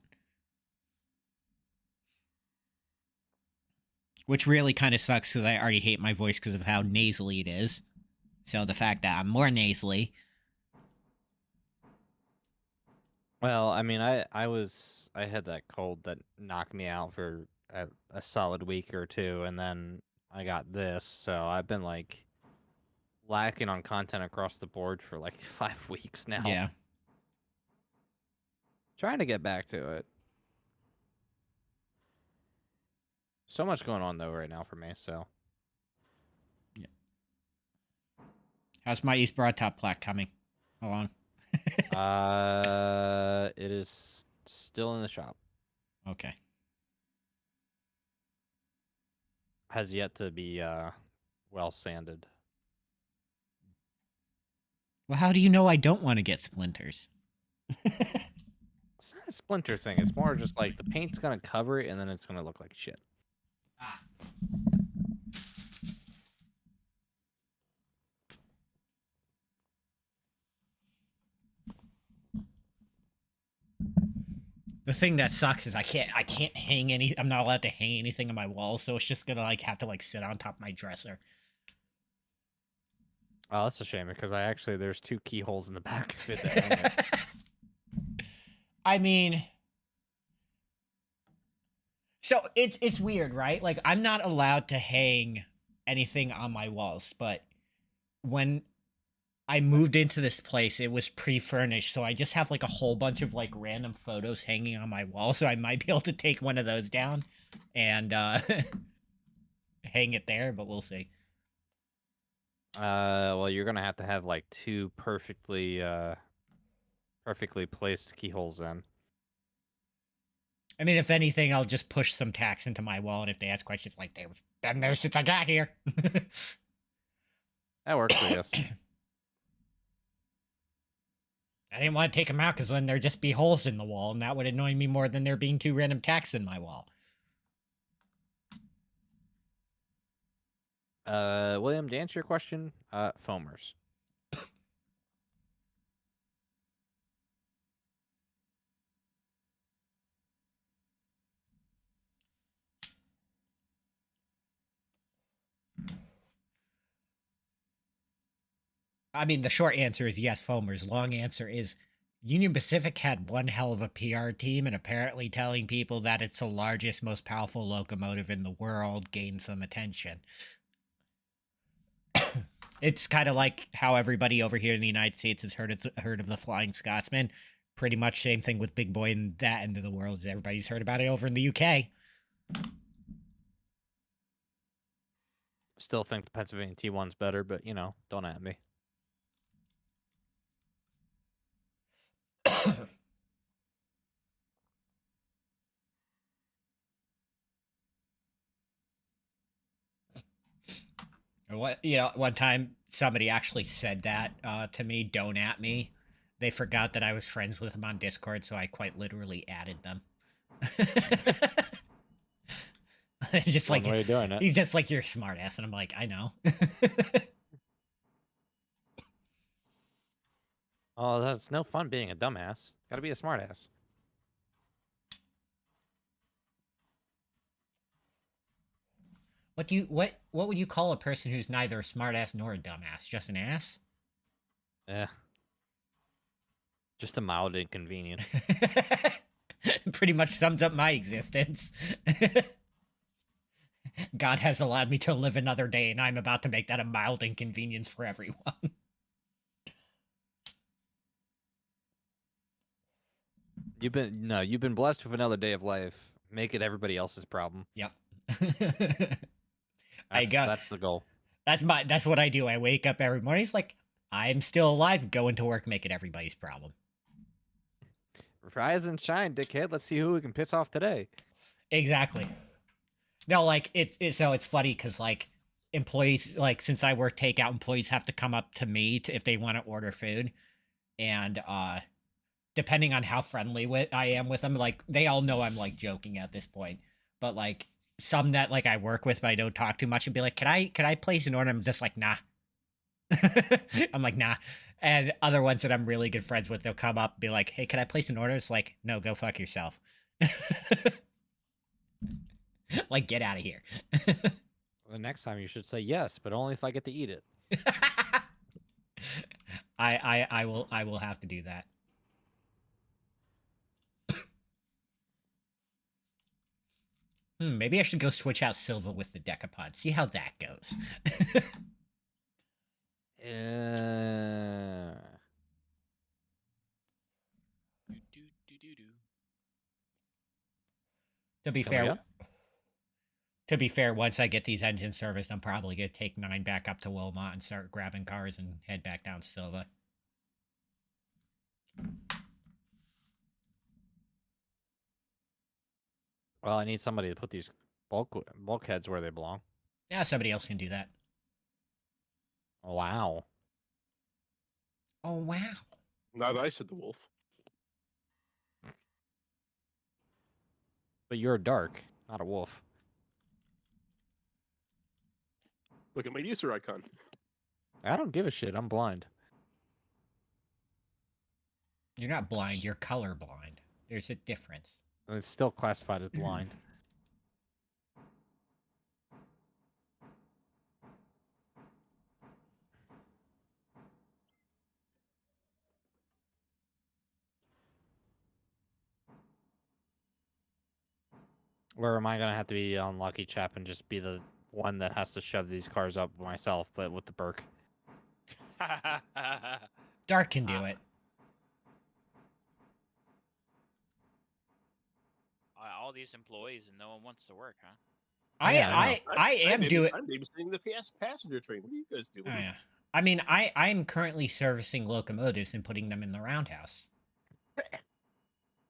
which really kind of sucks because I already hate my voice because of how nasally it is. So the fact that I'm more nasally. Well, I mean, I had that cold that knocked me out for a solid week or two, and then I got this, so I've been like lacking on content across the board for like 5 weeks now. Yeah. Trying to get back to it. So much going on though right now for me, so. How's my East Broad Top plaque coming along? It is still in the shop. Okay. Has yet to be well sanded. Well, how do you know I don't want to get splinters? It's not a splinter thing. It's more just like the paint's gonna cover it and then it's gonna look like shit. Ah. The thing that sucks is I can't hang any. I'm not allowed to hang anything on my wall, so it's just gonna like have to like sit on top of my dresser. Oh, that's a shame because there's 2 keyholes in the back of it. That hang it. I mean, so it's weird, right? Like I'm not allowed to hang anything on my walls, but when I moved into this place, it was pre-furnished, so I just have like a whole bunch of like random photos hanging on my wall, so I might be able to take one of those down and hang it there, but we'll see. Well, you're gonna have to have like 2 perfectly placed keyholes in. I mean, if anything, I'll just push some tax into my wall, and if they ask questions like they've been there since I got here. That works, I guess. I didn't want to take them out because then there'd just be holes in the wall, and that would annoy me more than there being 2 random tacks in my wall. William, to answer your question, foamers. I mean, the short answer is yes, foamers. Long answer is Union Pacific had one hell of a PR team, and apparently telling people that it's the largest, most powerful locomotive in the world gained some attention. It's kind of like how everybody over here in the United States has heard of the Flying Scotsman. Pretty much same thing with Big Boy in that end of the world. As everybody's heard about it over in the UK. Still think the Pennsylvania T1's better, but, you know, don't at me. One time somebody actually said that to me, don't at me. They forgot that I was friends with them on Discord, so I quite literally added them. Just One like way of doing it. he's just like, you're a smartass, and I'm like, I know. Oh, that's no fun being a dumbass. Gotta be a smartass. What would you call a person who's neither a smartass nor a dumbass? Just an ass? Yeah. Just a mild inconvenience. Pretty much sums up my existence. God has allowed me to live another day, and I'm about to make that a mild inconvenience for everyone. You've been blessed with another day of life. Make it everybody else's problem. Yep. That's the goal. That's what I do. I wake up every morning. It's like, I'm still alive, going to work, make it everybody's problem. Rise and shine, dickhead. Let's see who we can piss off today. Exactly. No, like it's funny because like employees, like since I work takeout, employees have to come up to me if they want to order food, and depending on how friendly I am with them, like they all know I'm like joking at this point, but like some that like I work with but I don't talk too much and be like, can I place an order? I'm just like, nah. I'm like, nah. And other ones that I'm really good friends with, they'll come up and be like, hey, can I place an order? It's like, no, go fuck yourself. Like, get out of here. The next time you should say yes, but only if I get to eat it. I will have to do that. Maybe I should go switch out Silva with the Decapod. See how that goes. To be fair, once I get these engines serviced, I'm probably gonna take 9 back up to Wilmot and start grabbing cars and head back down to Silva. Well, I need somebody to put these bulkheads where they belong. Yeah, somebody else can do that. Wow. Oh, wow. Not I, said the wolf. But you're a dark, not a wolf. Look at my user icon. I don't give a shit. I'm blind. You're not blind. You're colorblind. There's a difference. And it's still classified as blind. Or am I going to have to be unlucky chap and just be the one that has to shove these cars up myself, but with the Burke? Dark can do it. All these employees and no one wants to work, huh? I am doing. I'm babysitting the passenger train. What do you guys do? Oh, yeah. I mean, I'm currently servicing locomotives and putting them in the roundhouse.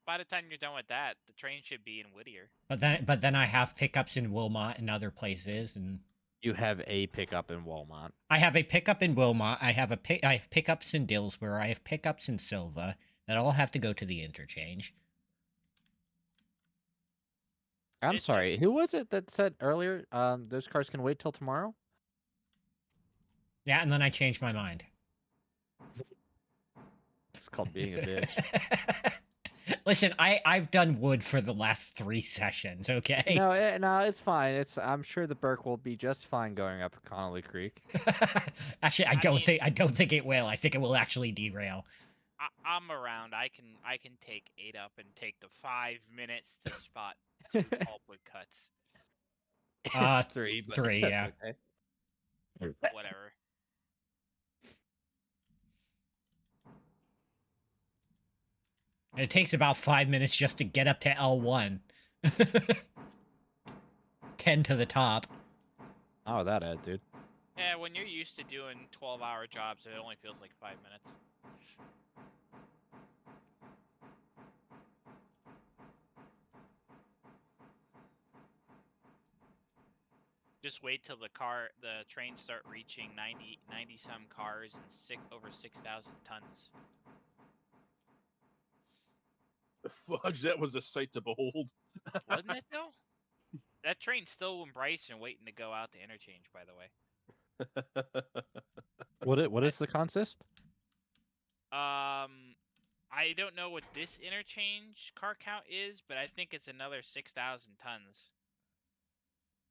by the time you're done with that, the train should be in Whittier. But then I have pickups in Wilmot and other places, and You have a pickup in Walmart. I have a pickup in Wilmot. I have pickups in Dillsborough. I have pickups in Silva that all have to go to the interchange. I'm It's sorry. okay. Who was it that said earlier? Those cars can wait till tomorrow. Yeah, and then I changed my mind. It's called being a bitch. Listen, I've done wood for the last 3 sessions. Okay. No, it's fine. I'm sure the Burke will be just fine going up Connolly Creek. Actually, I don't think it will. I think it will actually derail. I'm around. I can take 8 up and take the 5 minutes to spot 2 pulpwood cuts. It's 3, but 3, that's yeah. okay. Whatever. And it takes about 5 minutes just to get up to L1. 10 to the top. Oh, that ad, dude. Yeah, when you're used to doing 12-hour jobs, it only feels like 5 minutes. Just wait till the trains start reaching 90 some cars and over 6,000 tons. Fudge, that was a sight to behold. Wasn't it though? That train's still in Bryson waiting to go out to interchange, by the way. What is the consist? I don't know what this interchange car count is, but I think it's another 6,000 tons.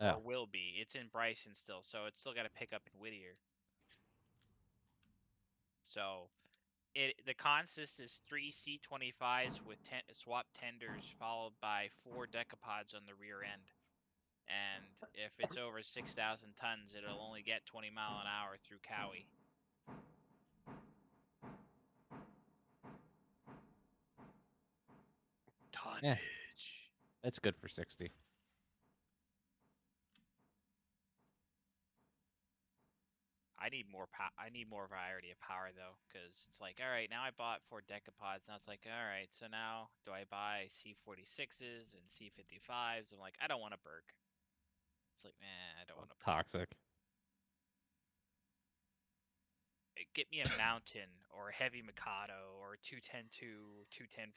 Oh. Or will be. It's in Bryson still, so it's still got to pick up in Whittier. So, the consist is 3 C25s with swap tenders, followed by 4 decapods on the rear end. And if it's over 6,000 tons, it'll only get 20 mile an hour through Cowie. Tonnage. Yeah. That's good for 60. I need more I need more variety of power though, because it's like, all right, now I bought 4 decapods. Now it's like, all right, so now do I buy C46s and C55s? I'm like, I don't want a Burke. It's like, man, I don't want a Toxic. Get me a Mountain or a Heavy Mikado or a 210-2,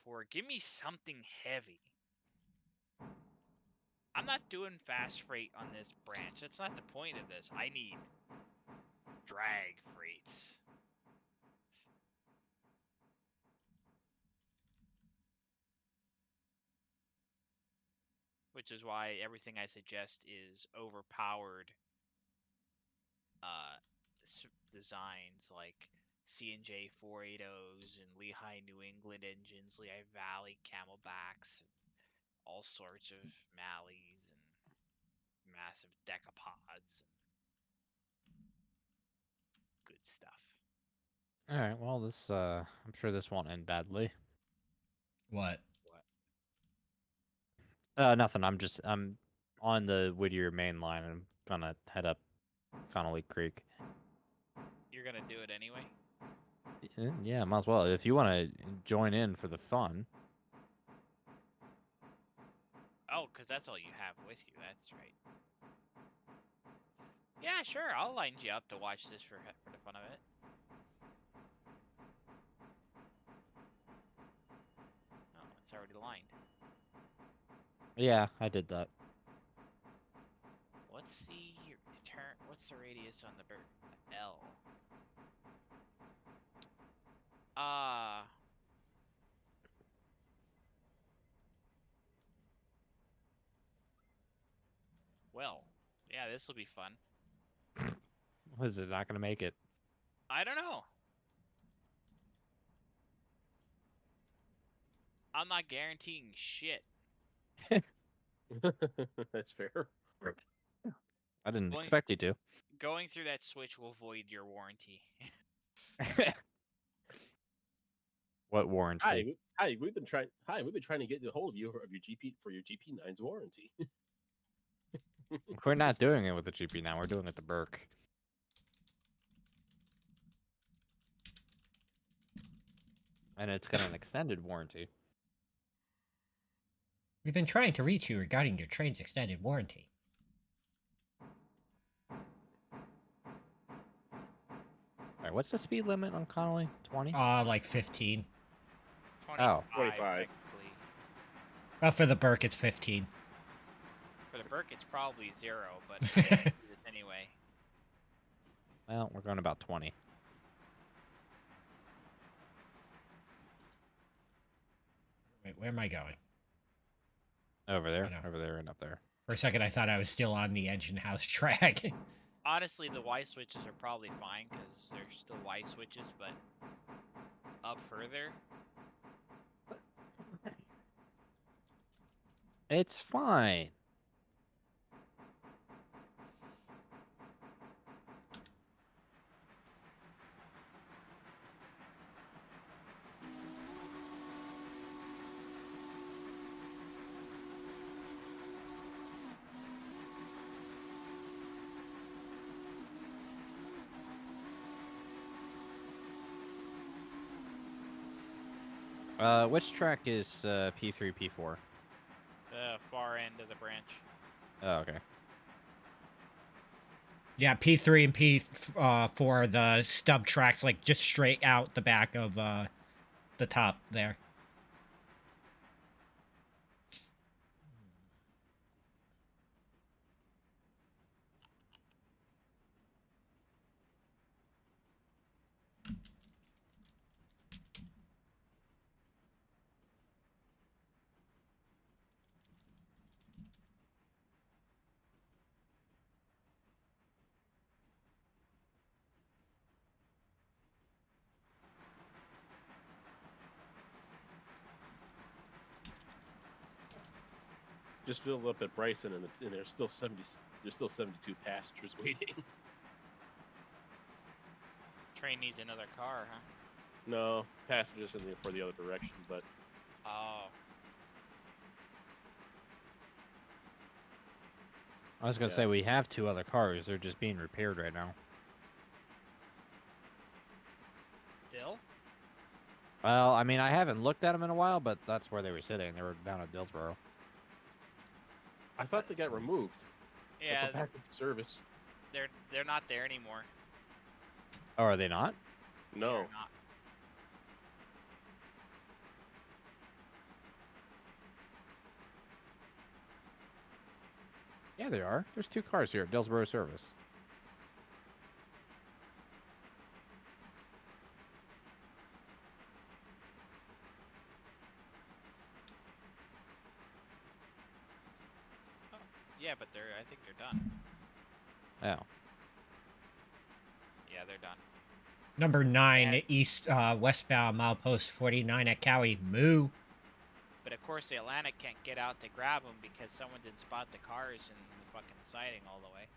210-4. Give me something heavy. I'm not doing fast freight on this branch. That's not the point of this. I need drag freights. Which is why everything I suggest is overpowered designs like C&J 480s and Lehigh New England engines, Lehigh Valley Camelbacks, all sorts of Malleys and massive decapods. Good stuff. All right. Well, this I'm sure this won't end badly. What? Nothing. I'm on the Whittier main line. I'm gonna head up Connolly Creek. You're gonna do it anyway? Yeah, might as well. If you want to join in for the fun. Oh, because that's all you have with you. That's right. Yeah, sure. I'll line you up to watch this for the fun of it. Oh, it's already lined. Yeah, I did that. What's the What's the radius on the bird? L. Well, yeah, this will be fun. Was it not gonna make it? I don't know. I'm not guaranteeing shit. That's fair. I didn't expect you to. Going through that switch will void your warranty. What warranty? Hi, we've been trying to get a hold of you of your GP9's warranty. We're not doing it with the GP now. We're doing it the Burke. And it's got an extended warranty. We've been trying to reach you regarding your train's extended warranty. Alright, what's the speed limit on Connolly? 20? Like 15. 25, 25. technically. Well, for the Burke, it's 15. For the Burke, it's probably 0, but I didn't see this anyway. Well, we're going about 20. Wait, where am I going? Over there, I know. over there, and up there. For a second, I thought I was still on the engine house track. Honestly, the Y switches are probably fine because they're still Y switches, but up further, It's fine. Which track is P3, P4? the far end of the branch. Oh, okay. Yeah, P3 and P4 are the stub tracks, like just straight out the back of the top there. Just filled up at Bryson, and there's still 72 passengers waiting. Train needs another car, huh? No, passengers for the other direction, but Oh. I was gonna say we have 2 other cars. They're just being repaired right now. Dill? Well, I mean, I haven't looked at them in a while, but that's where they were sitting. They were down at Dillsboro. I thought they got removed. Yeah, Like, back into service. they're not there anymore. Oh, are they not? No. They're not. Yeah, they are. There's 2 cars here at Dillsboro service. Yeah, but I think they're done. Oh. Yeah, they're done. Number 9, And- east westbound milepost 49 at Cowie. Moo. But of course, the Atlantic can't get out to grab them because someone didn't spot the cars in the fucking siding all the way.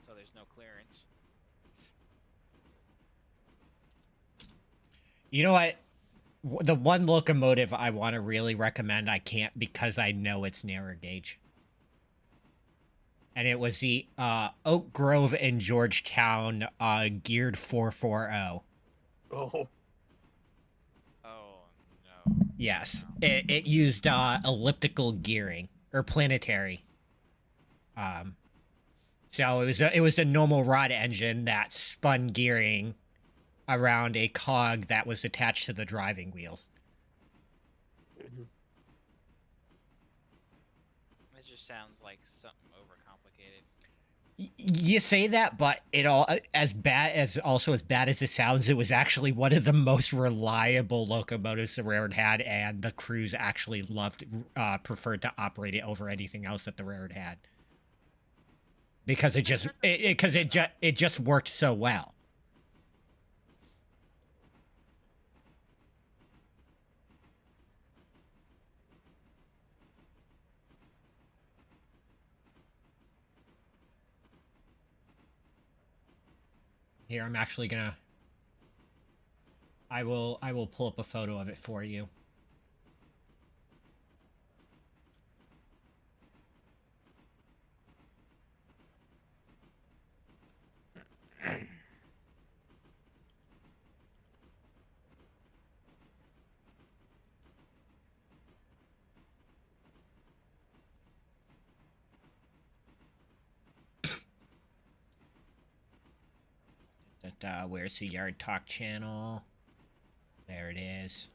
So there's no clearance. You know what? The one locomotive I want to really recommend, I can't because I know it's narrow gauge. And it was the Oak Grove and Georgetown geared 440. Oh. Oh, no. Yes. No. It used elliptical gearing or planetary. So it was a normal rod engine that spun gearing around a cog that was attached to the driving wheels. This just sounds like something overcomplicated. You say that, but it all as bad as it sounds, it was actually one of the most reliable locomotives the railroad had, and the crews actually preferred to operate it over anything else that the railroad had because it just worked so well. Here, I'm actually gonna... I will pull up a photo of it for you. But where's the Yard Talk channel? There it is.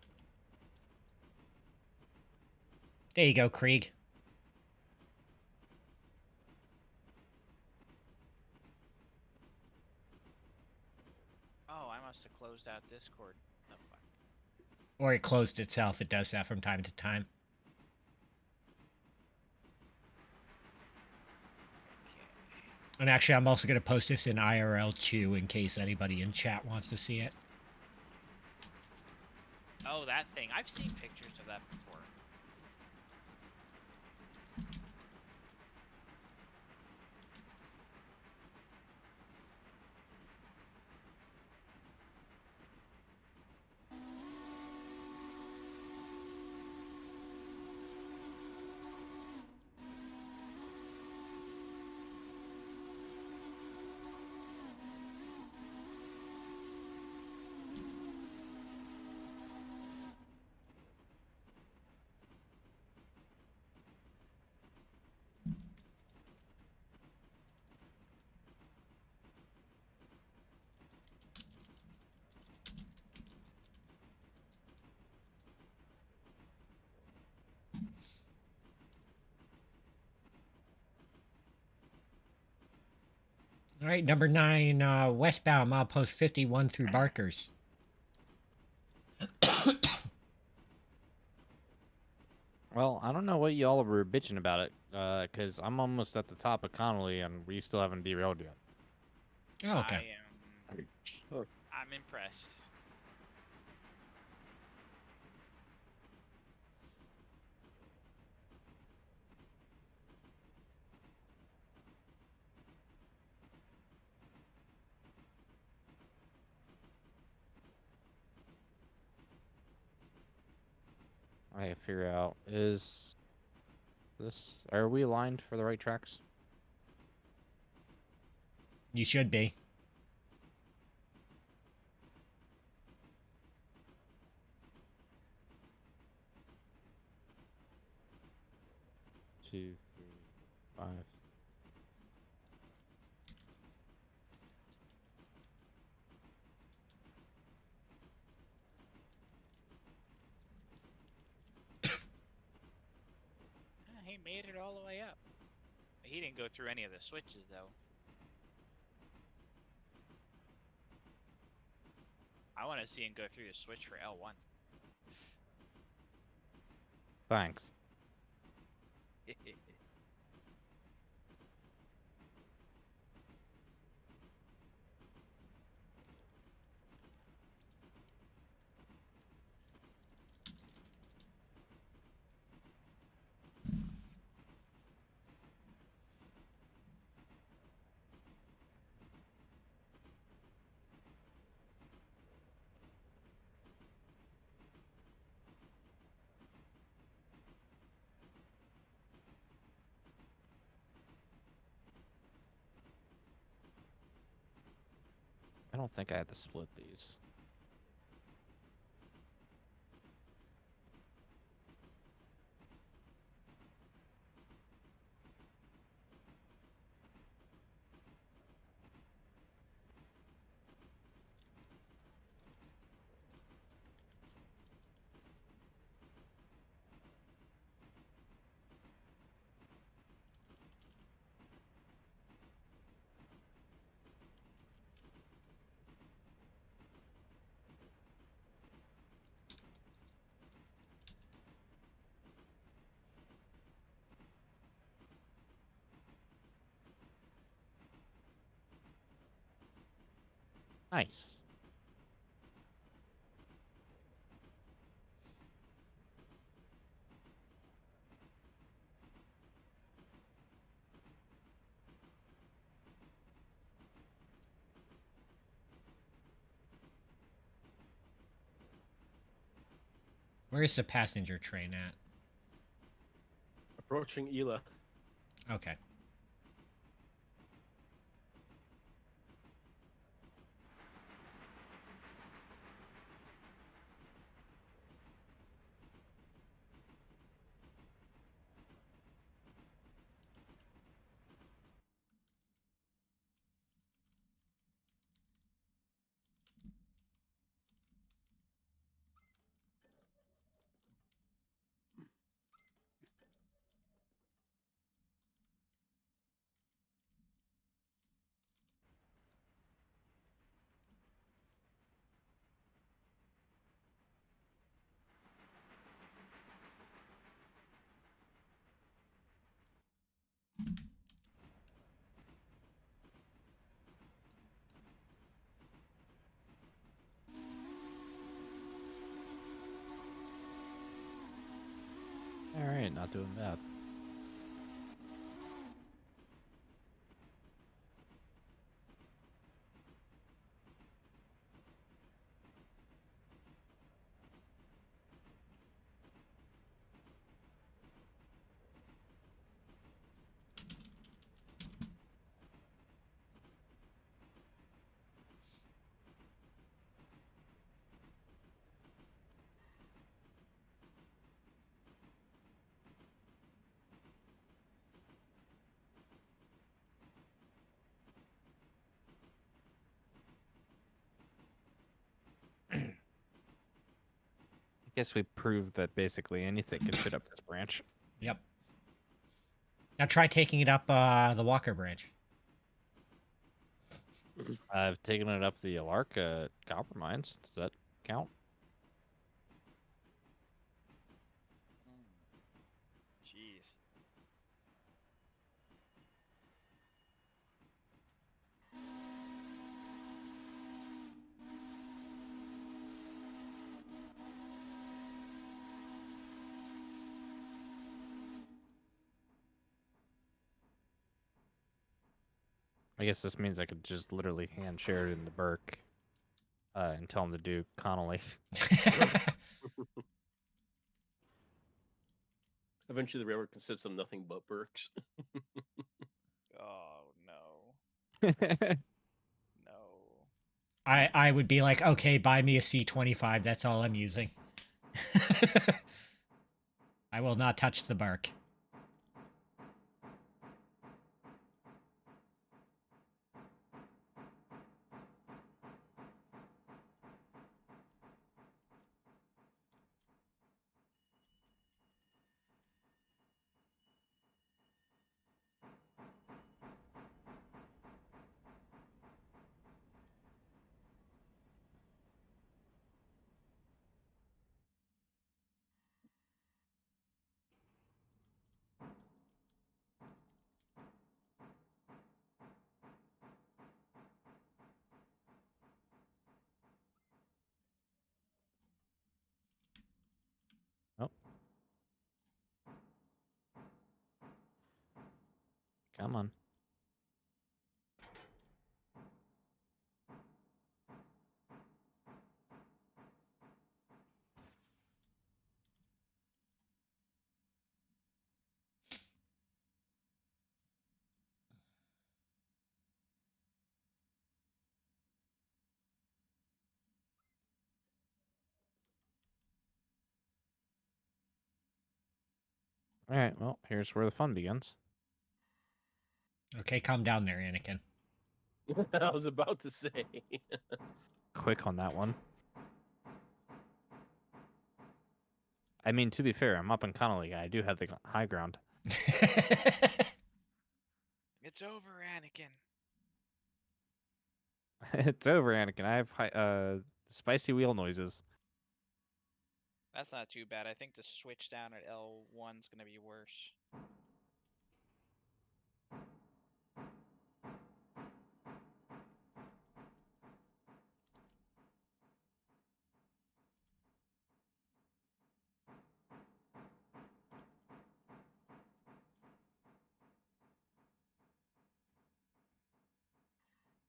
There you go, Krieg. Oh, I must have closed out Discord. The fuck. Or it closed itself. It does that from time to time. Okay. And actually, I'm also going to post this in IRL too, in case anybody in chat wants to see it. Oh, that thing. I've seen pictures of that before. All right, number 9, westbound, milepost 51 through Barkers. Well, I don't know what y'all were bitching about it, because I'm almost at the top of Connolly and we still haven't derailed yet. Oh, okay. I'm impressed. I gotta figure out, are we aligned for the right tracks? You should be. Two, three, five. He made it all the way up. He didn't go through any of the switches, though. I want to see him go through the switch for L1. Thanks. I don't think I had to split these. Nice. Where's the passenger train at? Approaching Ela. Okay. doing that. I guess we proved that basically anything can fit up this branch. Yep. Now try taking it up the Walker branch. I've taken it up the Alarka copper mines. Does that count? Jeez. I guess this means I could just literally hand share it in the Burke and tell him to do Connolly. Eventually, the railroad consists of nothing but Burks. Oh no. No. I would be like, okay, buy me a C25. That's all I'm using. I will not touch the bark. Oh. Come on. All right, well, here's where the fun begins. Okay, calm down there, Anakin. I was about to say. Quick on that one. I mean, to be fair, I'm up in Connolly. I do have the high ground. It's over, Anakin. It's over, Anakin. I have spicy wheel noises. That's not too bad. I think the switch down at L1's gonna be worse.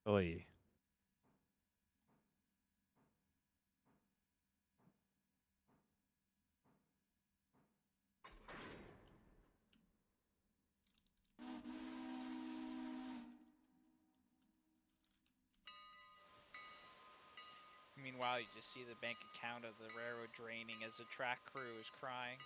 Oy. Meanwhile, you just see the bank account of the railroad draining as the track crew is crying.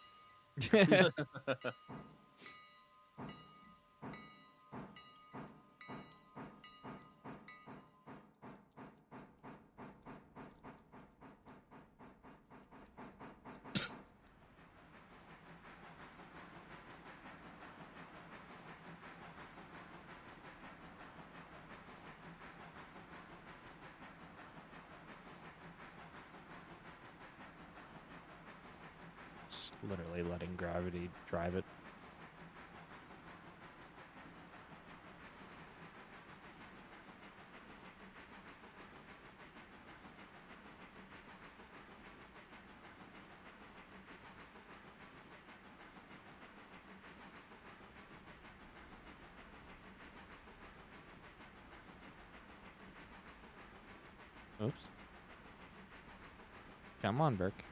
Just literally letting gravity drive it. Oops. Come on, Burke.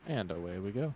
And away we go.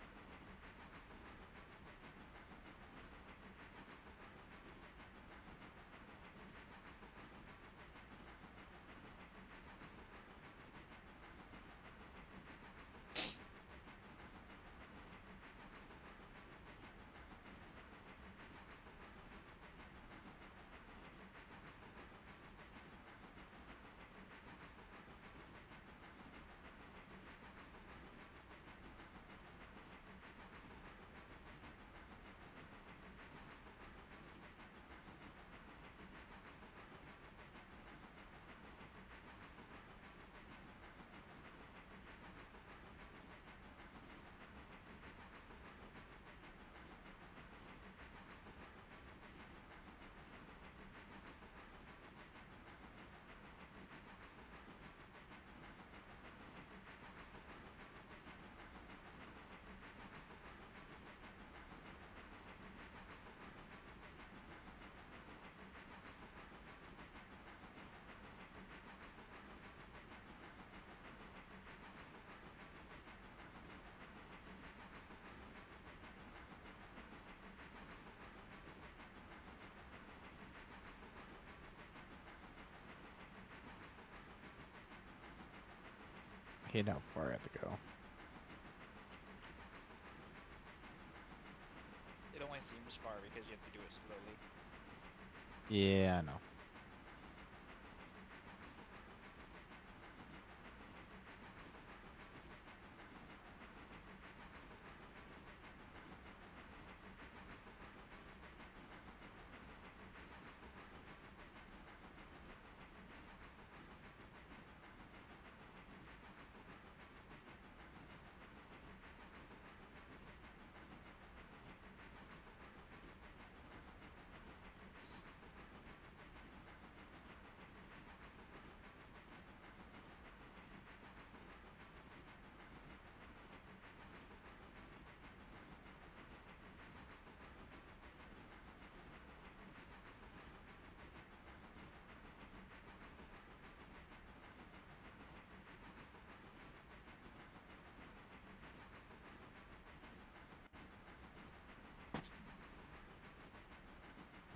Okay, how far I have to go. It only seems far because you have to do it slowly. Yeah, I know.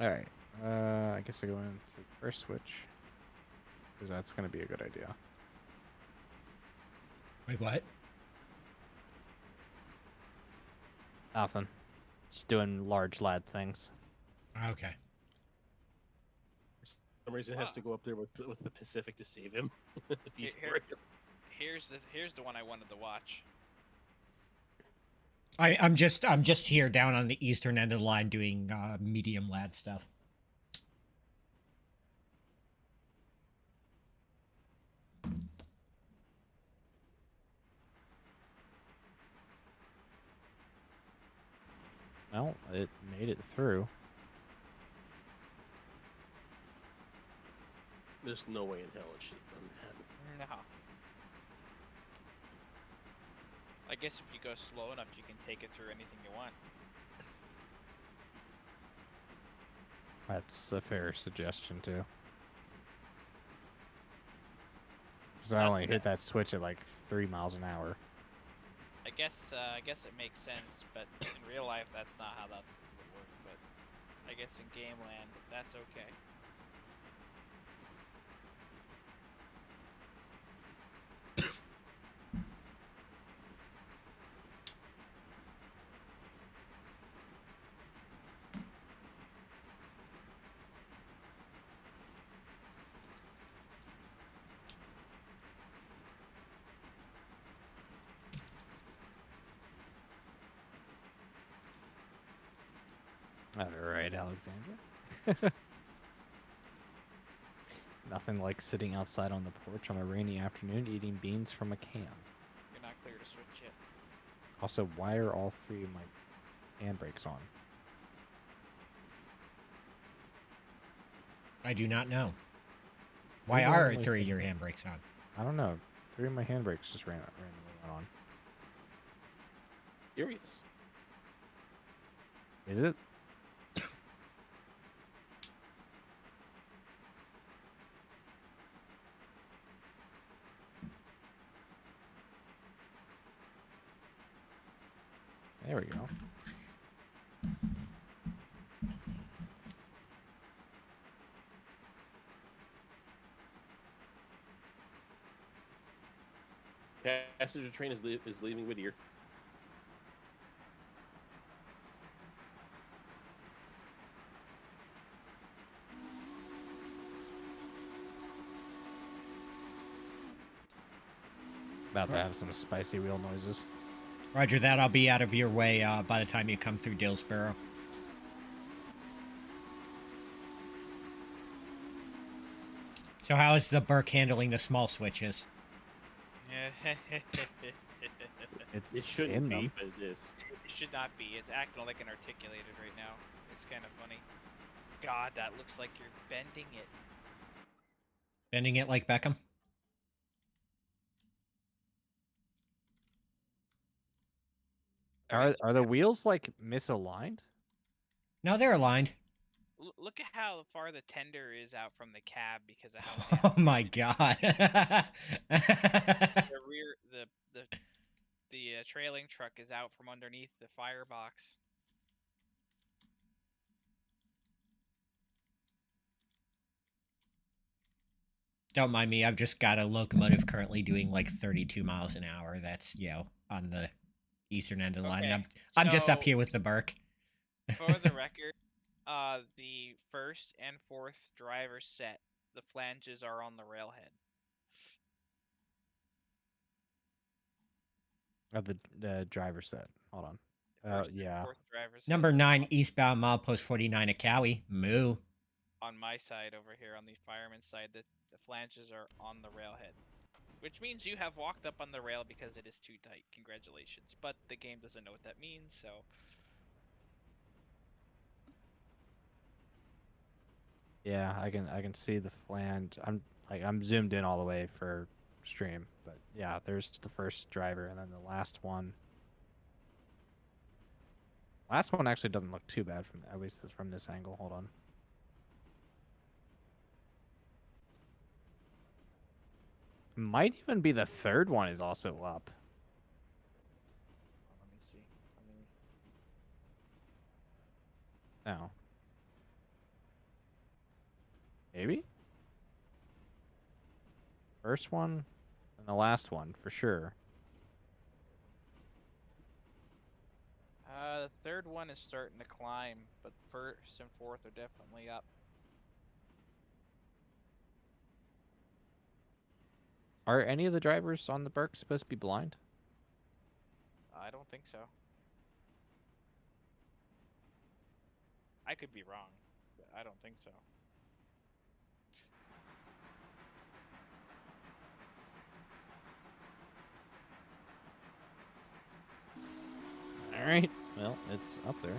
All right. I guess I go in through the first switch because that's gonna be a good idea. Wait, what? Nothing. Just doing large lad things. Okay. For some reason, it has to go up there with the Pacific to save him. If he's worried. Here's the one I wanted to watch. I'm just here down on the eastern end of the line doing medium lad stuff. Well, it made it through. There's no way in hell it should have done that. No. I guess if you go slow enough, you can take it through anything you want. That's a fair suggestion too. Because I only hit that switch at like 3 miles an hour. I guess it makes sense, but in real life, that's not how that's going to work. But I guess in game land, that's okay. All right, Alexandra. Nothing like sitting outside on the porch on a rainy afternoon eating beans from a can. You're not clear to switch yet. Also, why are all 3 of my handbrakes on? I do not know. Why Maybe are I'm, like, 3 of your handbrakes on? I don't know. 3 of my handbrakes just randomly went on. Curious. Is it? There we go. Passenger train is leaving Whittier. About to have some spicy wheel noises. Roger that. I'll be out of your way by the time you come through Dillsboro. So how is the Burke handling the small switches? It shouldn't in be, them. but it is. It should not be. It's acting like an articulated right now. It's kind of funny. God, that looks like you're bending it. Bending it like Beckham? Are the wheels like misaligned? No, they're aligned. Look at how far the tender is out from the cab because of how Oh damn my god. the rear the trailing truck is out from underneath the firebox. Don't mind me. I've just got a locomotive currently doing like 32 miles an hour. That's, on the eastern end of the line. And I'm just up so here with the Burke. for the record, the first and fourth driver set, the flanges are on the railhead. Of the driver set. Hold on. First and Yeah. fourth driver set Number are 9, eastbound milepost 49 at Cowie. Moo. on my side over here on the fireman's side. The flanges are on the railhead. Which means you have walked up on the rail because it is too tight. Congratulations. But the game doesn't know what that means, so... Yeah, I can see the flange. I'm zoomed in all the way for stream, but yeah, there's the first driver and then the last one. Last one actually doesn't look too bad from at least from this angle. Hold on. Might even be the third one is also up. Let me see. No. Maybe? First one and the last one for sure. The third one is starting to climb, but first and fourth are definitely up. Are any of the drivers on the Burke supposed to be blind? I don't think so. I could be wrong, but I don't think so. All right. Well, it's up there.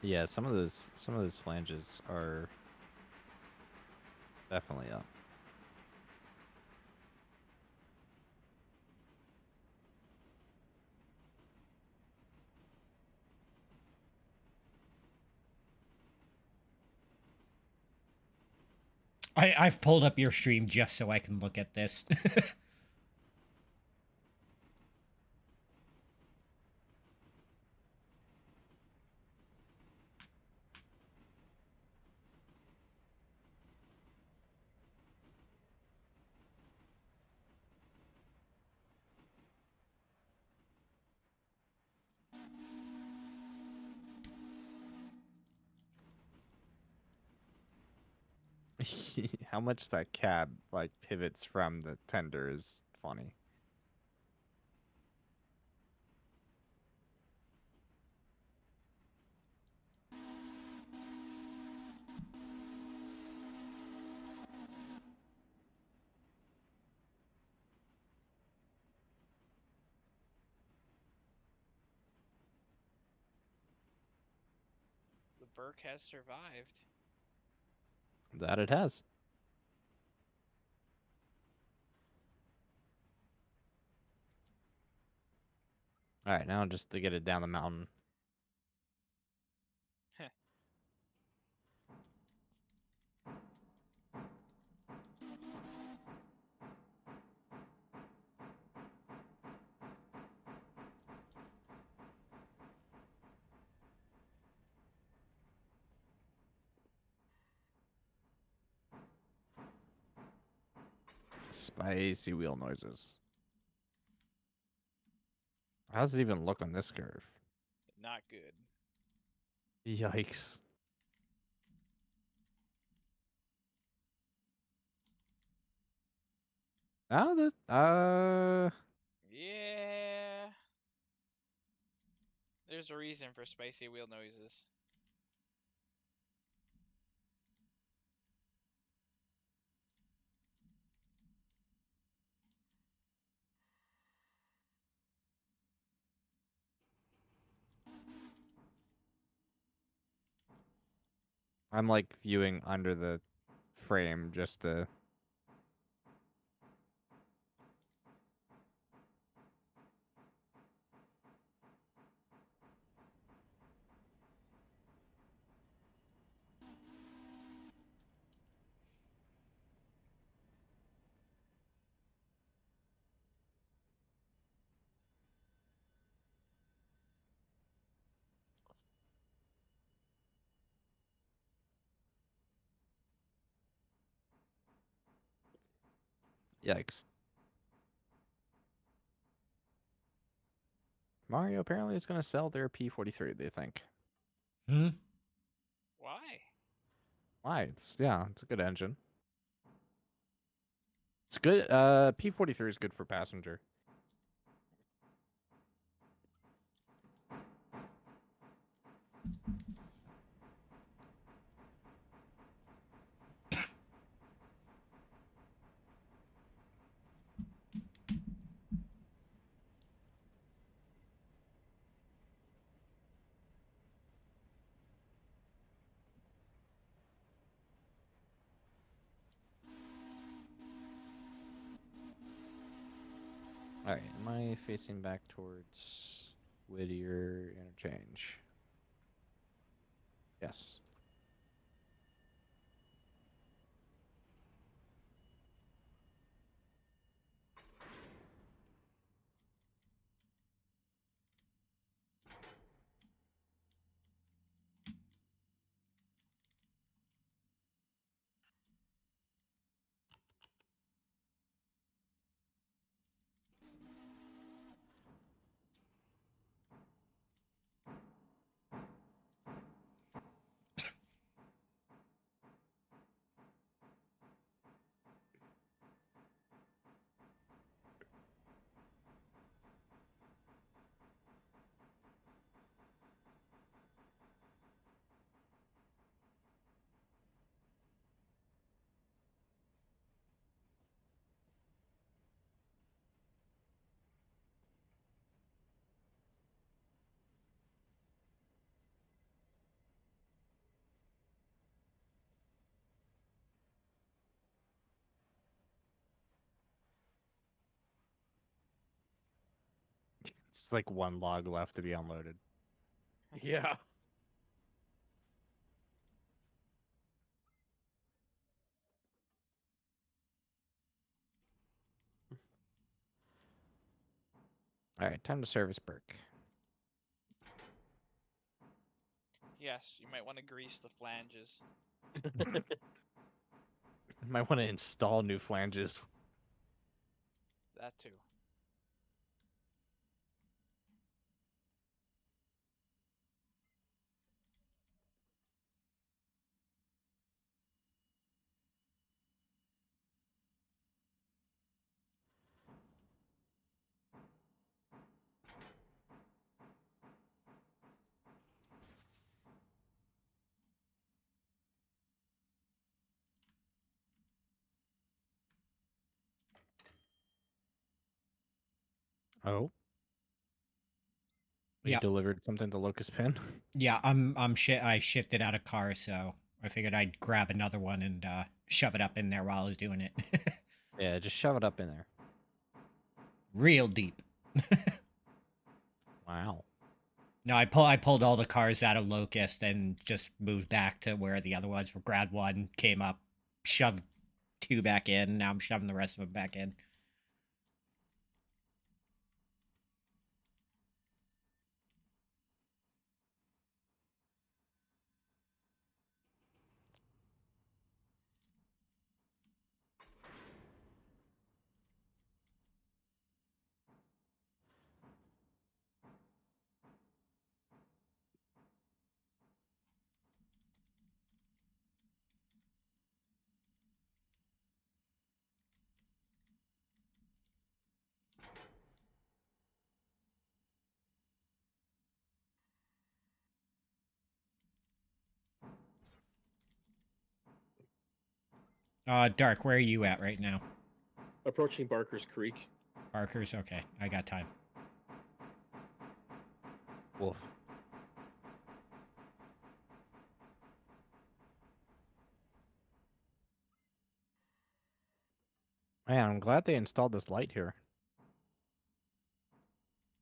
Yeah, some of those flanges are definitely up. I've pulled up your stream just so I can look at this. How much that cab like pivots from the tender is funny. The Burke has survived. That it has. All right, now just to get it down the mountain. Spicy wheel noises. How does it even look on this curve? Not good. Yikes. Oh, Yeah. There's a reason for spicy wheel noises. I'm like viewing under the frame just to. Yikes. Mario apparently is going to sell their P43, they think. Hmm? Why? Why? It's a good engine. It's good. P43 is good for passenger. All right, am I facing back towards Whittier Interchange? Yes. Just like one log left to be unloaded. Yeah. All right, time to service Burke. Yes, you might want to grease the flanges. Might want to install new flanges. That too. Oh. You Yeah. delivered something to Locust Pin? Yeah, I shifted out of car, so I figured I'd grab another one and shove it up in there while I was doing it. Yeah, just shove it up in there. Real deep. Wow. No, I pulled all the cars out of Locust and just moved back to where the other ones were. Grabbed one, came up, shoved two back in. Now I'm shoving the rest of them back in. Dark, where are you at right now? Approaching Barker's Creek. Parker's? Okay, I got time. Wolf. Man, I'm glad they installed this light here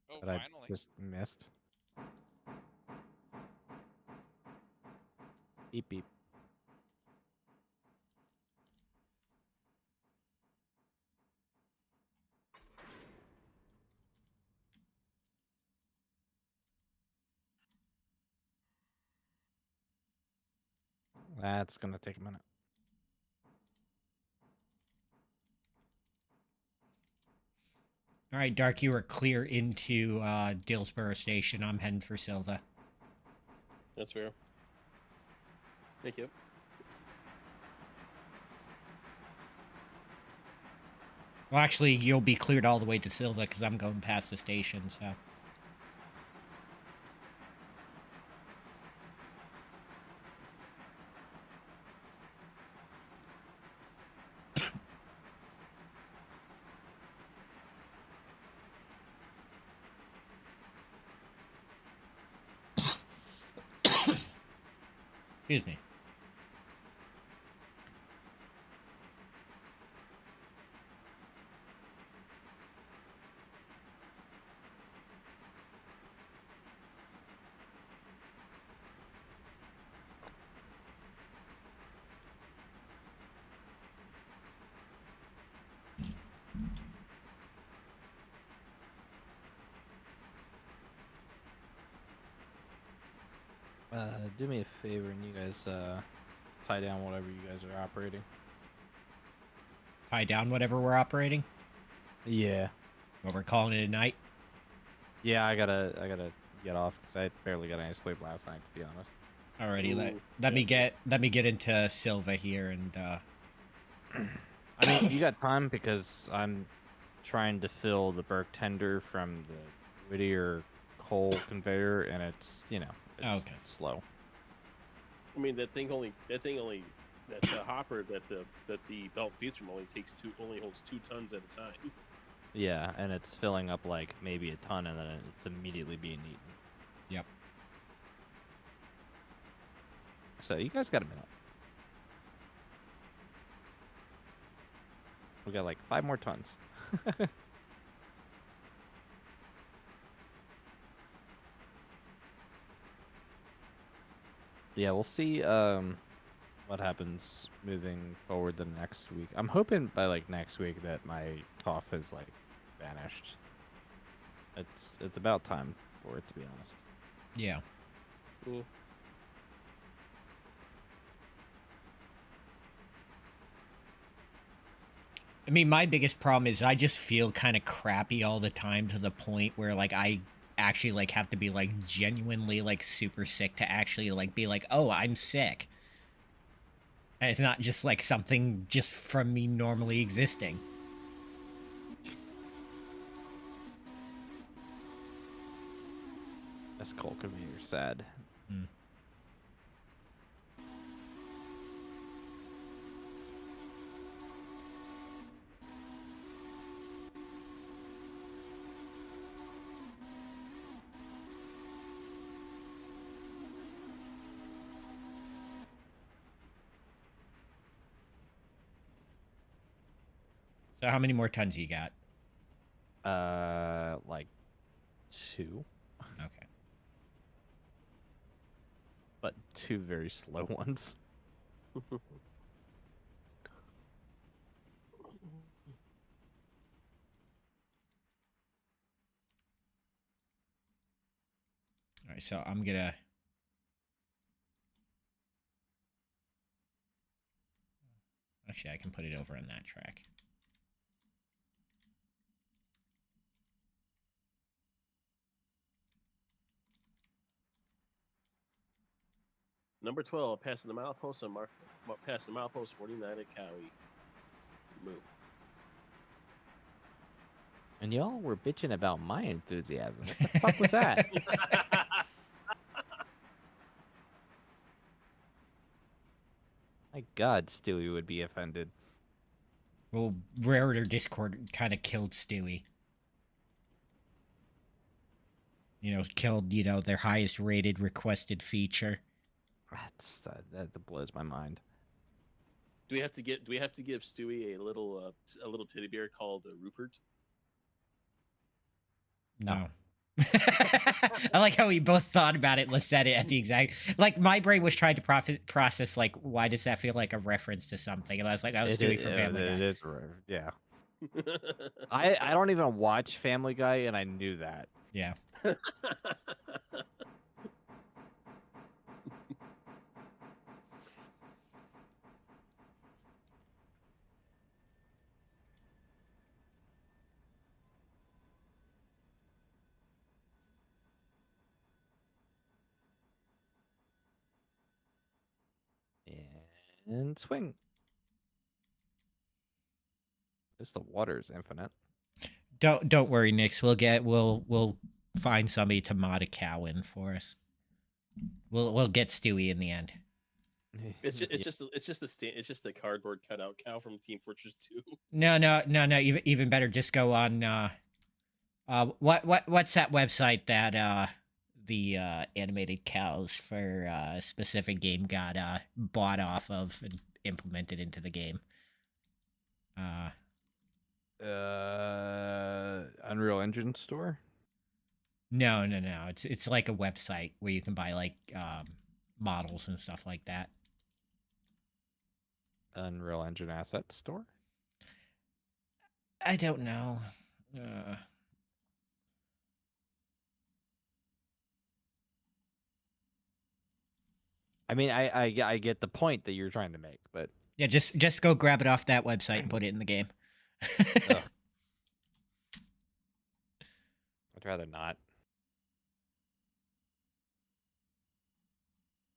Oh, that I finally. just missed. Beep beep. That's gonna take a minute. All right, Dark, you are clear into Dillsborough Station. I'm heading for Silva. That's fair. Thank you. Well, actually, you'll be cleared all the way to Silva because I'm going past the station, so. Excuse me. Do me a favor and you guys tie down whatever you guys are operating. Tie down whatever we're operating. Yeah. Well, we're calling it a night. Yeah, I gotta get off because I barely got any sleep last night, to be honest. Alrighty, Ooh, let me yeah. get into Silva here and I mean, you got time because I'm trying to fill the Burke tender from the Whittier coal conveyor, and it's it's Okay. slow. I mean, that hopper that the belt feeds from only holds 2 tons at a time. Yeah, and it's filling up like maybe a ton, and then it's immediately being eaten. Yep. So you guys got a minute. We got like 5 more tons. Yeah, we'll see what happens moving forward the next week. I'm hoping by like next week that my cough has like vanished. It's about time for it, to be honest. Yeah. Mm. I mean, my biggest problem is I just feel kind of crappy all the time to the point where like I actually like have to be like genuinely like super sick to actually like be like, "Oh, I'm sick." And it's not just like something just from me normally existing. That's cold conveyor sad. Hmm. So how many more tons you got? Like 2, Okay. but 2 very slow ones. All right, so I'm gonna. Actually, I can put it over on that track. Number 12, passing the milepost on passing the milepost 49 at Cowie. Move. And y'all were bitching about my enthusiasm. What the fuck was that? My God, Stewie would be offended. Well, Rare Discord kind of killed Stewie. You know, killed, their highest rated requested feature. That blows my mind. Do we have to give Stewie a little teddy bear called Rupert? No. I like how we both thought about it and said it at the exact. Like, my brain was trying to process, like, why does that feel like a reference to something? And I was like, oh, Stewie from Family Guy. It is, yeah. I don't even watch Family Guy, and I knew that. Yeah. And swing. Just the water is infinite. Don't worry, Nix. We'll find somebody to mod a cow in for us. We'll get Stewie in the end. It's just the cardboard cutout cow from Team Fortress 2. No. Even better, just go on. What's that website that the animated cows for a specific game got bought off of and implemented into the game? Unreal Engine store. No. It's like a website where you can buy like models and stuff like that. Unreal Engine asset store. I don't know. I mean, I get the point that you're trying to make, but Yeah, just go grab it off that website and put it in the game. I'd rather not.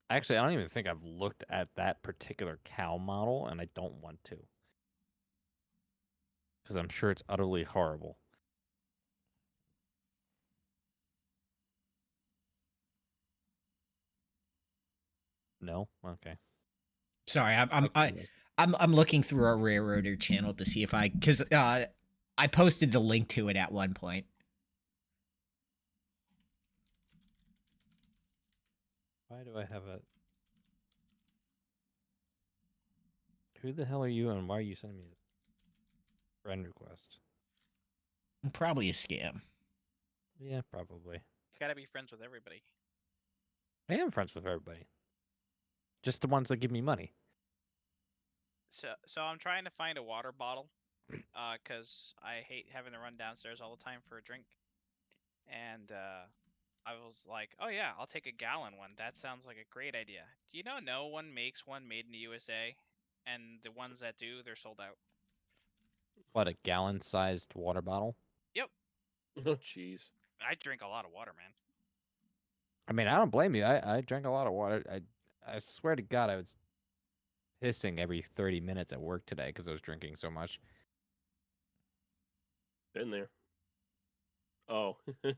Actually, I don't even think I've looked at that particular cow model, and I don't want to. Because I'm sure it's utterly horrible. No? Okay. Sorry, I'm looking through our Railroader channel to see if because I posted the link to it at one point. Why do I have a... Who the hell are you, and why are you sending me a friend request? Probably a scam. Yeah, probably. You gotta be friends with everybody. I am friends with everybody. Just the ones that give me money. So I'm trying to find a water bottle, cause I hate having to run downstairs all the time for a drink. And I was like, oh yeah, I'll take a gallon one. That sounds like a great idea. Do you know no one makes one made in the USA, and the ones that do, they're sold out. What, a gallon-sized water bottle? Yep, Oh, jeez. I drink a lot of water, man. I mean, I don't blame you. I drank a lot of water. I swear to God, I was pissing every 30 minutes at work today because I was drinking so much. Been there. Oh. Great.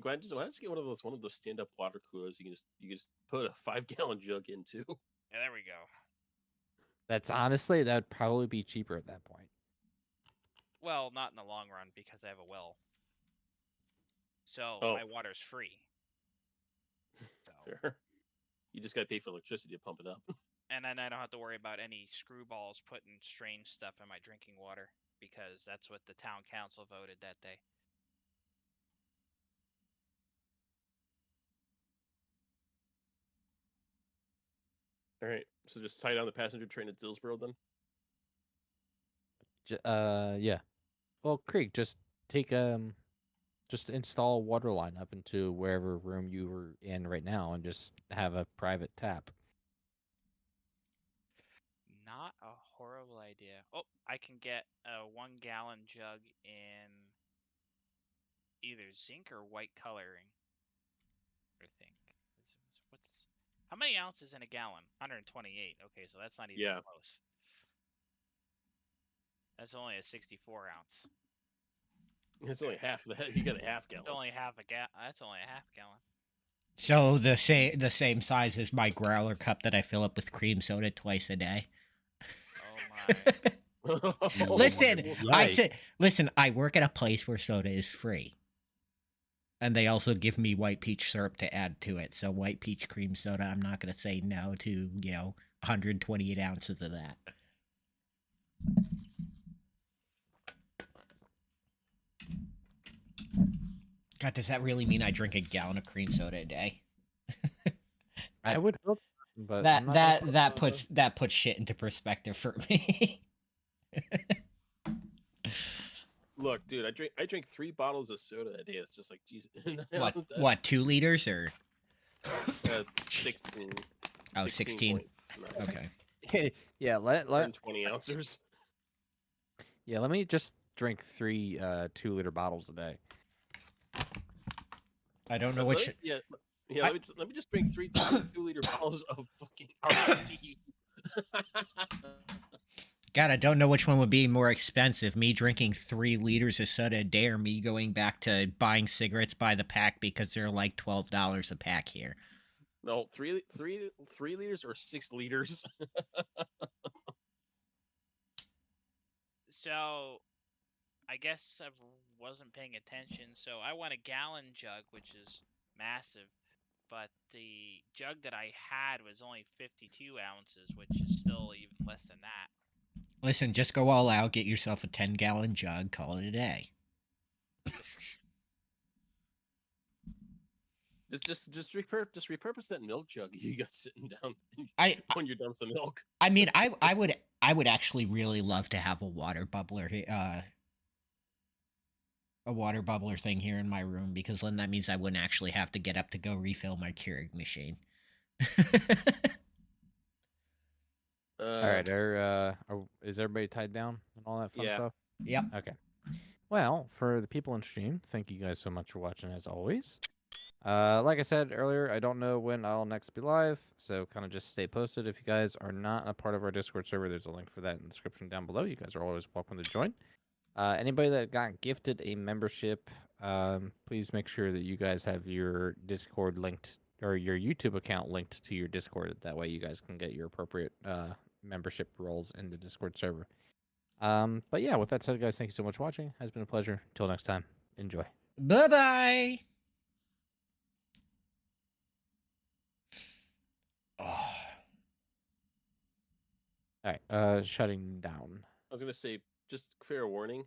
Why don't you just get one of those stand-up water coolers you can just put a 5-gallon jug into. Yeah, there we go. That's honestly, that would probably be cheaper at that point. Well, not in the long run because I have a well, so Oh. my water's free. So Fair. You just gotta pay for electricity to pump it up. and then I don't have to worry about any screwballs putting strange stuff in my drinking water because that's what the town council voted that day. All right. So just tie down the passenger train at Dillsboro then. Yeah. Well, Krieg, just just install a water line up into wherever room you were in right now, and just have a private tap. Not a horrible idea. Oh, I can get a 1-gallon jug in either zinc or white coloring. I think. What's how many ounces in a gallon? 128. Okay, so that's not even Yeah. close. That's only a 64 ounce. It's only half of that. You got a half gallon. It's only half a That's only a half gallon. So the same size as my growler cup that I fill up with cream soda twice a day. Oh my. Listen, Yikes. listen, I work at a place where soda is free. And they also give me white peach syrup to add to it. So white peach cream soda, I'm not going to say no to, 128 ounces of that. God, does that really mean I drink a gallon of cream soda a day? I would hope, but that I'm not that gonna- that puts shit into perspective for me. Look, dude, I drink 3 bottles of soda a day. It's just like Jesus. What 2 liters or 16. Oh, 16. 16.9. Okay. Yeah, let 20 ounces. yeah, let me just drink 3 2-liter bottles a day. I don't know which Yeah. Let me just drink 3 2-liter bottles of fucking RC. God, I don't know which one would be more expensive, me drinking 3 liters of soda a day or me going back to buying cigarettes by the pack because they're like $12 a pack here. No, 3 liters or 6 liters. So, I guess I wasn't paying attention. So I want a gallon jug, which is massive, but the jug that I had was only 52 ounces, which is still even less than that. Listen, just go all out, get yourself a 10-gallon jug, call it a day. Just repurpose that milk jug you got sitting down when you're done with the milk. I mean, I would actually really love to have a water bubbler thing here in my room, because then that means I wouldn't actually have to get up to go refill my Keurig machine. All right, is everybody tied down and all that fun Yeah. stuff? Yep. Okay. Well, for the people in stream, thank you guys so much for watching as always. Like I said earlier, I don't know when I'll next be live, so kind of just stay posted. If you guys are not a part of our Discord server, there's a link for that in the description down below. You guys are always welcome to join. Anybody that got gifted a membership, please make sure that you guys have your Discord linked, or your YouTube account linked to your Discord. That way you guys can get your appropriate membership roles in the Discord server. But yeah, with that said, guys, thank you so much for watching. It has been a pleasure. Until next time, enjoy. Bye-bye. Oh. All right, shutting down. I was gonna say, just fair warning.